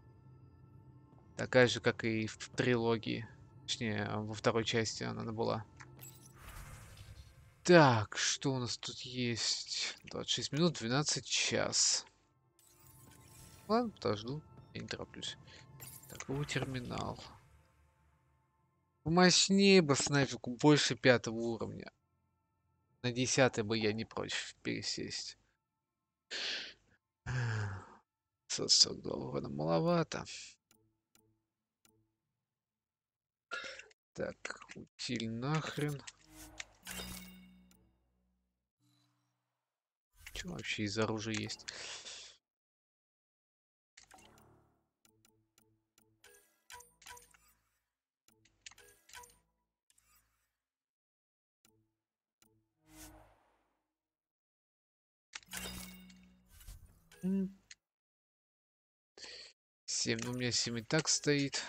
Такая же, как и в трилогии. Точнее, во второй части она была. Так, что у нас тут есть? 26 минут, 12 час. Ладно, подожду. Я не тороплюсь. Такой терминал. Мощнее бы снайперку, больше 5-го уровня. На 10-й бы я не против пересесть. 42 урона маловато. Так, утиль нахрен. Что вообще из оружия есть? 7, ну у меня 7 и так стоит.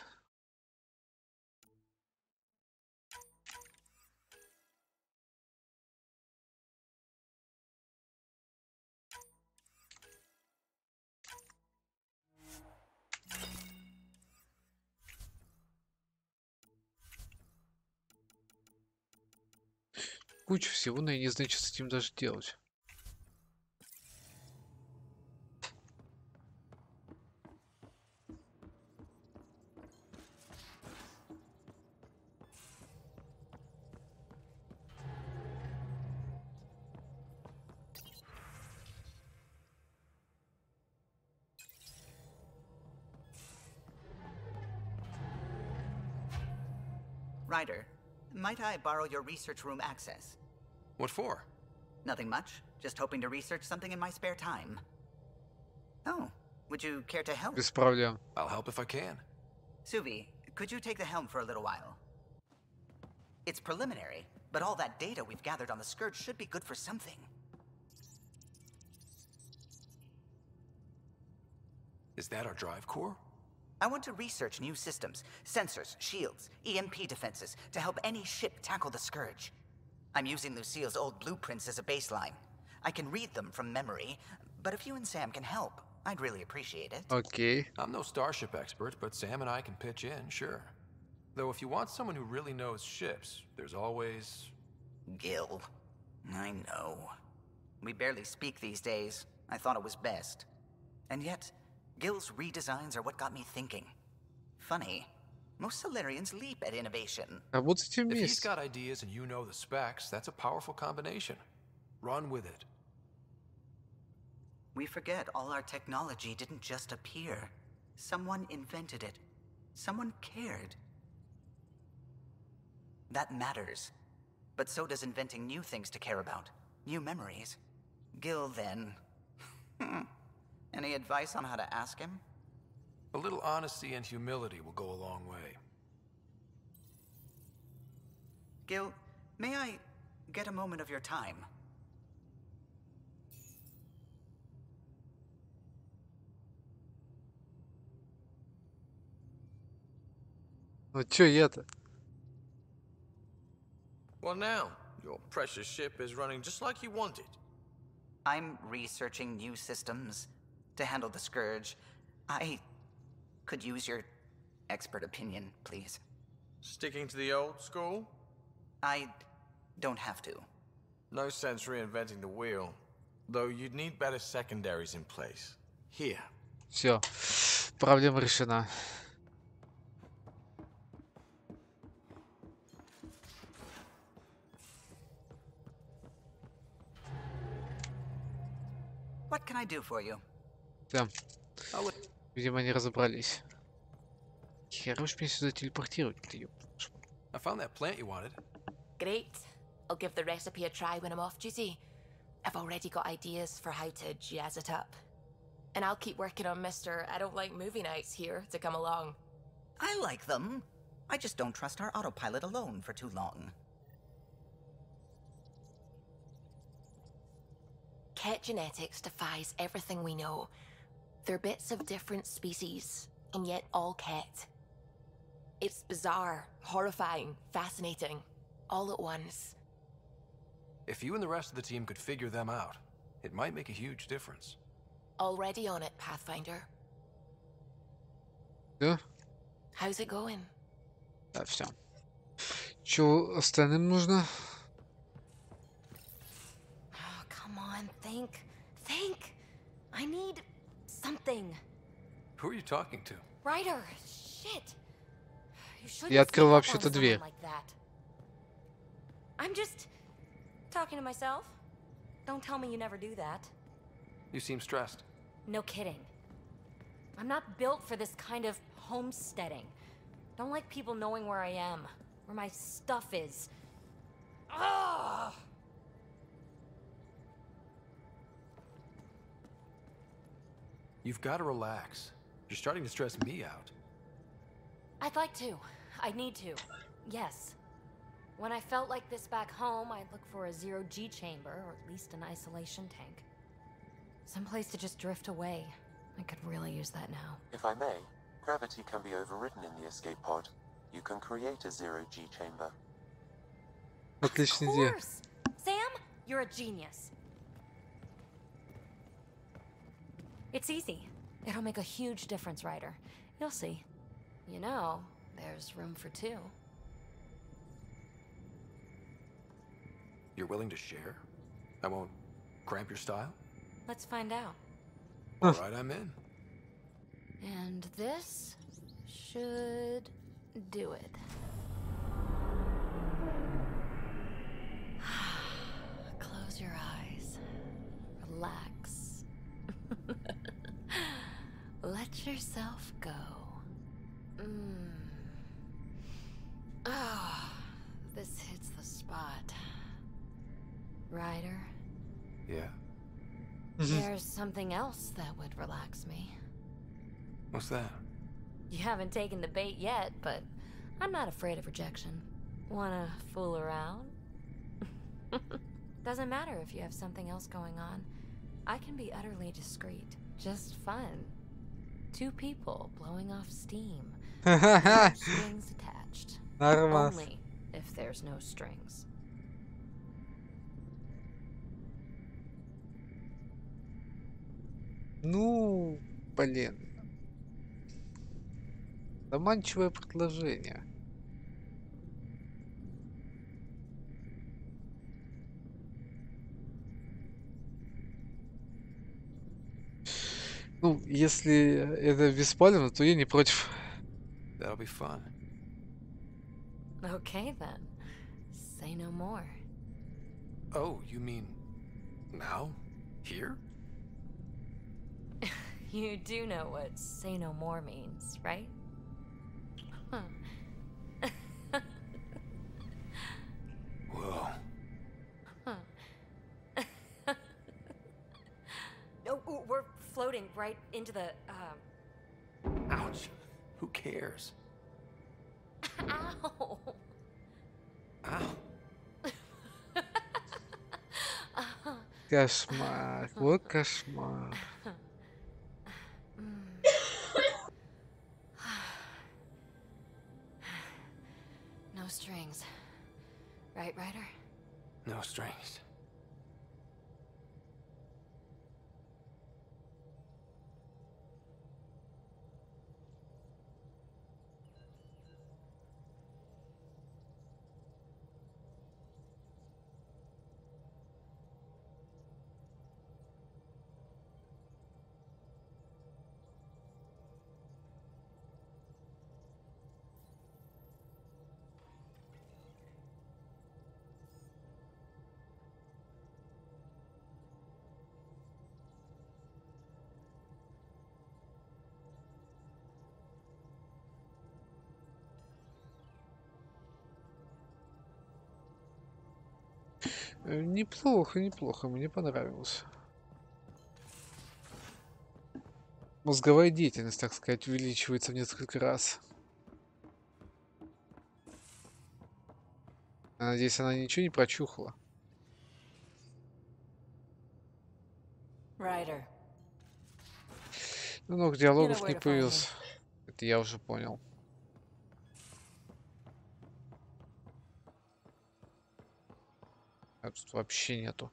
Куча всего, но я не знаю, что с этим даже делать. Ryder, might I borrow your research room access? What for? Nothing much. Just hoping to research something in my spare time. Oh, would you care to help? Без проблем. I'll help if I can. Suvi, could you take the helm for a little while? It's preliminary, but all that data we've gathered on the Scourge should be good for something. Is that our drive core? I want to research new systems, sensors, shields, EMP defenses, to help any ship tackle the Scourge. I'm using Lucille's old blueprints as a baseline. I can read them from memory, but if you and Sam can help, I'd really appreciate it. Okay. I'm no starship expert, but Sam and I can pitch in, sure. Though if you want someone who really knows ships, there's always... Gil. I know. We barely speak these days. I thought it was best. And yet, Gil's redesigns are what got me thinking. Funny. Most Solarians leap at innovation. Работайте If he's вместе. got ideas and you know the specs, that's a powerful combination. Run with it. We forget all our technology didn't just appear. Someone invented it. Someone cared. That matters. But so does inventing new things to care about. New memories. Gil, then. Any advice on how to ask him? A little honesty and humility will go a long way. Gil, may I get a moment of your time? Ну чё я-то? Well, now, your precious ship is running just like you wanted. I'm researching new systems to handle the Scourge. I could use your expert opinion, please. Sticking to the old school? I don't have to. No sense reinventing the wheel. Though you'd need better secondaries in place. Here. Все. Проблема решена. What can I do for you? Да. Видимо, они разобрались. Хорош меня сюда телепортировать, ты ёп. I found that plant you wanted. Great. I'll give the recipe a try when I'm off duty. I've already got ideas for how to jazz it up. And I'll keep working on Mr. I don't like movie nights here to come along. I like them. I just don't trust our autopilot alone for too long. Ket genetics defies everything we know. They're bits of different species, and yet all Ket. It's bizarre, horrifying, fascinating, all at once. If you and the rest of the team could figure them out, it might make a huge difference. Already on it, Pathfinder. Да? How's it going? Да, все. Чё остальным нужно? Oh, come on, think. Think. I need something. Who are you talking to? Ryder, shit. You shouldn't Я открыл sneak up on вообще-то someone дверь. like that. I'm just talking to myself. Don't tell me you never do that. You seem stressed. No kidding. I'm not built for this kind of homesteading. Don't like people knowing where I am, where my stuff is. Ugh! You've got to relax. You're starting to stress me out. I'd like to. I need to. Yes. When I felt like this back home, I'd look for a zero-G chamber, or at least an isolation tank. Someplace to just drift away. I could really use that now. If I may, gravity can be overridden in the escape pod. You can create a zero-G chamber. Отличная Of идея. course! Sam, you're a genius. It's easy. It'll make a huge difference, Ryder. You'll see. You know, there's room for two. You're willing to share? I won't cramp your style? Let's find out. All right, I'm in. And this should do it. Close your eyes. Relax. Let yourself go. Oh, this hits the spot. Ryder, Yeah? there's something else that would relax me. What's that? You haven't taken the bait yet, but I'm not afraid of rejection. Wanna fool around? Doesn't matter if you have something else going on. I can be utterly discreet. Just fun. Two people blowing off steam. No strings attached. Нормас. Only if there's no strings. Ну, блин. Заманчивое предложение. Ну, если это бесполезно, то я не против. That'll be fun. Okay then. Say no more. Oh, you mean now? Here? You do know what say no more means, right? Huh. Whoa. No, we're floating right into the, Ouch. Who cares? Ow! Ow. Кошмар. Вот кошмар. No strings. Right, Ryder? No strings. Неплохо, неплохо. Мне понравилось. Мозговая деятельность, так сказать, увеличивается в несколько раз. Я надеюсь, она ничего не прочухала. Ryder. Много диалогов не появилось. Это я уже понял. А тут вообще нету.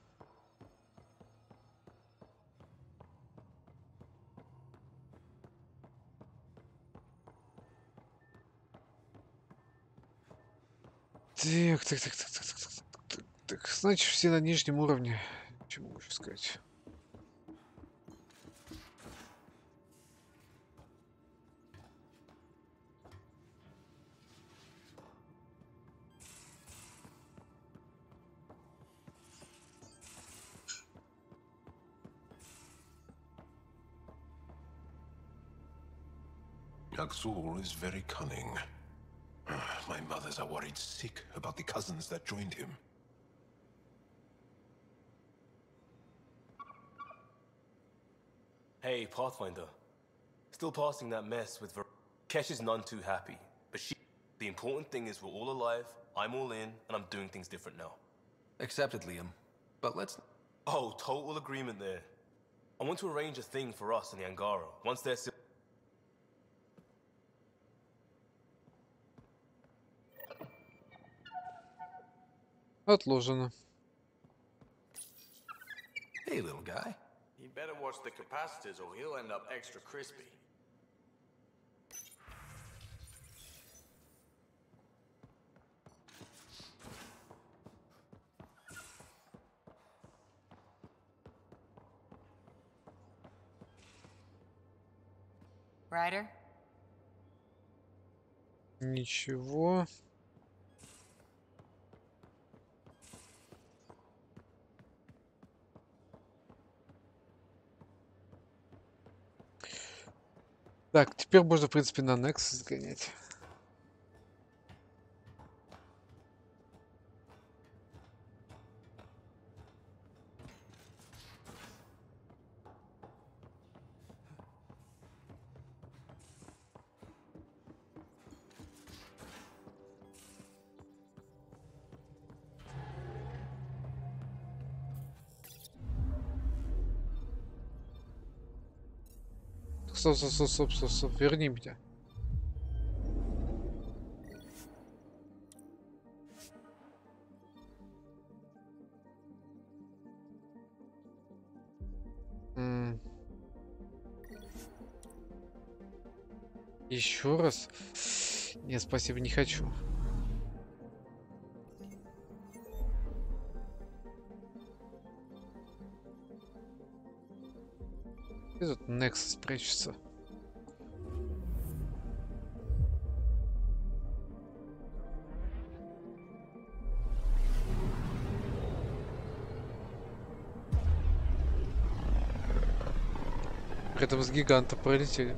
Так, значит, все на нижнем уровне. Чего могу еще сказать? Yaxul is very cunning. My mothers are worried sick about the cousins that joined him. Hey, Pathfinder. Still passing that mess with Kesh is none too happy, but the important thing is we're all alive, I'm all in, and I'm doing things different now. Accepted, Liam. But let's... Oh, total agreement there. I want to arrange a thing for us in the Angara. Once they're Отложено. Hey, little guy. You better watch the capacitors or he'll end up extra crispy. Ryder? Ничего. Так, теперь можно, в принципе, на Nexus сгонять. Стоп, верни меня. Еще раз? Нет, спасибо, не хочу. Где тут Nexus прячется? При этом с гиганта пролетели.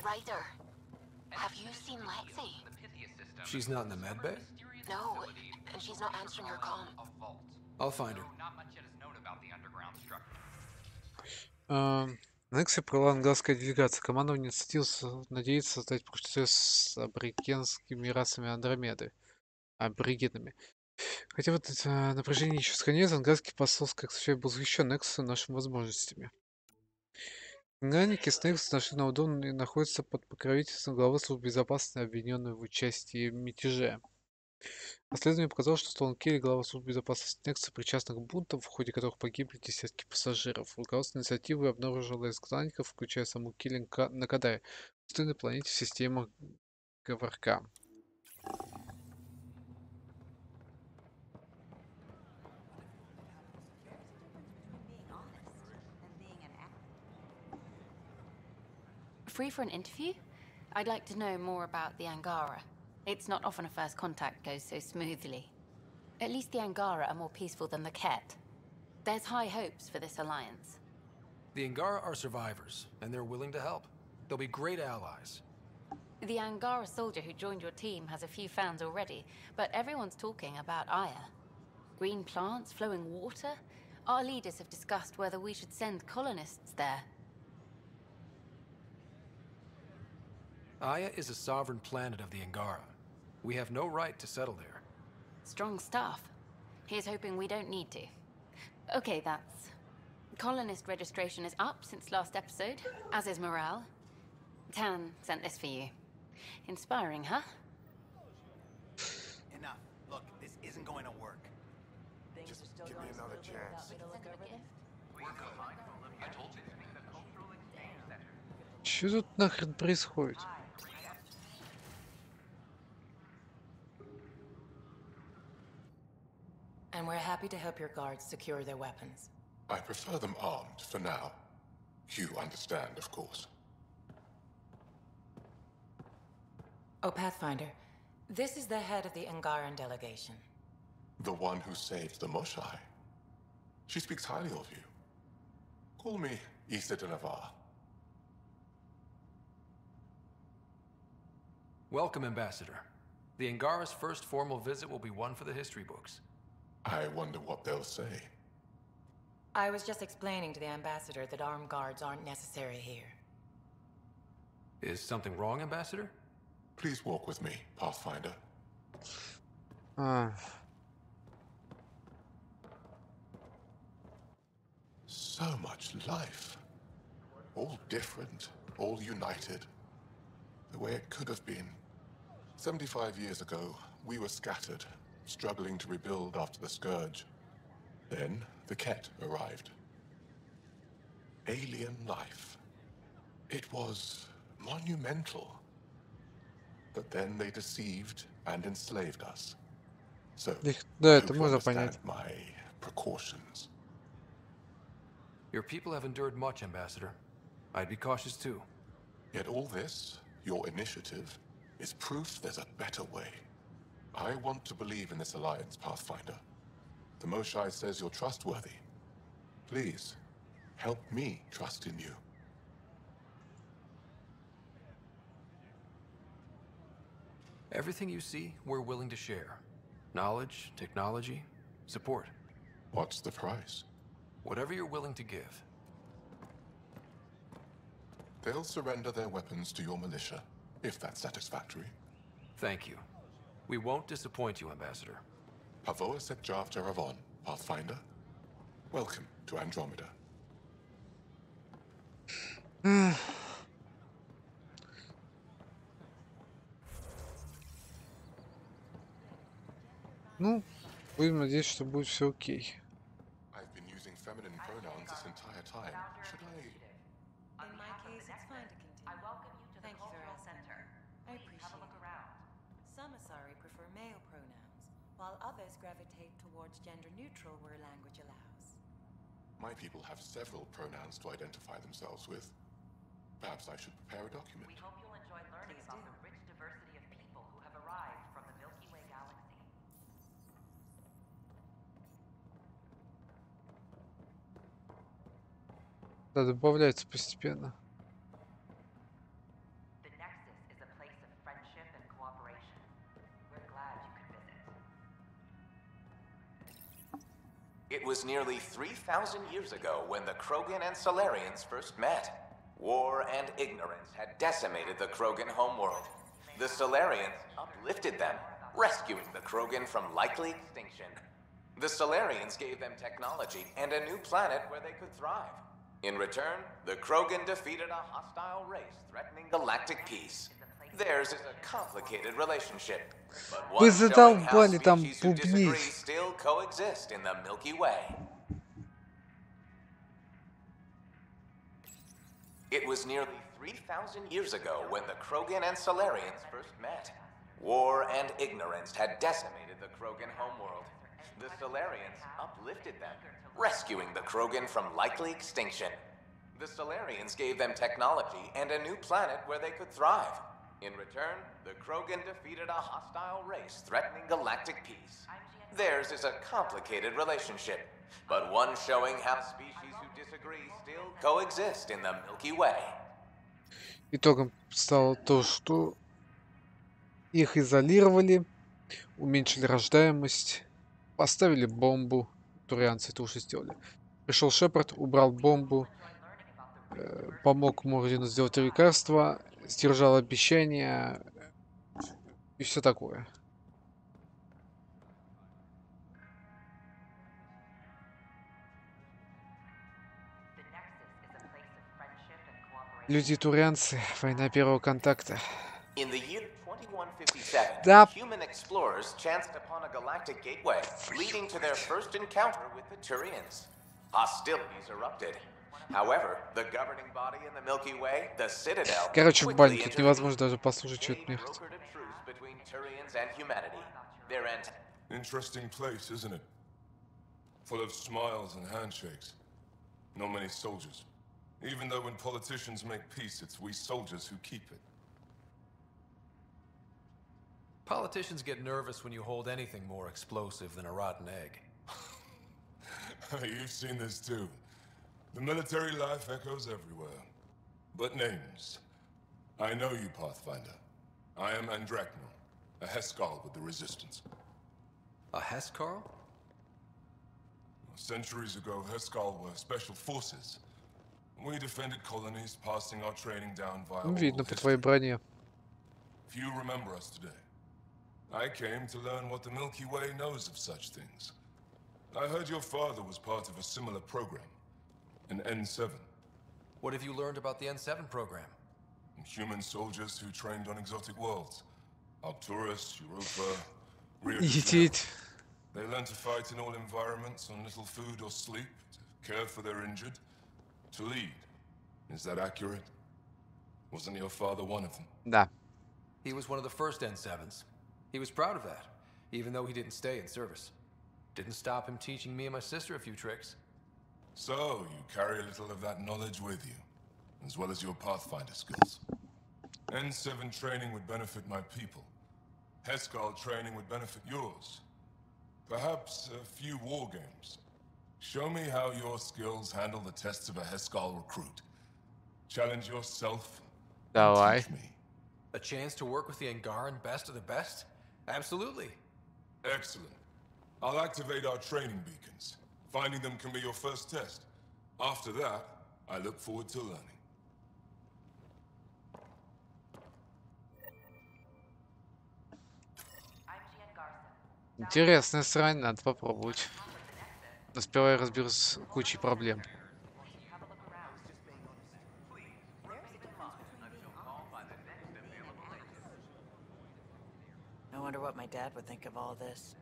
Ryder, have you seen Lexi? She's not in the med bay? No, and she's not answering her comm. I'll find her. Некси провела английская делегация. Командование надеется создать прошлый с аборигенскими расами Андромеды. Аборигенами. Хотя вот это напряжение еще сохраняется, английский посол, как сообщает, был защищен Нексусом нашими возможностями. Гнаники с Nexus нашли на удобном и находятся под покровительством главы службы безопасности, обвиненной в участии в мятеже. Расследование показало, что Стоун Келли, глава службы безопасности Nexus, причастных к бунтам, в ходе которых погибли десятки пассажиров. Руководство инициативы обнаружило изгнанников, включая саму Келли на Кадаре, пустынной планете в системах ГВРК. Free for an interview? I'd like to know more about the Angara. It's not often a first contact goes so smoothly. At least the Angara are more peaceful than the Ket. There's high hopes for this alliance. The Angara are survivors, and they're willing to help. They'll be great allies. The Angara soldier who joined your team has a few fans already, but everyone's talking about Aya. Green plants, flowing water? Our leaders have discussed whether we should send colonists there. Aya is a sovereign planet of the Angara. We have no right to settle there. Strong stuff. Here's hoping we don't need to. Okay, that's... Colonist registration is up since last episode, as is morale. Tan sent this for you. Inspiring, huh? Enough. Look, this isn't going to work. Just give me another chance. Что тут нахрен происходит? And we're happy to help your guards secure their weapons. I prefer them armed for now. You understand, of course. Oh, Pathfinder, this is the head of the Angaran delegation. The one who saved the Moshai. She speaks highly of you. Call me Issa de Navarre. Welcome, Ambassador. The Angara's first formal visit will be one for the history books. I wonder what they'll say. I was just explaining to the Ambassador that armed guards aren't necessary here. Is something wrong, Ambassador? Please walk with me, Pathfinder. So much life. All different, all united. The way it could have been. 75 years ago, we were scattered, struggling to rebuild after the Scourge. Then, the Ket arrived. Alien life. It was monumental. But then they deceived and enslaved us. So, Да, I это hope you можно understand понять. my precautions. Your people have endured much, Ambassador. I'd be cautious too. Yet all this, your initiative, is proof there's a better way. I want to believe in this alliance, Pathfinder. The Moshai says you're trustworthy. Please, help me trust in you. Everything you see, we're willing to share. Knowledge, technology, support. What's the price? Whatever you're willing to give. They'll surrender their weapons to your militia, if that's satisfactory. Thank you. We won't disappoint you, Ambassador. Pavoa set Jav Jaravon, Pathfinder. Welcome to Andromeda. Ну, будем надеяться, что будет все окей. I've been using feminine pronouns this entire time. Should I? In my case, it's fine to continue. I welcome you to the cultural center. I appreciate it. Have a look around. Some Asari prefer male pronouns, while others gravitate towards gender-neutral where language allows. My people have several pronouns to identify themselves with. Perhaps I should prepare a document. We hope you'll enjoy learning about the rich diversity of people who have arrived from the Milky Way galaxy. Да, добавляется постепенно. The Nexus is a place of friendship and cooperation. We're glad you could visit. It was nearly 3,000 years ago when the Krogan and Solarians first met. War and ignorance had decimated the Krogan homeworld. The Solarians uplifted them, rescuing the Krogan from likely extinction. The Solarians gave them technology and a new planet where they could thrive. In return, the Krogan defeated a hostile race threatening galactic peace. Theirs is a complicated relationship, but Вы one showing how задолбали там species who disagree бубнить. still coexist in the Milky Way. It was nearly 3,000 years ago when the Krogan and Solarians first met. War and ignorance had decimated the Krogan homeworld. The Solarians uplifted them, rescuing the Krogan from likely extinction. The Solarians gave them technology and a new planet where they could thrive. In return, the Krogan defeated a hostile race threatening galactic peace. Theirs is a complicated relationship, but one showing how species who disagree still coexist in the Milky Way. Итогом стало то, что их изолировали, уменьшили рождаемость, поставили бомбу. Турианцы это уже сделали. Пришел Шепард, убрал бомбу, помог Мордину сделать лекарство, сдержал обещания и все такое. Люди-турианцы, война первого контакта. In the year 2157, Да. human explorers chanced upon a galactic gateway, leading to their first encounter with the Turians. Hostilities erupted. However, the governing body in the Milky Way, the Citadel, Короче, в бане quickly тут intervened. невозможно даже послушать, что They это мехать. brokered a truce between Turians and humanity. Their Interesting place, isn't it? Full of smiles and handshakes. Not many soldiers. Even though when politicians make peace, it's we soldiers who keep it. Politicians get nervous when you hold anything more explosive than a rotten egg. You've seen this too. The military life echoes everywhere. But names. I know you, Pathfinder. I am Andromeda, a Heskal with the Resistance. A Heskal? Centuries ago, Heskal were special forces. We defended colonies, passing our training down via Ну, oral видно по history. твоей броне. Few remember us today. I came to learn what the Milky Way knows of such things. I heard your father was part of a similar program, an N7. What have you learned about the N7 program? Human soldiers who trained on exotic worlds. Arcturus, Europa, Rio. Едеть. They learn to fight in all environments on little food or sleep, to care for their injured, to lead. Is that accurate? Wasn't your father one of them? Да. He was one of the first N7s. He was proud of that, even though he didn't stay in service. Didn't stop him teaching me and my sister a few tricks. So, you carry a little of that knowledge with you, as well as your Pathfinder skills. N7 training would benefit my people. Heskal training would benefit yours. Perhaps a few war games. Show me how your skills handle the tests of a Heskal recruit. Challenge yourself. Давай. Teach me. A chance to work with the Angaran best of the best? Absolutely. Excellent. I'll activate our training beacons. Finding them can be your first test. After that, I look forward to learning. Интересная срань, надо попробовать. Но сперва я разберусь с кучей проблем. I wonder what my dad would think of all this.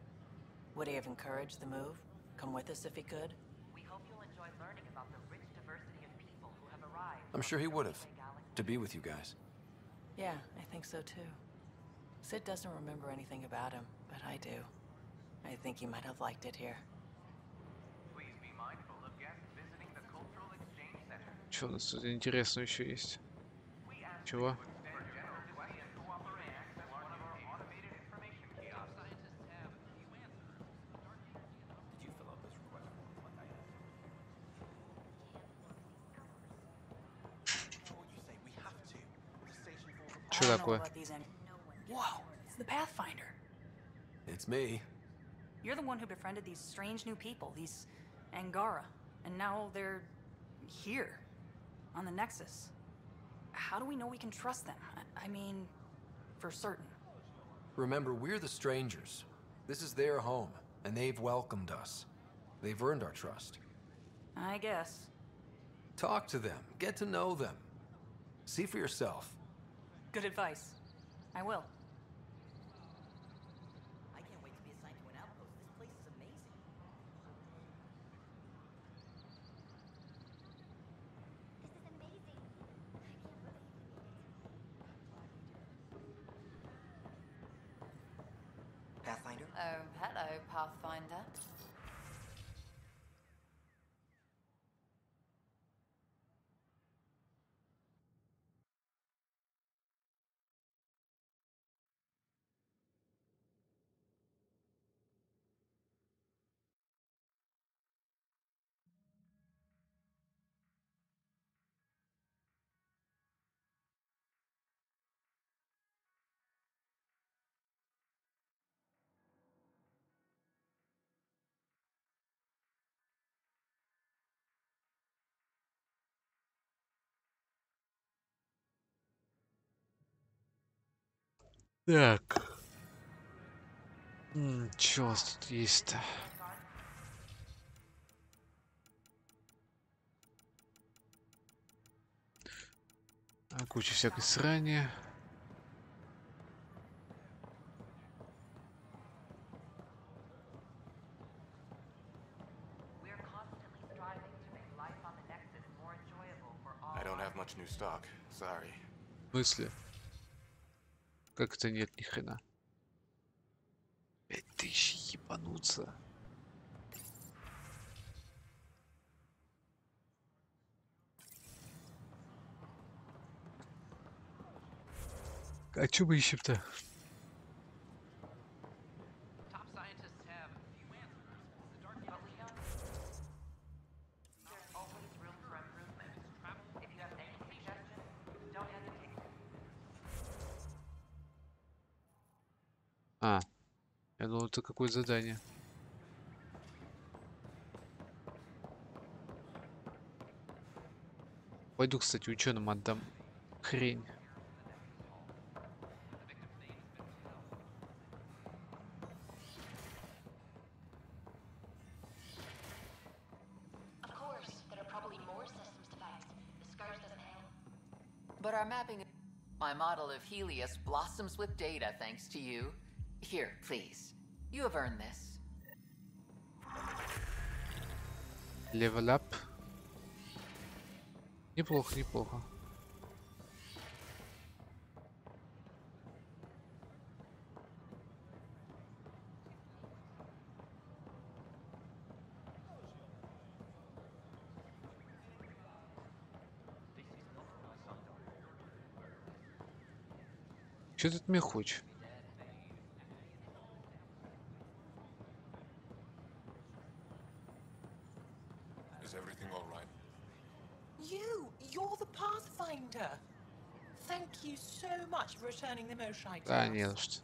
Would he have encouraged the move? Come with us if he could? We hope you'll enjoy learning about the rich diversity of people who have arrived. I'm sure he would have. To be with you guys. Yeah, I think so too. Sid doesn't remember anything about him, but I do. I think he might have liked it here. Please be mindful of guests visiting the Cultural Exchange Center. Что у нас тут интересного еще есть? Чего? Что такое? Whoa, it's the Pathfinder. It's me. You're the one who befriended these strange new people, these Angara, and now they're here, on the Nexus. How do we know we can trust them? I mean, for certain. Remember, we're the strangers. This is their home, and they've welcomed us. They've earned our trust. I guess. Talk to them. Get to know them. See for yourself. Good advice. I will. I can't wait to be assigned to an outpost. This place is amazing. Pathfinder? Oh, hello, Pathfinder. Так. Что у нас тут есть-то? Куча всякой срани. We're constantly striving much new stock. Sorry. В смысле? Как это нет ни хрена? 5000 ебануться. А чё мы ищем-то? А, я думал, это какое задание. Пойду, кстати, ученым отдам хрень. But our mapping... My model of Helios blossoms with data thanks to you. Here, please. You have earned this. Level up. Неплохо, неплохо. Что ты от меня хочешь? Is everything all right? You're the Pathfinder. Thank you so much for returning the Moshite to Да, us. не за что.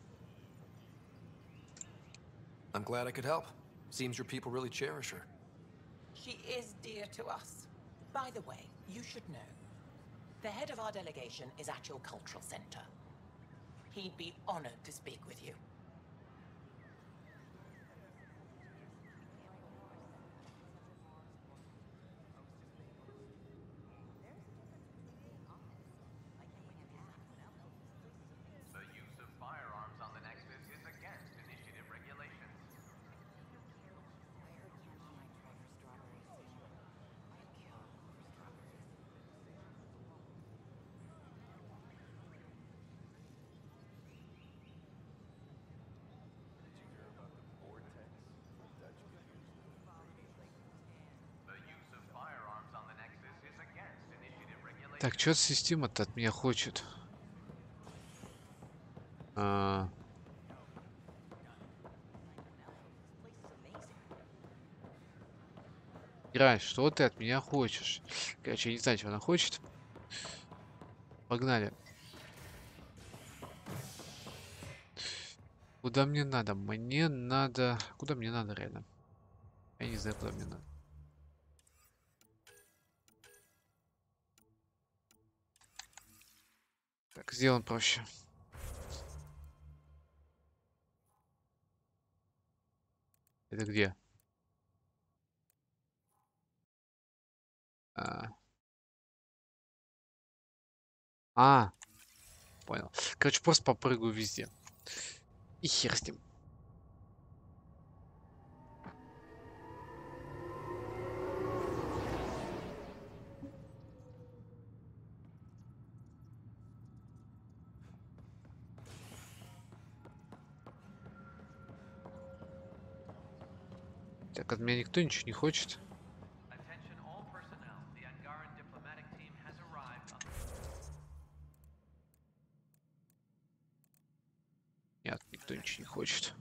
I'm glad I could help. Seems your people really cherish her. She is dear to us. By the way, you should know. The head of our delegation is at your cultural center. He'd be honored to speak with you. The use of firearms on the Nexus is against initiative regulations. Так, что система-то от меня хочет? Играй, что ты от меня хочешь? Короче, я не знаю, чего она хочет. Погнали. Куда мне надо? Мне надо... Куда мне надо, реально? Я не знаю, куда мне надо. Так, сделаем проще. Это где? Понял. Короче, просто попрыгаю везде. И хер с ним. Так, от меня никто ничего не хочет. Нет, никто ничего не хочет.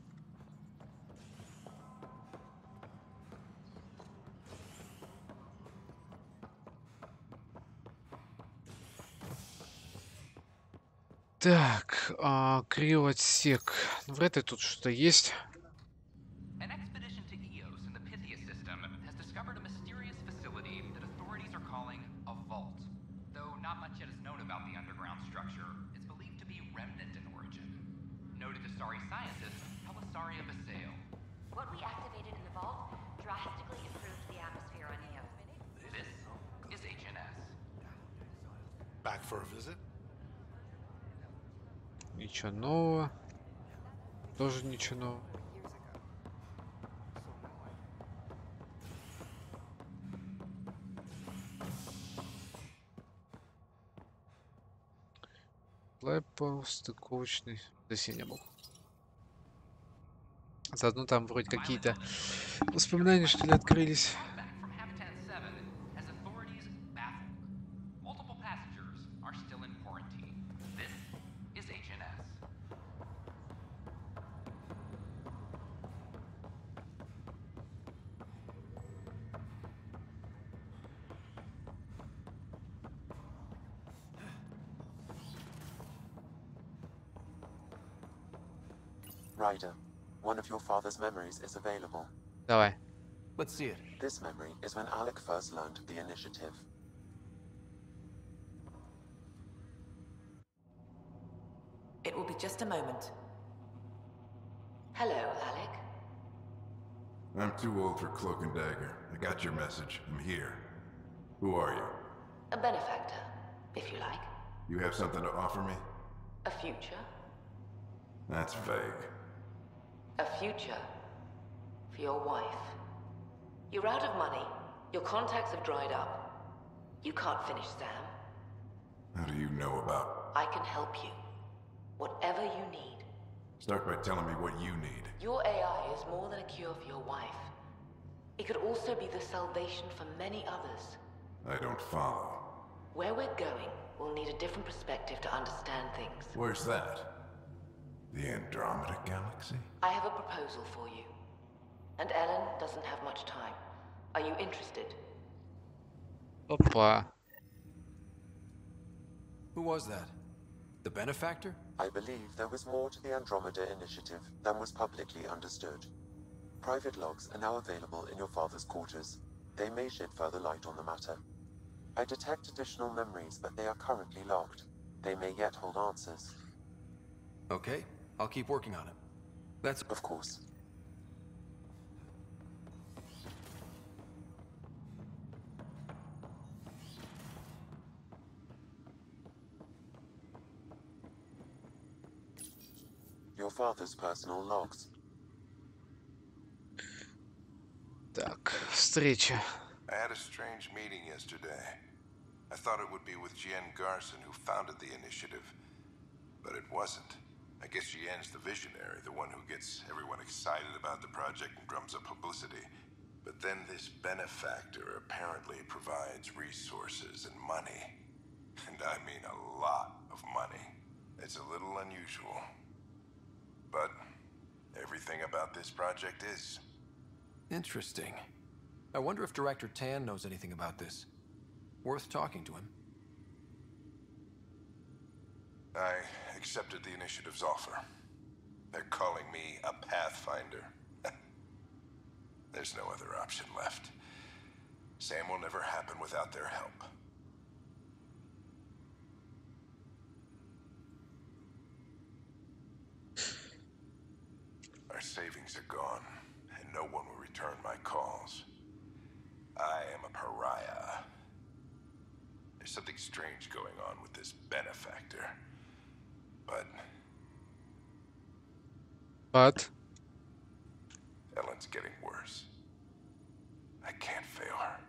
Так, криоотсек. Ну, вряд ли тут что-то есть. An expedition to Eos in the Pythia system has discovered a mysterious facility that authorities are calling a vault. Though not much yet is known about the underground structure, it's believed to be remnant in origin. Noted Asari scientist Pelisaria Basale. What we activated in the vault drastically improved the atmosphere on Eos. This is HNS. Back for a visit? Ничего нового. Тоже ничего нового. Давай по стыковочной. Здесь я не был. Заодно там вроде какие-то воспоминания, что ли, открылись. Multiple passengers are still in quarantine. This is HNS. Ryder, one of your father's memories is available. Давай. Let's see it. This memory is when Alec first learned of the initiative. It will be just a moment. Hello, Alec. I'm too old for cloak and dagger. I got your message. I'm here. Who are you? A benefactor, if you like. You have something to offer me? A future. That's vague. A future. For your wife. You're out of money. Your contacts have dried up. You can't finish Sam. How do you know about... I can help you. Whatever you need. Start by telling me what you need. Your AI is more than a cure for your wife. It could also be the salvation for many others. I don't follow. Where we're going, we'll need a different perspective to understand things. Where's that? The Andromeda Galaxy? I have a proposal for you. And Ellen doesn't have much time. Are you interested? Опа. Who was that? The benefactor? I believe there was more to the Andromeda initiative than was publicly understood. Private logs are now available in your father's quarters. They may shed further light on the matter. I detect additional memories, but they are currently locked. They may yet hold answers. Okay, I'll keep working on it. That's... Of course. Your father's personal logs. Так, встреча. I had a strange meeting yesterday. I thought it would be with Jien Garson, who founded the initiative. But it wasn't. I guess Jien's the visionary, the one who gets everyone excited about the project and drums up publicity. But then this benefactor apparently provides resources and money. And I mean a lot of money. It's a little unusual. But everything about this project is. Interesting. I wonder if Director Tan knows anything about this. Worth talking to him. I accepted the initiative's offer. They're calling me a Pathfinder. There's no other option left. Sam will never happen without their help. Our savings are gone, and no one will return my calls. I am a pariah. There's something strange going on with this benefactor. But Ellen's getting worse. I can't fail her.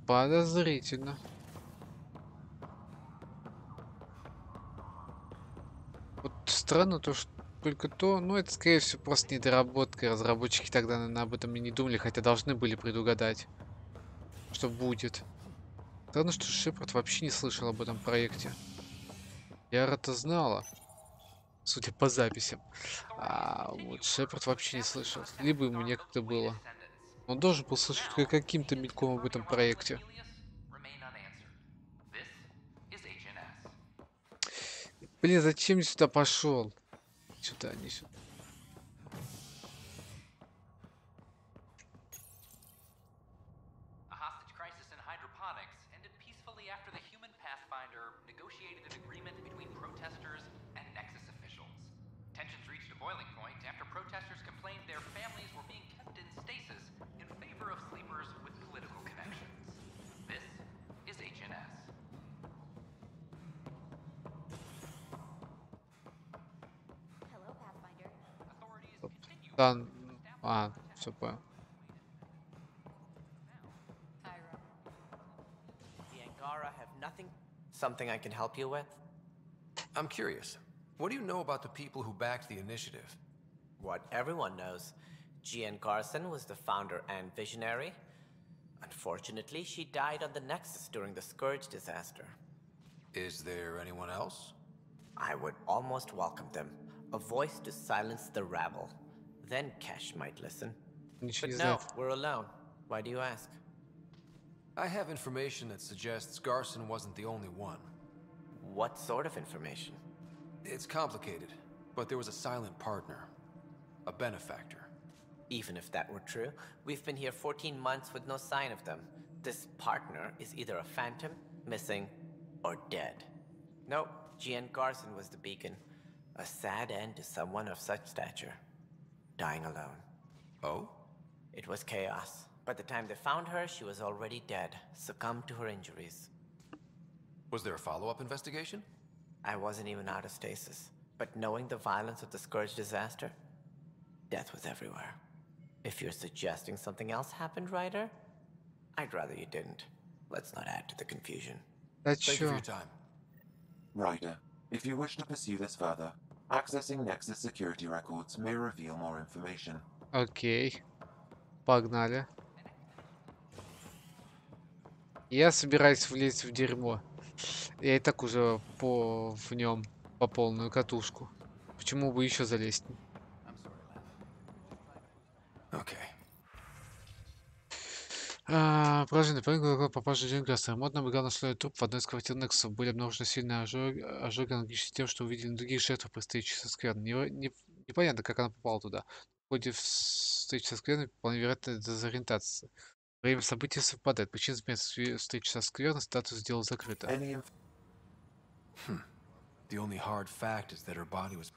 Подозрительно. Вот странно то, что только то, ну это скорее всего просто недоработка. Разработчики тогда, наверное, об этом и не думали, хотя должны были предугадать, что будет. Странно, что Шепард вообще не слышал об этом проекте. Яра-то знала, судя по записям. А вот Шепард вообще не слышал. Либо ему некогда было. Он должен был слышать каким-то мельком об этом проекте. Блин, зачем я сюда пошел? Сюда, не сюда. A hostage crisis in hydroponics ended peacefully after the human Pathfinder negotiated an agreement between protesters and Nexus officials. Tensions reached a boiling point after protesters complained their families were being kept in stasis in favor of sleepers with political connections. This is HNS. Там... Все понял. The Angara have nothing. Something I can help you with? I'm curious. What do you know about the people who backed the initiative? What everyone knows. Gian Garson was the founder and visionary. Unfortunately, she died on the Nexus during the Scourge disaster. Is there anyone else? I would almost welcome them. A voice to silence the rabble. Then Kesh might listen. Ничего не But no, знает. we're alone. Why do you ask? I have information that suggests Garson wasn't the only one. What sort of information? It's complicated, but there was a silent partner. A benefactor. Even if that were true, we've been here 14 months with no sign of them. This partner is either a phantom, missing, or dead. Nope, Gian Garson was the beacon. A sad end to someone of such stature. Dying alone. Oh? It was chaos. By the time they found her, she was already dead, succumbed to her injuries. Was there a follow-up investigation? I wasn't even out of stasis. But knowing the violence of the Scourge disaster, death was everywhere. If you're suggesting something else happened, Ryder, I'd rather you didn't. Let's not add to the confusion. That's Thank you for your time. Ryder, if you wish to pursue this further, accessing Nexus security records may reveal more information. Окей. Погнали. Я собираюсь влезть в дерьмо. Я и так уже в нем по полную катушку. Почему бы еще залезть? Okay. Положение по попаже Джингаса. Модно обыграл на слой труп в одной из квартир Нексуса. Были обнаружены сильные ожоги, аналогичные тем, что увидели других жертв предстоящей со скверны. Непонятно, как она попала туда. В ходе встречи со скверной вполне вероятно дезориентация. Время событий совпадает. Причина встречи со скверной, статус дела закрыто. The only hard fact is that her body was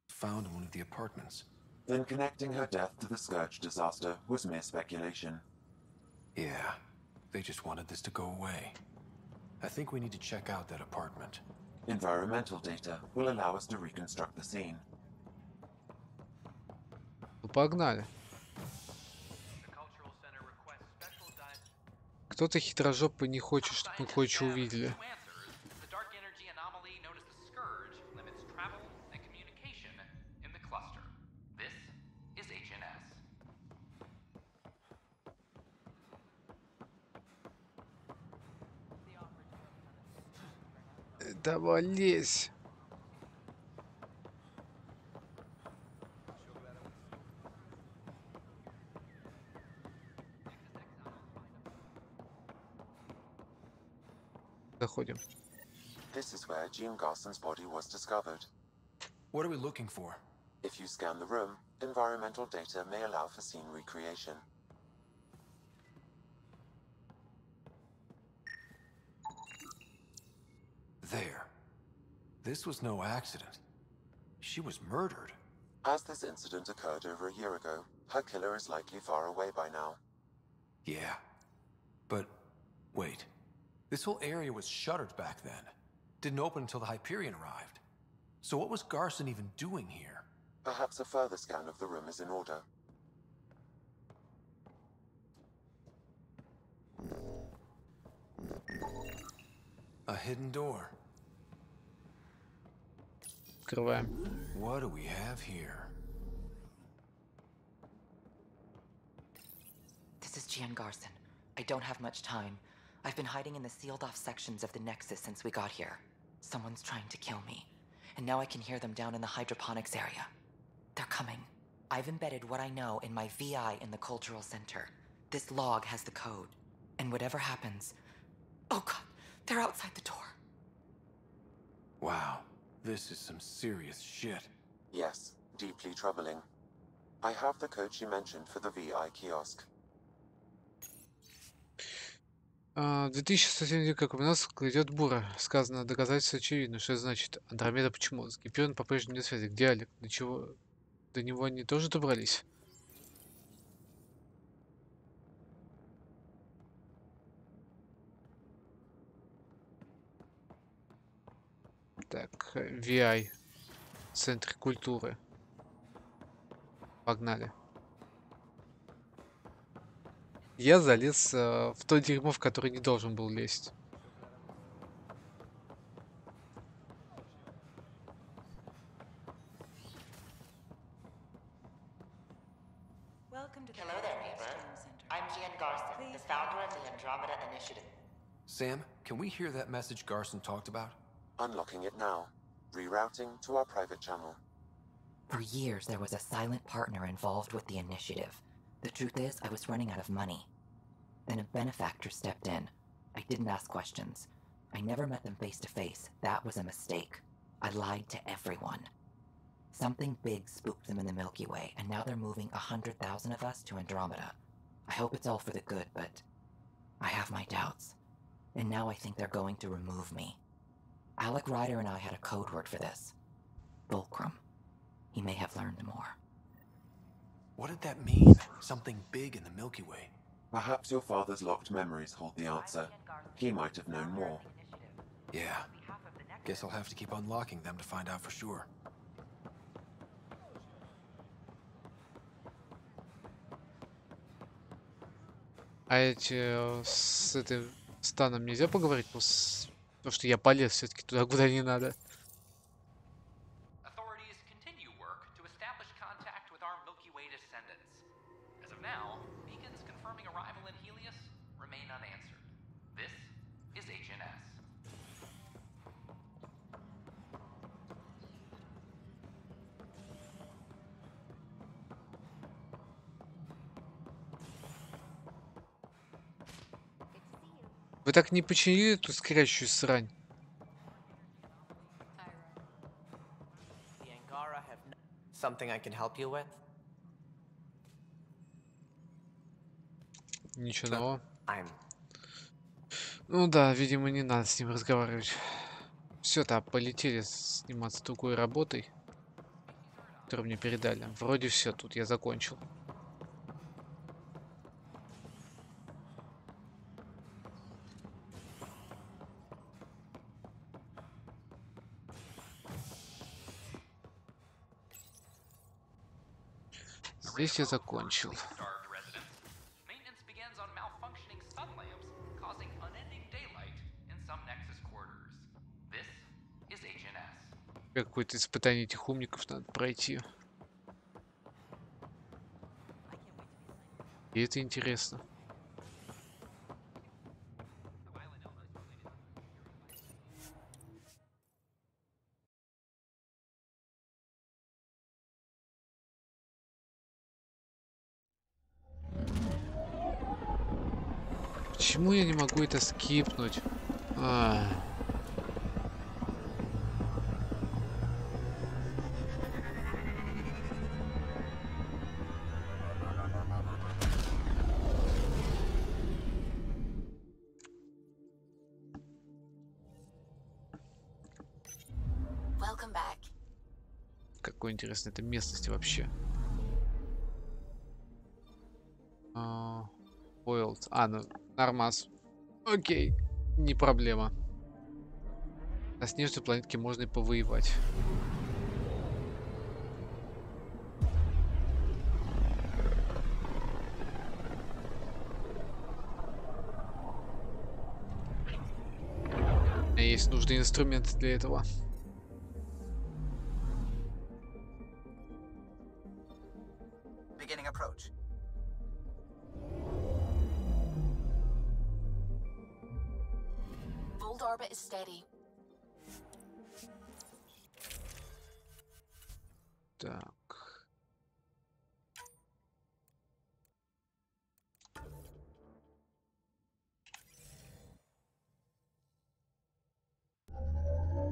found in one of the apartments. Then connecting her death to the Scourge disaster was mere speculation. Yeah, they just wanted this to go away. I think we need to check out that apartment. Environmental data will allow us to reconstruct the scene. Ну, погнали. Кто-то хитрожопый не хочет, чтобы мы кое-что увидели. Давай лезь. Заходим. This is where Jean Garson's body was discovered. What are we looking for? If you scan the room, environmental data may allow for scene recreation. There. This was no accident. She was murdered. As this incident occurred over a year ago, her killer is likely far away by now. Yeah. But, wait. This whole area was shuttered back then. Didn't open until the Hyperion arrived. So what was Garson even doing here? Perhaps a further scan of the room is in order. A hidden door. Открываем. What do we have here? This is Gian Garson. I don't have much time. I've been hiding in the sealed-off sections of the Nexus since we got here. Someone's trying to kill me. And now I can hear them down in the hydroponics area. They're coming. I've embedded what I know in my VI in the Cultural Center. This log has the code. And whatever happens... Oh god, they're outside the door. Wow, this is some serious shit. Yes, deeply troubling. I have the code she mentioned for the VI kiosk. 2107, как упоминалось, идет бура. Сказано, доказательство очевидно. Что это значит? Андромеда почему? С Гиперион по-прежнему нет связи. Где Алик? До чего? До него они тоже добрались? Так, VI. Центр культуры. Погнали. Я залез в то дерьмо, в которое не должен был лезть. Hello there, neighbor. I'm Gian Garson, the founder of the Andromeda Initiative. Sam, can we hear that message Garson talked about? Unlocking it now. Rerouting to our private channel. For years, there was a silent partner involved with the initiative. The truth is, I was running out of money. Then a benefactor stepped in. I didn't ask questions. I never met them face to face. That was a mistake. I lied to everyone. Something big spooked them in the Milky Way, and now they're moving 100,000 of us to Andromeda. I hope it's all for the good, but I have my doubts. And now I think they're going to remove me. Alec Ryder and I had a code word for this. Fulcrum. He may have learned more. What did that mean? Something big in the Milky Way. Perhaps your father's locked memories hold the answer. He might have known more. Yeah. Guess I'll have to keep unlocking them to find out for sure. А эти с этой станом нельзя поговорить, потому что я полез все-таки туда, куда не надо. Authorities continue work to establish contact with our Milky Way descendants. As of now, beacons confirming arrival in Helios remain unanswered. This is HNS. Вы так не починили эту скрячущую срань? The Angara have something I can help you with? Ничего нового. I'm... Ну да, видимо, не надо с ним разговаривать. Все-то полетели сниматься другой работой, которую мне передали. Вроде все, тут я закончил. Здесь я закончил. Maintenance begins on malfunctioning sun lamps, causing unending daylight in some Nexus quarters. This is HNS. Какое-то испытание этих умников надо пройти. И это интересно. Почему я не могу это скипнуть? Welcome back. Какой интересный это местности вообще. Boiled. Ну, нормас. Окей, не проблема. На снежной планетке можно и повоевать. У меня есть нужные инструменты для этого. Beginning approach. Fold orbit is steady. Так.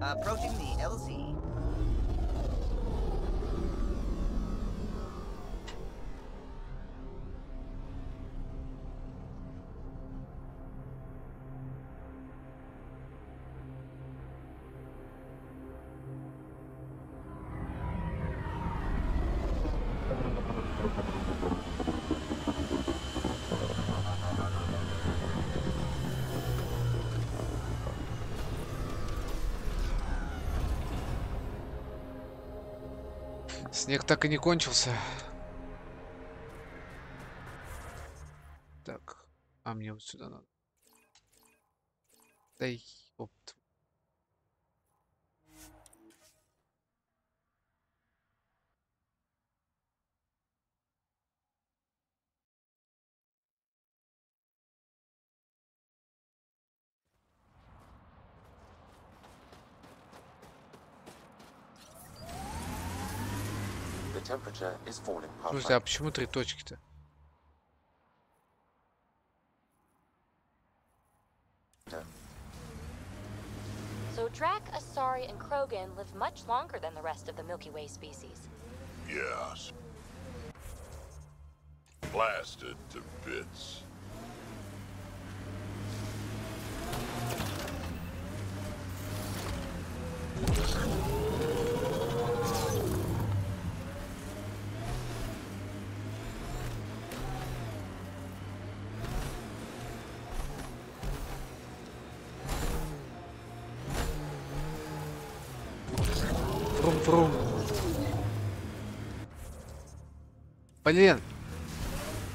Approaching the LZ. Снег так и не кончился. Так, а мне вот сюда надо. Дай, опт. The temperature is falling, Слушайте, а Pathfinder. почему 3 точки-то? So Drac, Asari, and Krogan live much longer than the rest of the Milky Way species. Yes. Blasted to bits. Фрум-фрум. Блин.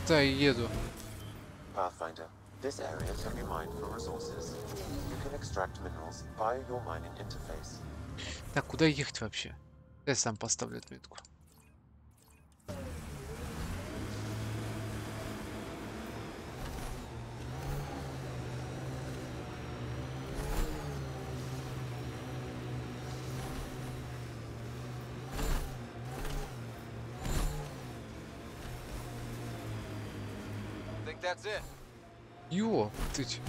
Да, еду. Pathfinder, this area can be mined for resources. You can extract minerals via your mining interface. Так, куда ехать вообще? Я сам поставлю отметку. Think that's it? Ё, ты ч...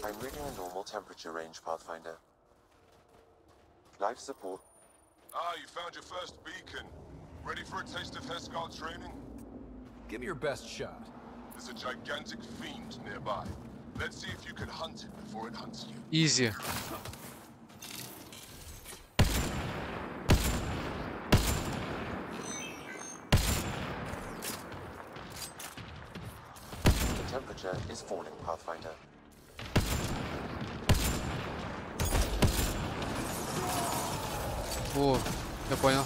I'm reading a normal temperature range, Pathfinder. Life support. Ah, you found your first beacon. Ready for a taste of Hescal training? Give me your best shot. There's a gigantic fiend nearby. Let's see if you can hunt it before it hunts you. Easy. The temperature is falling, Pathfinder. О, я понял.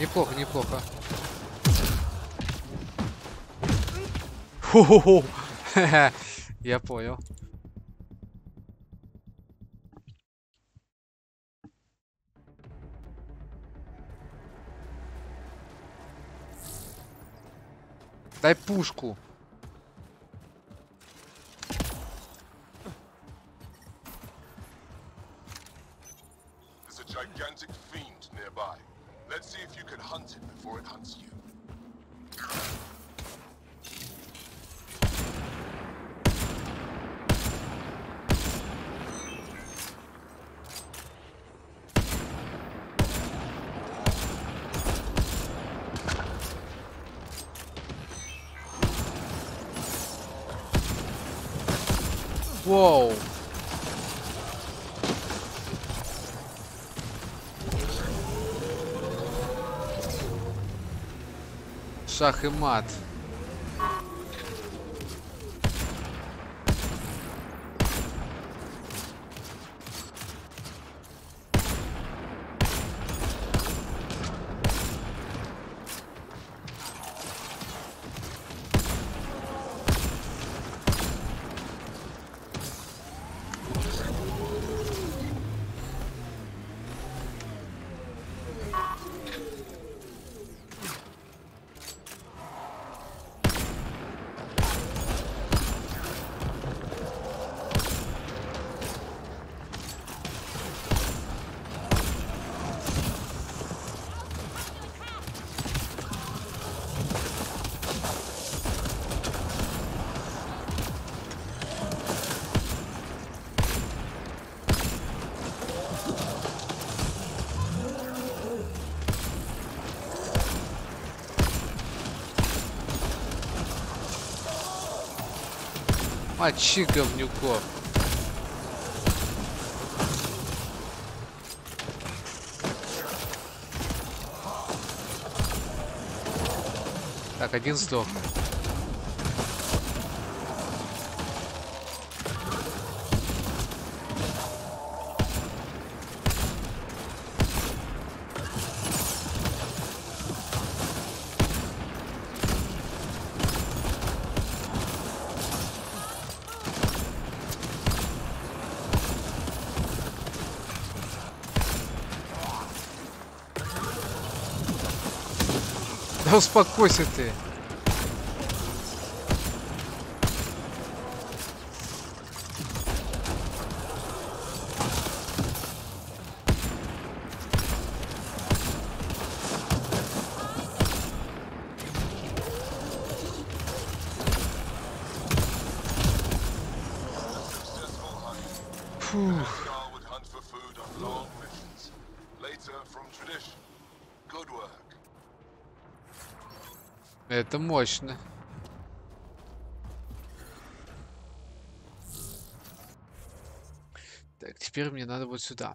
Неплохо, неплохо. Хо-хо-хо. Я понял. Дай пушку. There's a gigantic fiend nearby. Let's see if you can hunt it before it hunts you. Воу. Шах и мат. Мочи говнюков. Так, один сдох. Да успокойся ты. Фух. Это мощно. Так, теперь мне надо вот сюда.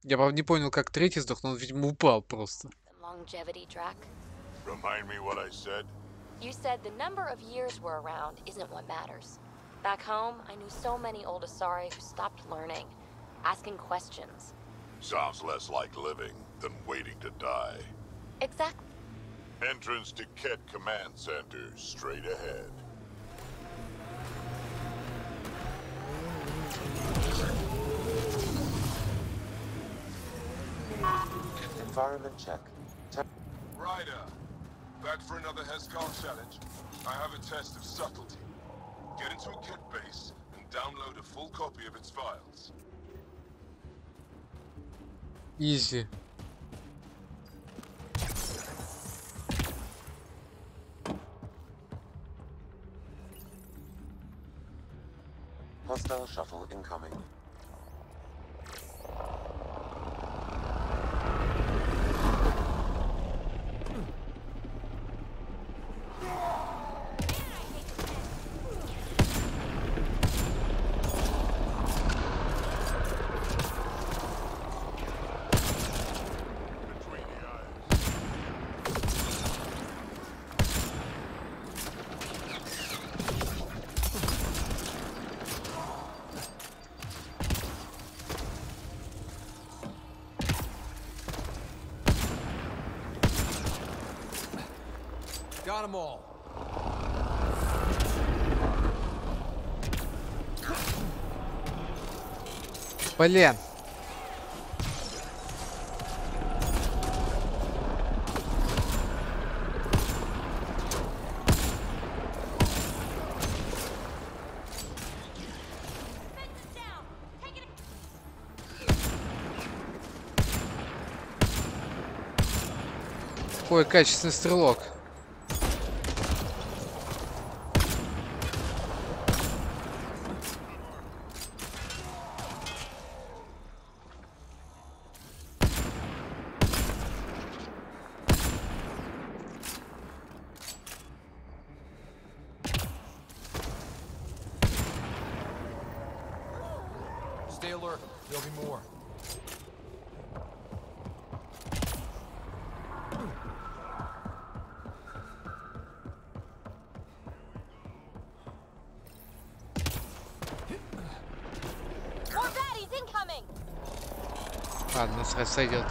Я, правда, не понял, как третий сдох, но он, видимо, упал просто. Longevity track. Remind me what I said? You said the number of years we're around isn't what matters. Back home, I knew so many old Asari who stopped learning, asking questions. Sounds less like living than waiting to die. Exactly. Entrance to Ket Command Center, straight ahead. Environment check. Ryder, back for another Heskar challenge. I have a test of subtlety. Get into a Ket base and download a full copy of its files. Easy. Hostile shuttle incoming. Got them all. Блин. Какой качественный стрелок. Stay alert. There'll be more. More baddies incoming! Ладно, сойдет.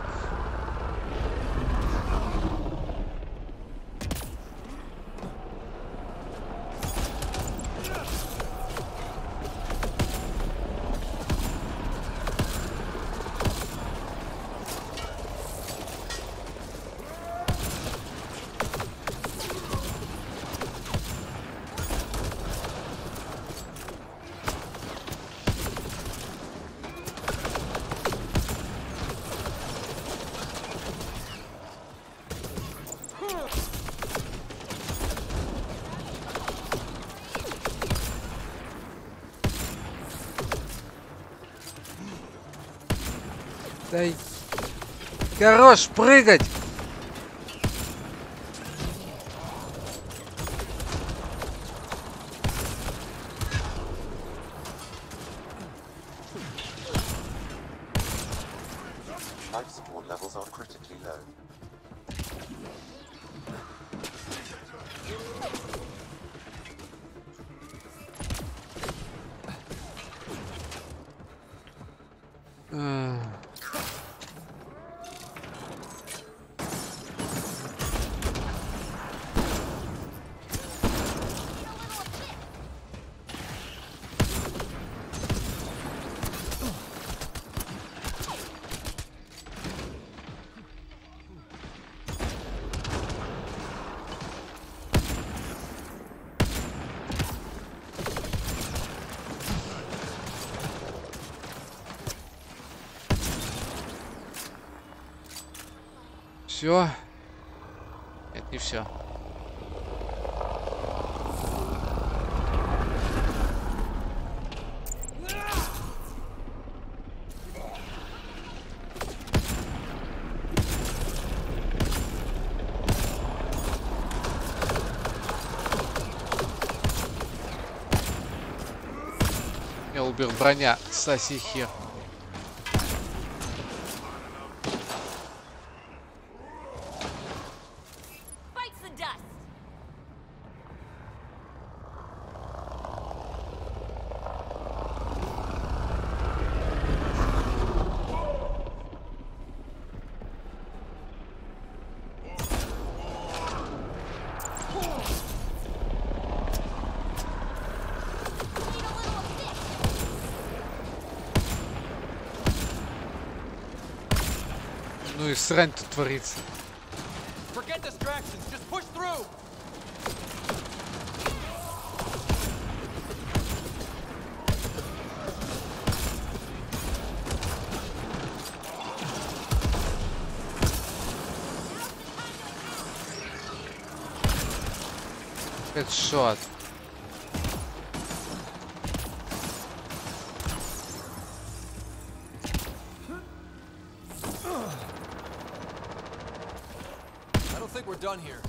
Дай. Хорош прыгать! Life support levels are critically low. Все? Нет, не все. Я убил броня, соси хер. Ну и срань тут творится. Forget distractions, just push through. Headshot. I don't think we're done here.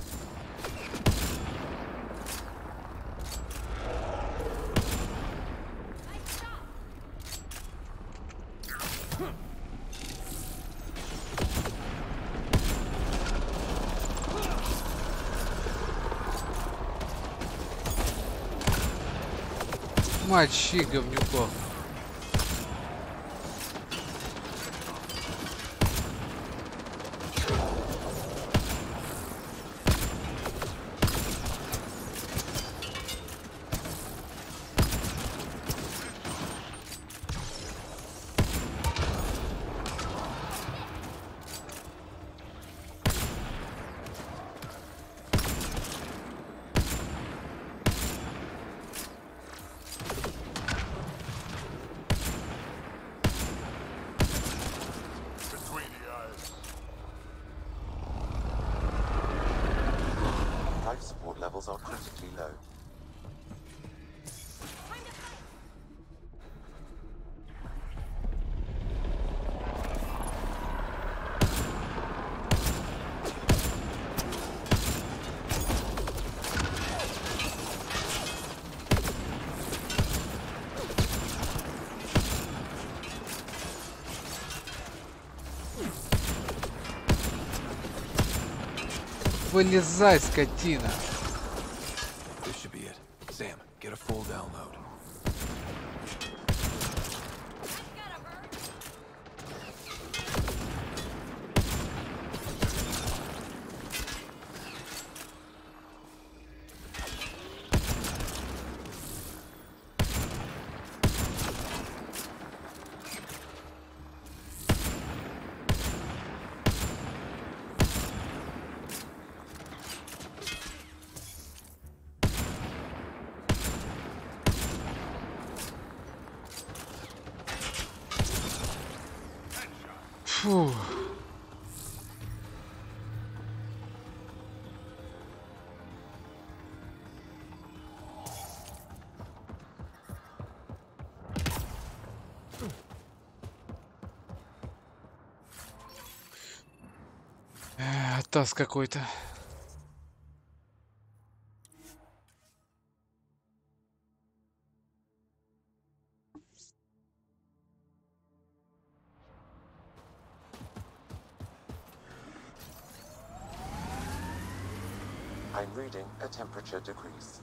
Мочи говнюков. Life support levels are critically low. Вылезай, скотина. This should be it. Sam, get a full download. Фу. Таз какой-то. I'm reading a temperature decrease.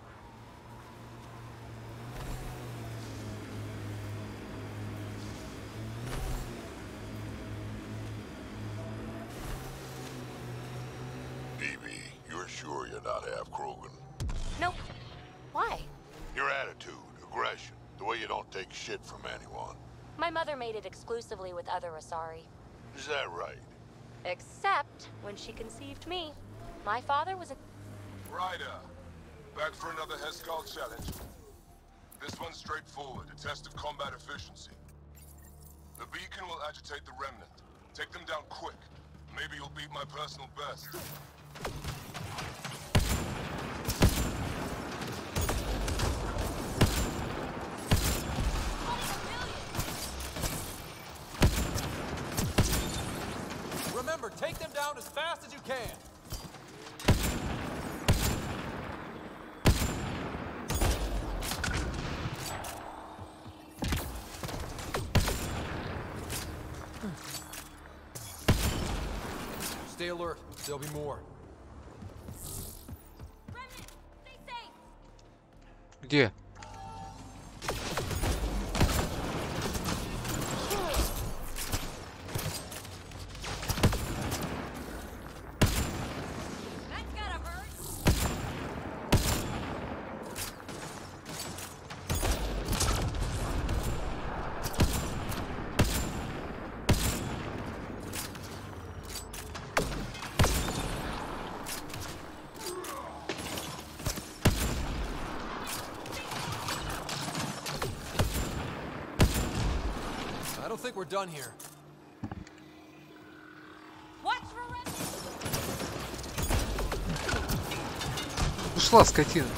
BB, you're sure you're not half Krogan? Nope. Why? Your attitude, aggression, the way you don't take shit from anyone. My mother made it exclusively with other Asari. Is that right? Except when she conceived me. My father was a... Ryder, back for another Heskal challenge. This one's straightforward, a test of combat efficiency. The beacon will agitate the remnant. Take them down quick. Maybe you'll beat my personal best. Remember, take them down as fast as you can. Stay alert. There'll be more. Где? I don't think we're done here. Ушла скотина.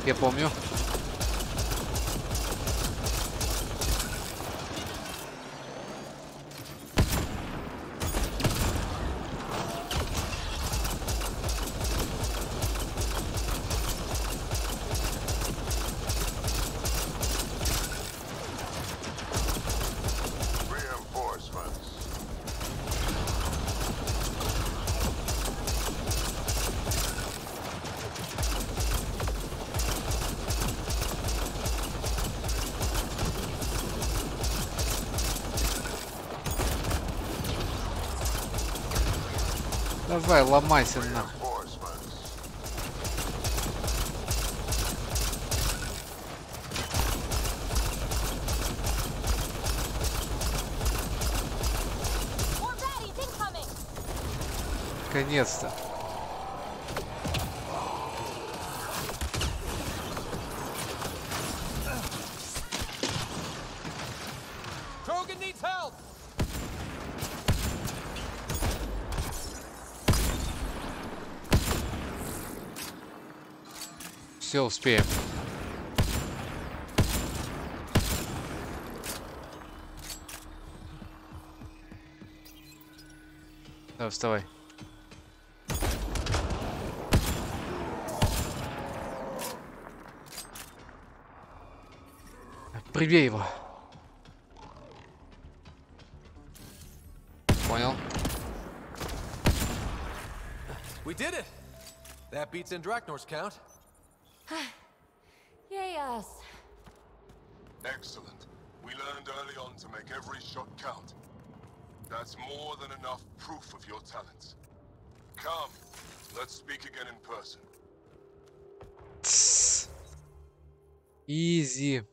Я помню. Давай, ломайся нахуй. Наконец-то. Krogan needs help. Все, успеем. Давай, вставай. Прибей его. Понял. We did it. That beats Indraknor's count. Yay us. Excellent. We learned early on to make every shot count. That's more than enough proof of your talents. Come, let's speak again in person. Easy.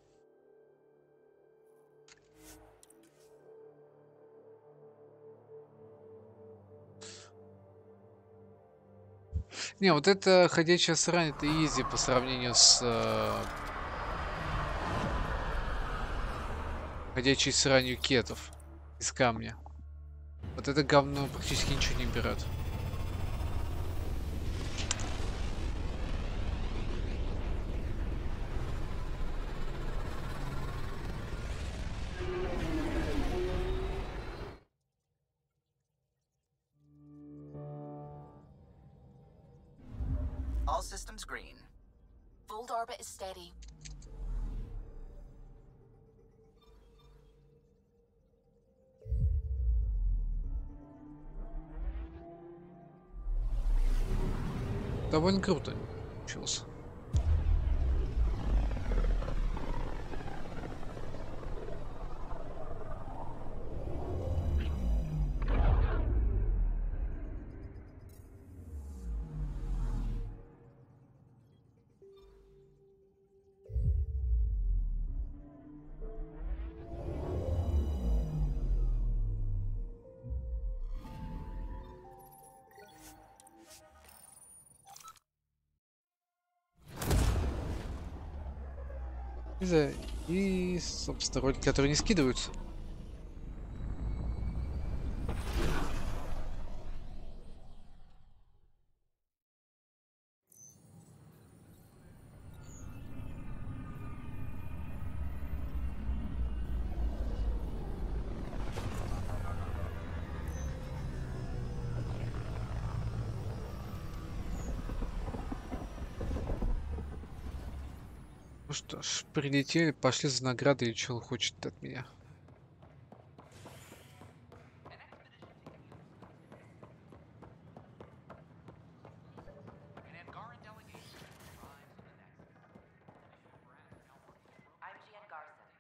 Не, вот это ходячая срань, это изи по сравнению с ходячей сранью кетов из камня. Вот это говно практически ничего не берет. All systems green. Fold orbit is steady. Довольно круто получился. И, собственно, ролики, которые не скидываются. Ну что ж, прилетели, пошли за наградой, и что он хочет от меня.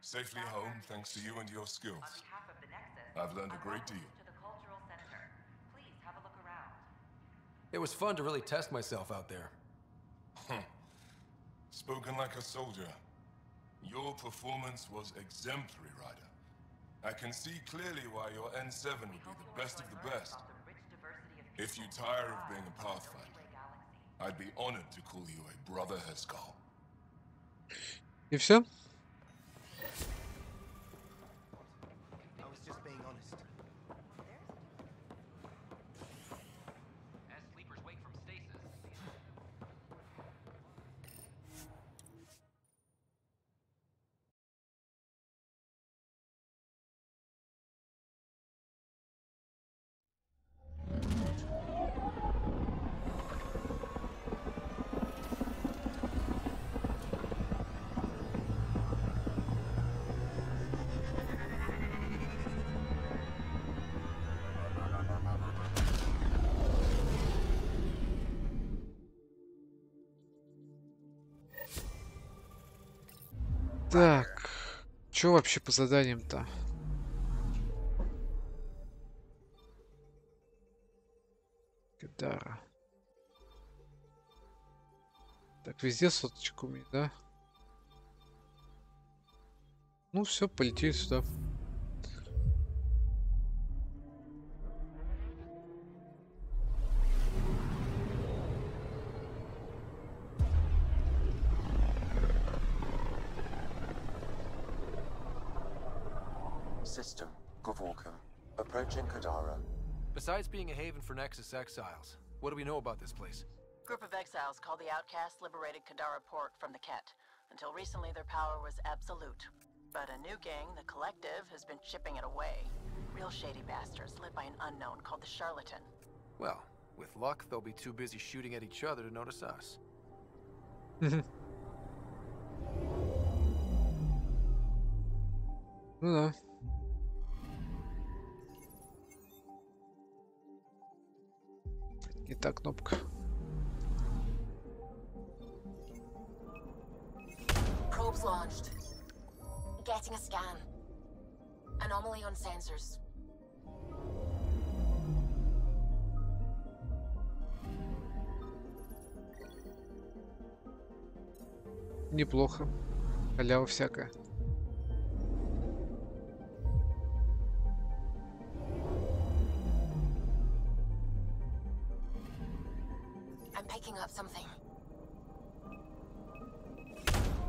Safely home thanks to you and your skills. I've learned a great deal. It was fun to really test myself out there. Spoken like a soldier. Your performance was exemplary, Ryder. I can see clearly why your N7 would be the best of the best. If you tire of being a Pathfinder, I'd be honored to call you a brother Heskal. И все? Так, что вообще по заданиям-то? Кедара. Так, везде соточка у меня, да? Ну все, полетели сюда. System, Gavorkum. Approaching Kadara. Besides being a haven for Nexus exiles, what do we know about this place? Group of exiles called the Outcasts liberated Kadara Port from the Ket. Until recently, their power was absolute. But a new gang, the Collective, has been chipping it away. Real shady bastards, led by an unknown called the Charlatan. Well, with luck, they'll be too busy shooting at each other to notice us. Ну да. Не та кнопка. Probes launched. Getting a scan. Anomaly on sensors. Неплохо. Халява всякая. I'm picking up something.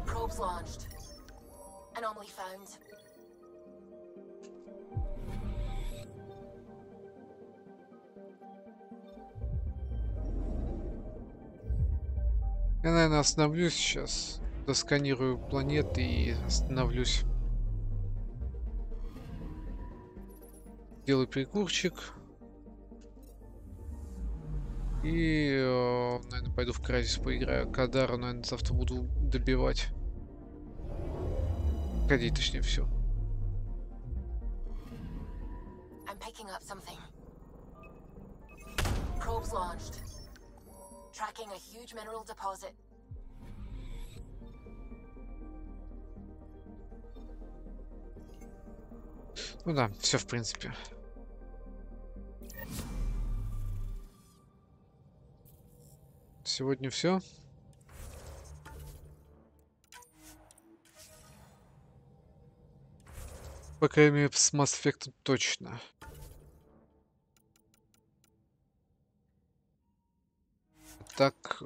Probes launched. Anomaly found. Я, наверное, остановлюсь сейчас. Досканирую планеты и остановлюсь. Делаю перекурчик. И, наверное, пойду в Crysis поиграю. Кадару, наверное, завтра буду добивать. Ходить, точнее, все. I'm picking up something. Probes launched. Tracking a huge mineral deposit. Ну да, все в принципе. Сегодня все. По крайней мере, с Mass Effect точно. Так,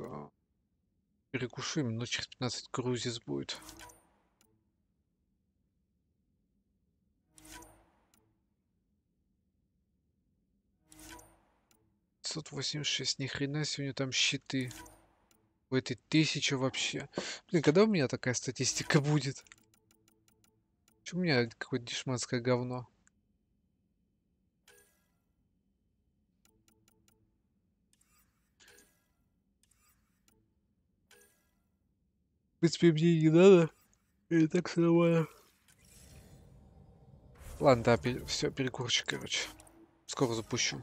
перекушу, минут через 15 крузис будет. $186, ни хрена сегодня там щиты. В этой 1000 вообще. Блин, когда у меня такая статистика будет? Чё у меня какое-то дешманское говно? В принципе, мне не надо. И так все нормально. Ладно, да, все, перекурчик, короче. Скоро запущу.